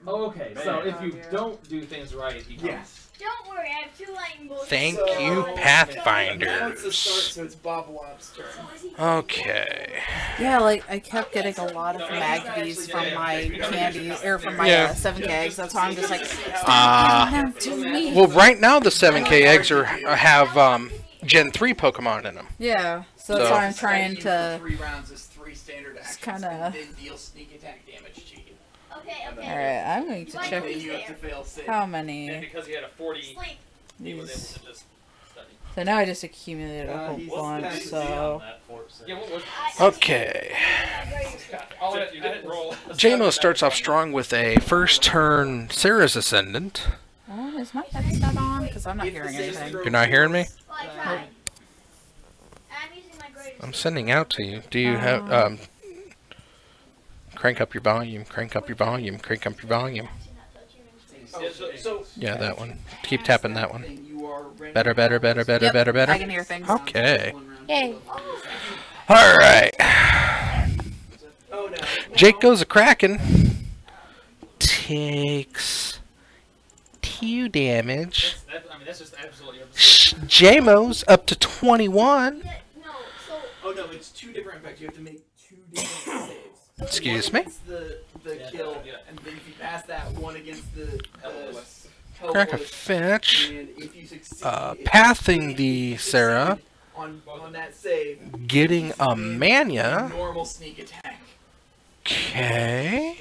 Oh, okay. So Man. if you don't do things right, he comes. Yes. Don't worry, I have 2 lightning bolts. Thank So- you, Now it's the Pathfinders. start, so it's Bob Lob's turn. Okay. Yeah, like I kept getting a lot of Magbies from my candy or from my Yeah. 7K eggs. That's why I'm just like, Ah. stop giving them to me. Well, right now the 7K eggs have Gen 3 Pokemon in them. Yeah, so that's So- why I'm trying to. 3 rounds is 3 standard actions. kinda- And then deal sneak attack damage to you. Okay, okay. Alright, I'm going to Like check Then you have to fail save. how And many. because he had a 40, Sleep. he was able These. to just study. So now I just accumulated a whole he's- bunch. that's- So Yeah, what was Okay. all that you didn't roll? JMO starts off strong with a first turn Sarah's Ascendant. is my headset on? Because I'm not If the hearing saving anything. throw You're not hearing me? Well, I tried. I'm using my greatest. I'm sending out to you. Do you have crank up your volume, crank up your volume, crank up your volume. Yeah, that one. Keep tapping that one. Better, better, better, better, Yep, better, better. I can hear things. Okay. Yay. Alright. Oh no. Jake goes a Kraken. Takes 2 damage. I mean, that's just absolutely JMO's up to 21. No, so Oh no, it's 2 different effects. You have to make 2 different saves. Excuse One me? against the kill, and then if you pass that, one against the Crack a helpless, fetch. and if you succeed, Pathing the Sarah. on that save, Getting a make Mania. normal sneak attack. Okay.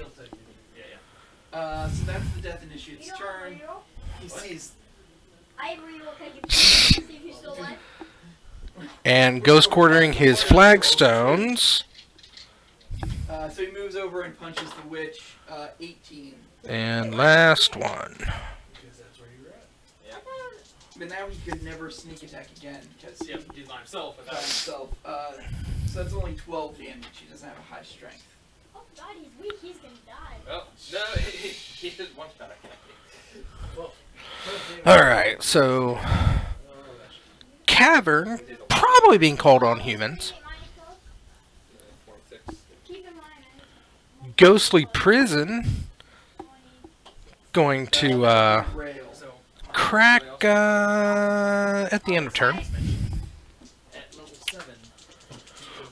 So that's the death initiate's you don't turn. reroll? He sees. I have reroll. Can I give you see if you're still alive? And goes quartering his flagstones. So he moves over and punches the witch. 18. And last one. But now he could never sneak attack again because Yeah, he's by himself. by himself. So that's only 12 damage. He doesn't have a high strength. Oh God, he's weak. He's gonna die. Well, no, he did one shot. Alright, so Cavern probably being called on humans. Keep in mind. Ghostly Prison going to Rail. crack at the end of turn. At level 7,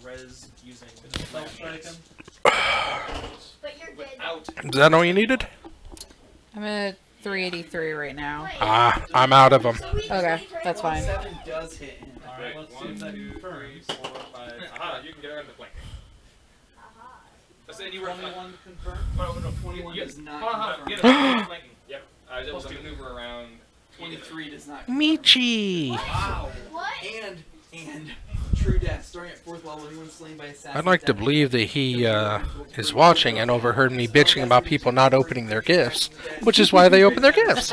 the res using Self-striking. But you're dead. without. Is that all you needed? I'm at 383 right now. Ah, I'm out of them. Okay, that's fine. 7 does hit him. Alright, let's see if that confirms. 4, 5. Aha, you can get around the flank. So you were 21 confirmed. Oh, no, 21 does not confirm. Get a flanking. Yep. I was able to maneuver around. 23 does not confirm. Michi! Wow. What? And true death. Starting at 4th level, anyone slain by assassin. I'd like to believe that he is watching and overheard me bitching about people not opening their gifts, which is why they open their gifts.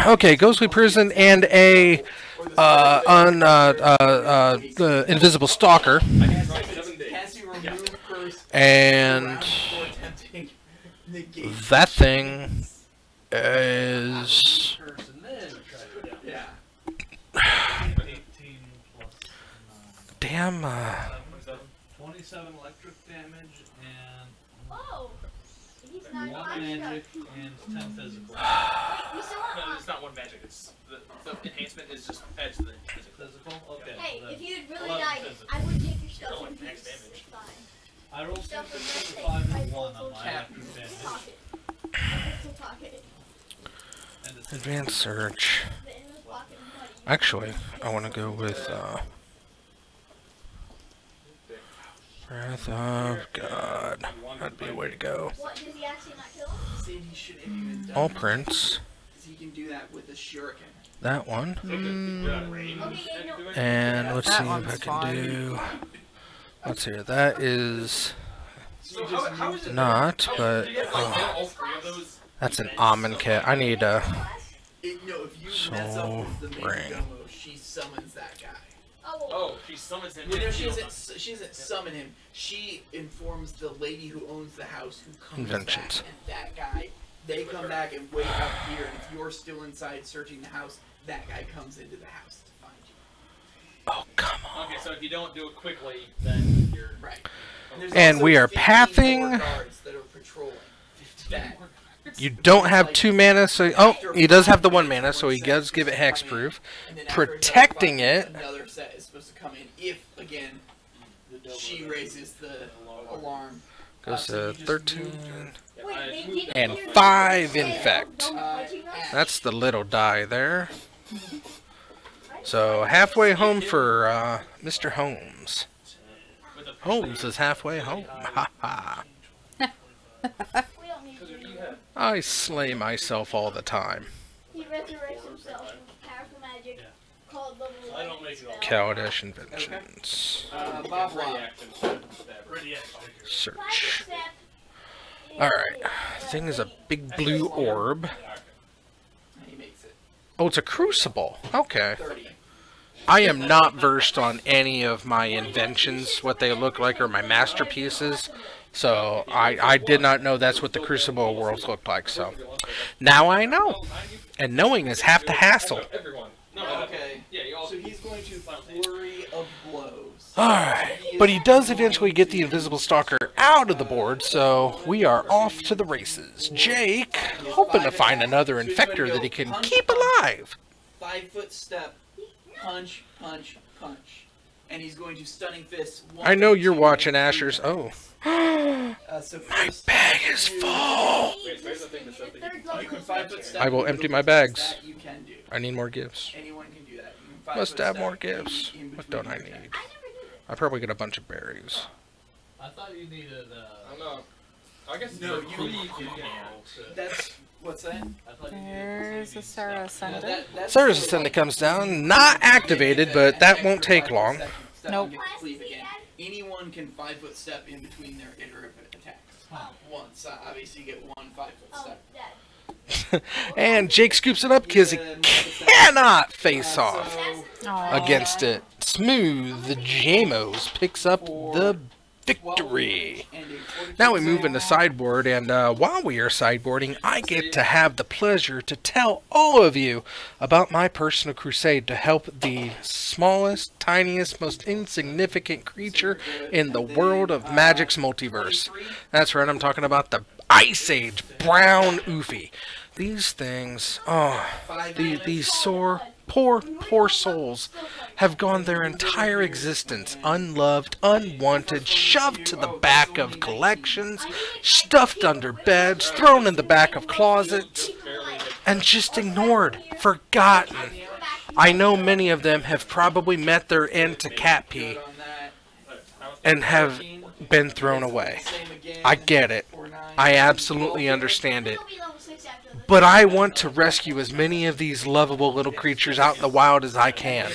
Okay, Ghostly Prison and a invisible stalker, and that thing is Yeah. 18 plus 9. damn. 27 electric damage and Oh, he's not 1 magic and 10 physical. We still No, want it's not 1 magic. It's the enhancement is just adds to the physical. Physical? Okay. Hey, then if you had really 11 died, physical. I would take your stuff Oh, and max peace. damage. It's fine. I rolled Stuff 2 with for red 5 tape. and 1 on my I active full damage. pocket. I full pocket. And it's Advanced search. The end of the pocket and buddy. Actually, I want to go with Breath of God. That'd be a way to go. What, does he actually not kill him? Said he should have even done All that, prints. 'cause he can do that with a shuriken. That one. Okay, yeah, no. And let's That see if one's I can fine. do. Let's see. That is So how is it? not, how- but do you get, like, all 3 of those? that's an almond kit. I need a. No, if you mess up with the Ring. Major Domo, she summons that guy. Oh, she summons him. You know, she doesn't summon him. She informs the lady who owns the house who comes Inventions. back, and that guy. They come back and wait up here, and if you're still inside searching the house, that guy comes into the house to find you. Oh, come on. Okay, so if you don't do it quickly, then you're right. And we are pathing. That are patrolling. You don't have 2 mana, so he does have the 1 mana, so he does give it hexproof. Protecting it. Another set is supposed to come in if again she raises the alarm. Goes to 13 and 5 infect. That's the little die there. So halfway home for Mr. Holmes. Holmes is halfway home. Ha ha. I slay myself all the time. He resurrects himself with powerful magic called level 1. Kaladesh Inventions. Search. Alright. Thing is a big blue orb. Oh, it's a crucible. Okay. I am not versed on any of my inventions, what they look like, or my masterpieces. So, I did not know that's what the Crucible worlds look like, so. Now I know. And knowing is half the hassle. Okay. So he's going to flurry of blows. Alright. But he does eventually get the Invisible Stalker out of the board, so we are off to the races. Jake, hoping to find another infector that he can keep alive. 5-foot step, punch, punch, punch. And he's going to stunning fist. I know you're watching Asher's. Oh. My bag is full. I I will empty my bags. I need more gifts. Anyone can do that. Must have more gifts. What don't I need? I probably get a bunch of berries. I thought you needed. I don't know. I guess No, you you That's what's that? There's a Sarah Ascendant. Sarah's Ascendant comes down, not activated, but that won't take long. Nope. Anyone can 5-foot step in between their iterative attacks. Once, obviously, you get one 5-foot step. And Jake scoops it up because he cannot face off against it. Smooth, the Jamos picks up the victory. Now we move into sideboard, and while we are sideboarding, I get to have the pleasure to tell all of you about my personal crusade to help the smallest, tiniest, most insignificant creature in the world of Magic's multiverse. That's right, I'm talking about the Ice Age Brown Oofy. These things, these sore, poor souls have gone their entire existence unloved, unwanted, shoved to the back of collections, stuffed under beds, thrown in the back of closets, and just ignored, forgotten. I know many of them have probably met their end to cat pee and have been thrown away. I get it. I absolutely understand it. But I want to rescue as many of these lovable little creatures out in the wild as I can.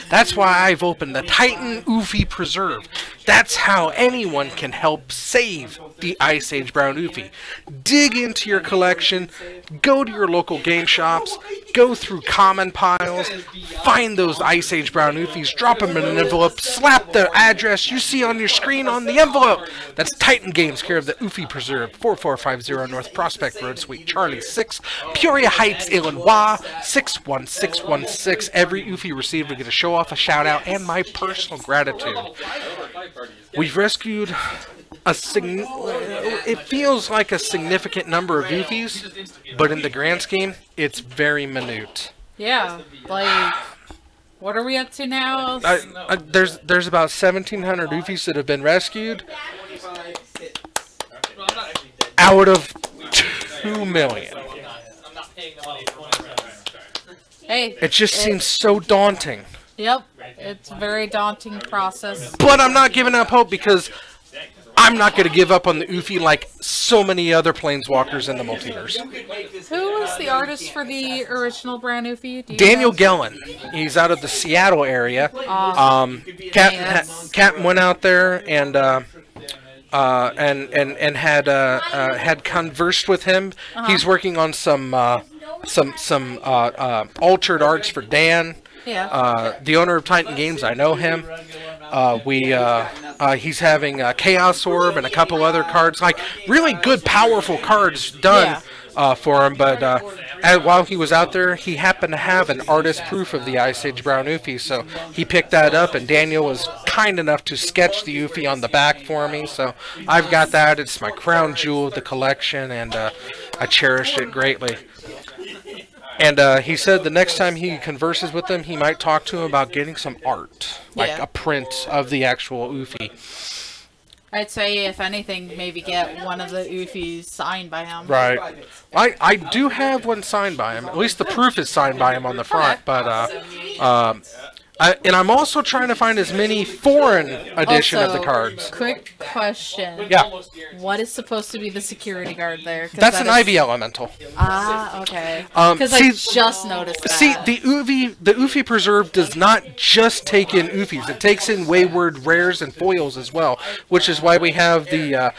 That's why I've opened the Titan Oofy Preserve. That's how anyone can help save the Ice Age Brown Oofy. Dig into your collection, go to your local game shops, go through common piles, find those Ice Age Brown Oofies, drop them in an envelope, slap the address you see on your screen on the envelope. That's Titan Games, care of the Oofy Preserve, 4450 North Prospect Road, Suite Charlie 6, Peoria Heights, Illinois, 61616. Every Oofy received will get a show off, a shout out, and my personal gratitude. We've rescued it feels like a significant number of Oofies, but in the grand scheme, it's very minute. Yeah, like, what are we up to now? There's about 1,700 Oofies that have been rescued out of 2 million. Hey, it just seems so daunting. Yep, it's a very daunting process. But I'm not giving up hope because I'm not going to give up on the Oofy like so many other planeswalkers in the multiverse. Who was the artist for the original Brown Oofy? Daniel Gellin. He's out of the Seattle area. Captain went out there and had conversed with him. He's working on some altered arts for Dan. The owner of Titan Games, I know him. He's having Chaos Orb and a couple other cards, like really good, powerful cards done for him. But while he was out there, he happened to have an artist proof of the Ice Age Brown Oofy, so he picked that up, and Daniel was kind enough to sketch the Oofy on the back for me. So I've got that. It's my crown jewel of the collection, and I cherished it greatly. And he said the next time he converses with them, he might talk to him about getting some art, like a print of the actual Oofy. I'd say, if anything, maybe get one of the Oofys signed by him. Right. I do have one signed by him. At least the proof is signed by him on the front. But and I'm also trying to find as many foreign edition of the cards. Quick question. Yeah. What is supposed to be the security guard there? That's an Ivy Elemental. Ah, okay. Because I just noticed that. See, the Oofy Preserve does not just take in Oofys. It takes in Wayward Rares and Foils as well, which is why we have the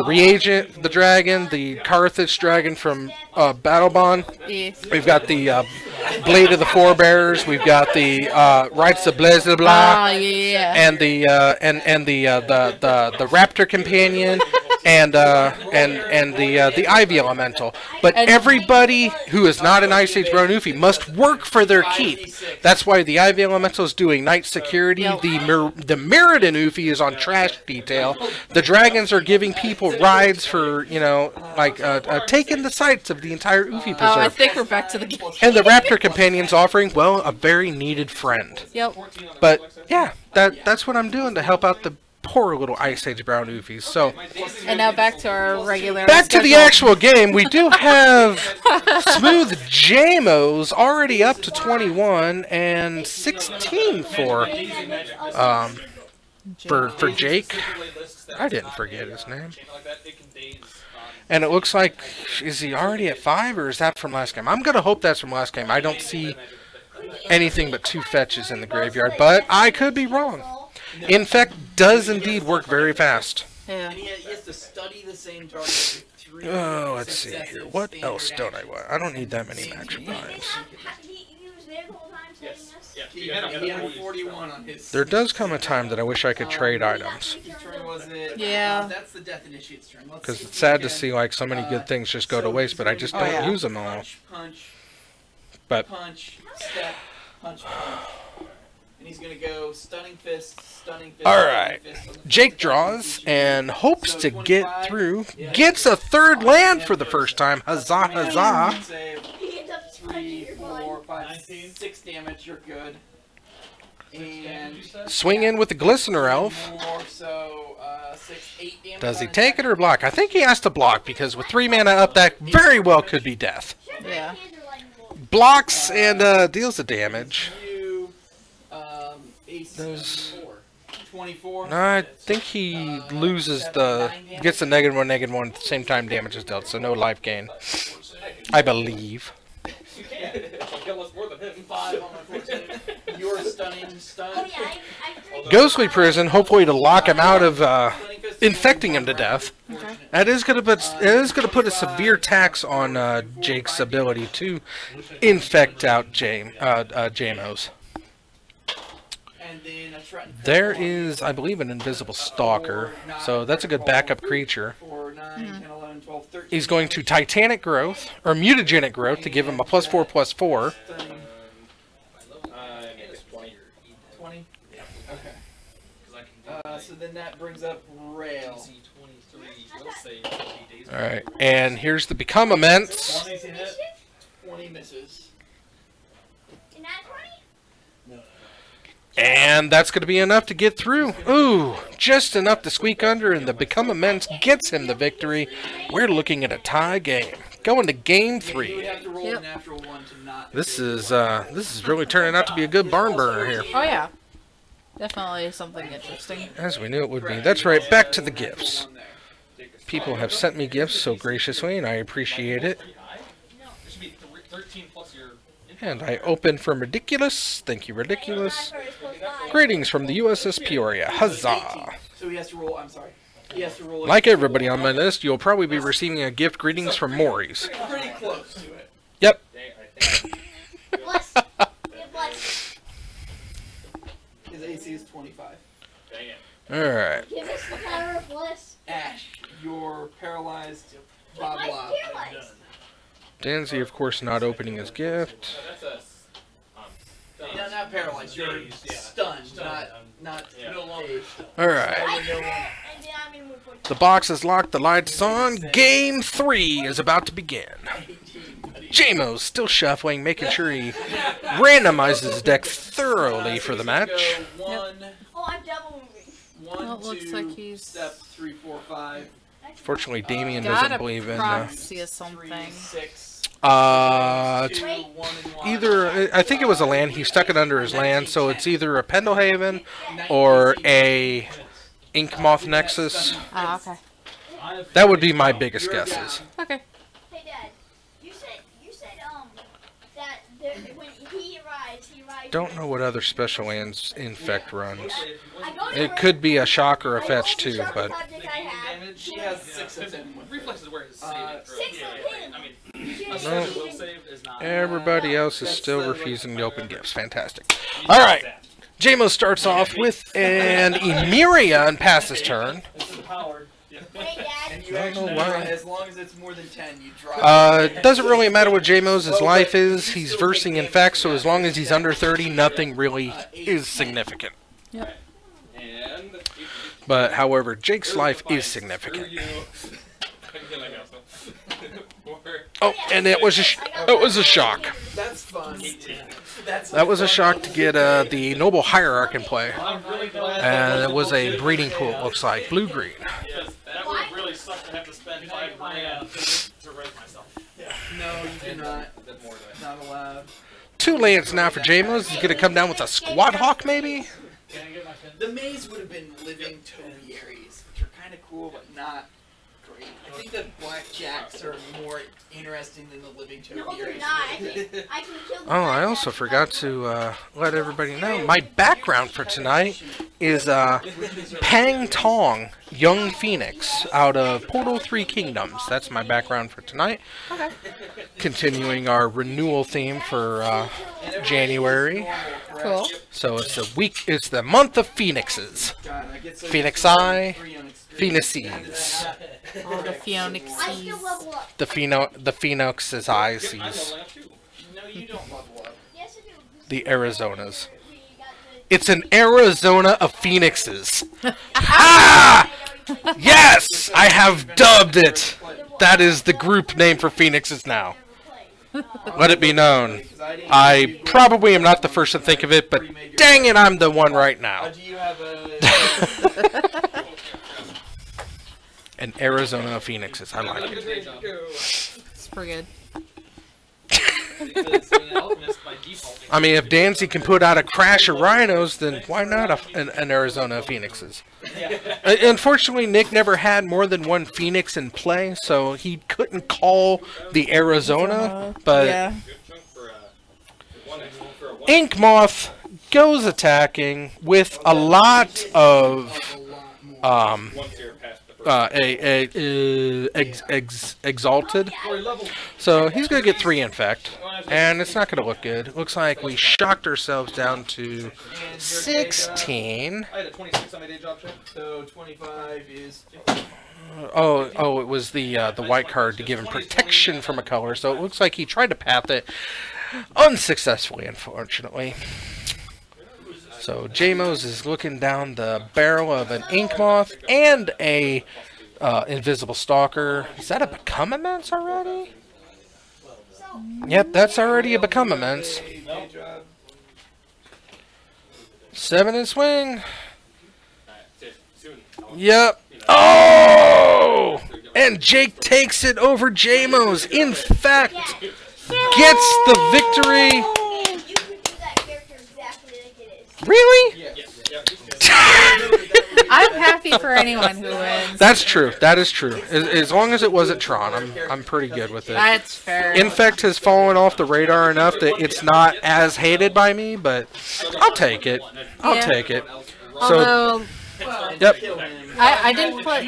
Reagent, the Dragon, the Carthage Dragon from Battlebond. Yes. We've got the Blade of the Forebears. We've got the Rights of Blaze blah blah, and the Raptor Companion, and the Ivy Elemental. But everybody who is not an Ice Age Brown Oofy must work for their keep. That's why the Ivy Elemental is doing night security. The Mirrodin Oofy is on trash detail. The Dragons are giving people rides for, you know, like taking the sights of the entire Oofy Preserve. Oh, I think we're back to the game. And the Raptor Companion's offering, well, a very needed friend. Yep. But yeah, that's what I'm doing to help out the poor little Ice Age Brown Oofys. So, and now back to our regular. Back to the actual game. We do have Smooth Jamos already up to 21 and 16 for Jake. I didn't forget his name. And it looks like, is he already at 5, or is that from last game? I'm going to hope that's from last game. I don't see anything but 2 fetches in the graveyard, but I could be wrong. Infect does indeed work very fast. Yeah. And he has to study the same target. Oh, let's see here. What else don't I want? I don't need that many matchup vibes. He had a 41 on his. There does come a time that I wish I could trade items. Yeah. That's the Death Initiate's turn. Because it's sad to see like so many good things just go to waste, but I just don't use them all. But punch, step, punch, punch. And he's gonna go stunning fist, stunning fist. All right, Jake draws and hopes to get through. Gets a 3rd land for the first time. Huzzah, huzzah! 3, 4, 5, 6 damage. You're good. And swing in with the Glistener Elf. More, so 6, 8 damage. Does he take it or block? I think he has to block because with 3 mana up, that very well could be death. Yeah. Blocks and deals the damage. Those 24. No, I think he loses gets the -1/-1 at the same time damage is dealt, so no life gain. I believe. You can. Kill us more than him. 5 on my 14. You're stunning, stun. Ghostly Prison, hopefully to lock him out of infecting him to death. Okay. That is gonna put a severe tax on Jake's ability to infect out Jamos. There is, I believe, an Invisible Stalker, so that's a good backup creature. He's going to Titanic Growth, or Mutagenic Growth, to give him a +4/+4. 20? Okay. So then that brings up Rail. Alright, and here's the Become Immense. 20 misses. And that's going to be enough to get through. Ooh, just enough to squeak under, and the Become Immense gets him the victory. We're looking at a tie game. Going to game 3. Yep. This is really turning out to be a good barn burner here. Oh yeah. Definitely something interesting. As we knew it would be. That's right, back to the gifts. People have sent me gifts so graciously, and I appreciate it. And I open from Ridiculous. Thank you, Ridiculous. Greetings from the USS Peoria. Huzzah! So he has to roll, I'm sorry. He has to roll. Like everybody on my list, you'll probably be receiving a gift. Greetings from Maury's. Pretty close to it. Yep. 25. Dang it. Alright. Give us the power of bliss. Ash, you're paralyzed. Why Blah is blah. he paralyzed? Danzy, of course, not opening his gift. That's a. You're not paralyzed. You're stunned. Not. Yeah. No longer stunned. Alright. And then I'm in mood for The box is locked, the lights on. Game 3 is about to begin. JMO's still shuffling, making sure he randomizes his deck thoroughly for the match. One, Oh, I'm double moving. one, Well, it looks two, like he's- step 3, 4, 5, Fortunately, Damien Got doesn't a believe in... proxy of 3, something. 6, 2, 1, Wait. and 1. Either, I think it was a land, he stuck it under his land, so it's either a Pendlehaven or a Inkmoth Nexus. Ah, okay. That would be my biggest guesses. Okay. Hey, Dad. You said that there, when he arrives. Don't know what other special lands Infect runs. I go to It could be a shock or a fetch too, but... Damage. She has 6 of 10. Reflexes where it's saving. 6 of 10. I mean, No. will save is not. Everybody else is still refusing to open gifts. Fantastic. Alright. JMO starts off with an Emeria and passes turn. This is powered. Hey, Dad. And you I don't actually, know why. as long as it's more than 10, you drop. Doesn't really matter what JMO's life is. He's versing Infect, so as long as he's under 30, nothing really is significant. And But, however, Jake's life is significant. Oh, and it was a shock. That's fun. That was a shock to get the Noble Hierarch in play. I'm really glad. And it was a breeding pool, it looks like. Blue-green. Yes, that would really suck to have to spend 5 grand to res myself. No, you do not. Not allowed. 2 lands now for JMO's. He's going to come down with a Squat Hawk, maybe? Can I get my pin? The maze would have been living topiaries, which are kind of cool, but not great. I think the blackjacks are more interesting than the living topiaries. No, they're not. I can kill the Oh, I also forgot to let everybody know. My background for tonight is Pang Tong, Young Phoenix, out of Portal 3 Kingdoms. That's my background for tonight. Okay. Continuing our renewal theme for January. Cool. So it's the month of Phoenixes. Phoenix Eye, Phoenixes. All the Phoenix I still level up. The Phoenix's eyes sees. No, you don't level up. Yes, I do. The Arizonas. We got It's an Arizona of Phoenixes. Ah! Yes! I have dubbed it. That is the group name for Phoenixes now. Let it be known. I probably am not the first to think of it, but dang it, I'm the one right now. Do you have a... An Arizona of Phoenixes. I like it. It's pretty good. I mean, if Dancy can put out a crash of rhinos, then why not an Arizona of Phoenixes? Unfortunately, Nick never had more than one Phoenix in play, so he couldn't call the Arizona, but Yeah. Inkmoth goes attacking with a lot of exalted. So he's going to get 3 Infect, and it's not going to look good. Looks like we shocked ourselves down to 16. I had a 26 on my day job check. So 25 is... Oh, it was the white card to give him protection from a color, so it looks like he tried to path it unsuccessfully, unfortunately. So JMO's is looking down the barrel of an Inkmoth and a Invisible Stalker. Is that a Become Immense already? Yep, that's already a Become Immense. 7 in swing. Yep. Oh! And Jake takes it over JMO's. In fact, gets the victory. You could do that character exactly like it is. Really? I'm happy for anyone who wins. That's true. That is true. As long as it wasn't Tron, I'm pretty good with it. That's fair. Infect has fallen off the radar enough that it's not as hated by me, but I'll take it. I'll Yeah. take it. So Although Yep. I didn't play.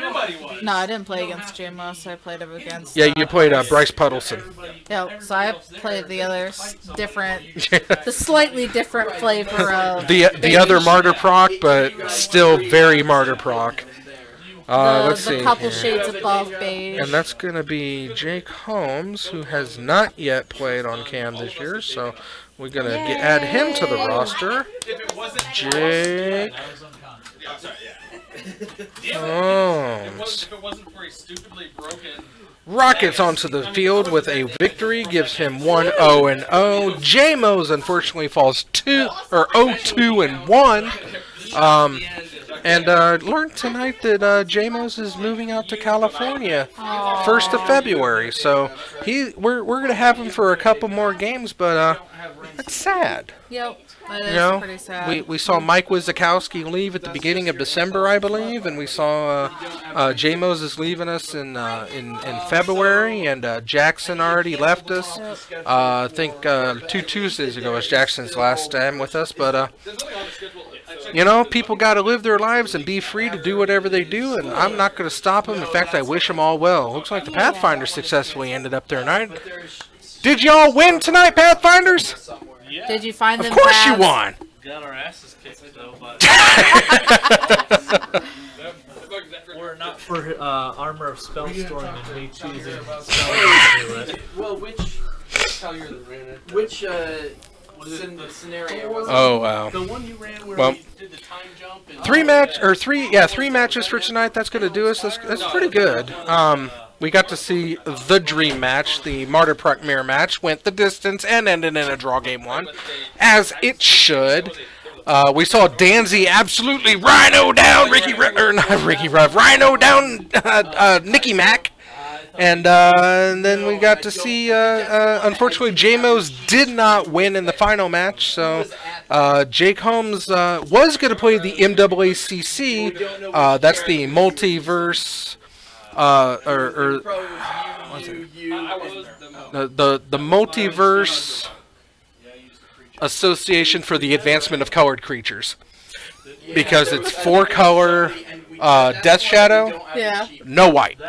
No, I didn't play against JMOS. I played him against. Yeah, you played Bryce Puddleson. Yeah, so I played the other different, the slightly different flavor of the other Martyr proc, but still very Martyr proc. Let's see. The couple here. shades above beige. And that's going to be Jake Holmes, who has not yet played on cam this year, so we're going to add him to the roster. Jake Holmes. Rockets onto the field with a victory, gives him 1-0-0. JMOs unfortunately falls 0-2-1. And learned tonight that JMOs is moving out to California 1st of February. So we're gonna have him for a couple more games, but that's sad. Yep, that is pretty sad. We saw Mike Wizakowski leave at the beginning of December, I believe, and we saw JMOs is leaving us in February, and Jackson already left us. I think 2 Tuesdays ago was Jackson's last time with us, but you know, people got to live their lives and be free to do whatever they do, and I'm not going to stop them. In fact, I wish them all well. Looks like the Pathfinders successfully ended up there tonight. Did y'all win tonight, Pathfinders? Yeah. Did you find them? Of course you won. Got our asses kicked though, but we're not for Armor of Spellstorm and me choosing spell. Well, which scenario was it? Oh wow. The one you ran where Well, we did the time jump and three matches for tonight. That's going to do us. That's pretty good. We got to see the dream match, the Martyr Proc Mirror match, went the distance and ended in a draw game 1, as it should. We saw Danzy absolutely rhino down rhino down Nicky Mac. And then we got to see, unfortunately, JMOs did not win in the final match, so Jake Holmes was going to play the MAACC, that's the multiverse, the Multiverse Association for the Advancement of Colored Creatures, because it's 4-color Death Shadow, no white.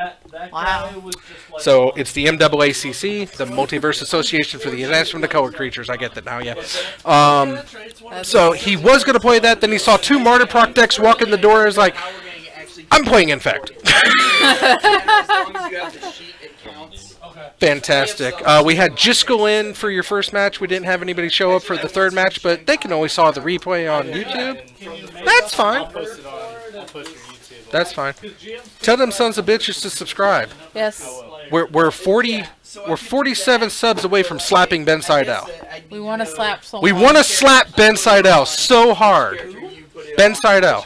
Wow. So it's the MAACC, the Multiverse Association for the Advancement of Colored Creatures. I get that now, yeah. So he was going to play that, then he saw 2 Martyr Proc decks walk in the door and was like, I'm playing Infect. Fantastic. We had Jiskel in for your first match. We didn't have anybody show up for the third match, but they can always saw the replay on YouTube. That's fine. That's fine. Tell them sons of bitches to subscribe. Yes. We're 47 subs away from slapping Ben Seidel. We want to slap someone. We want to slap Ben Seidel so hard. Ben Seidel.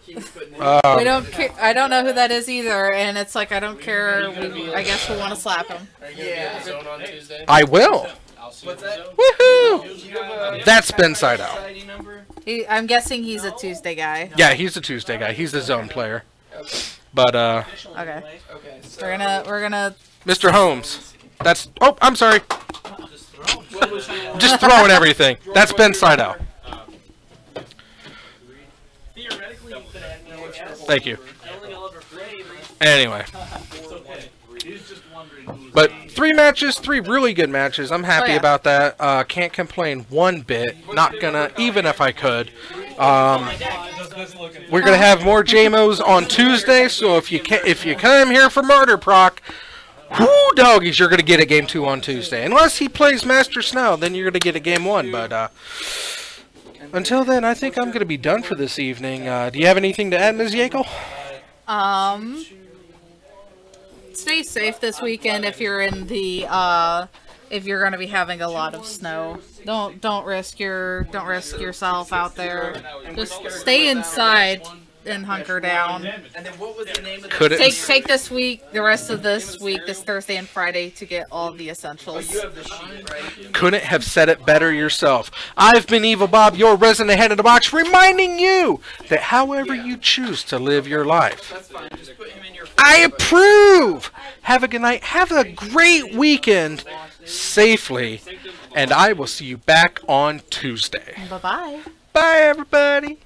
We don't care. I don't know who that is either, and it's like I don't care. I guess we want to slap him. Yeah. I will. Woohoo! That's Ben Seidel. I'm guessing he's a Tuesday guy. Yeah, he's a Tuesday guy. He's the zone player. But okay. We're gonna. Mr. Holmes. That's. Oh, I'm sorry. Just throwing everything. That's Ben Seidel. Thank you. Anyway. But 3 matches, 3 really good matches. I'm happy about that. Can't complain one bit. Not gonna, even if I could. We're gonna have more JMOs on Tuesday. So if you come here for Martyr Proc, whoo doggies, you're gonna get a game 2 on Tuesday. Unless he plays Master Snow, then you're gonna get a game 1. But until then, I think I'm gonna be done for this evening. Do you have anything to add, Ms. Yakel? Stay safe this weekend if you're in the if you're going to be having a lot of snow. Don't risk yourself out there. Just stay inside and hunker down. And then what was the name of take this week, the rest of this week, this Thursday and Friday, to get all the essentials. You have the sheet, right? Couldn't have said it better yourself. I've been Evil Bob, your resident head in the box, reminding you that however you choose to live your life, That's fine. Just put him in your I approve. Have a good night. Have a great weekend safely, and I will see you back on Tuesday. Bye-bye. Bye, everybody.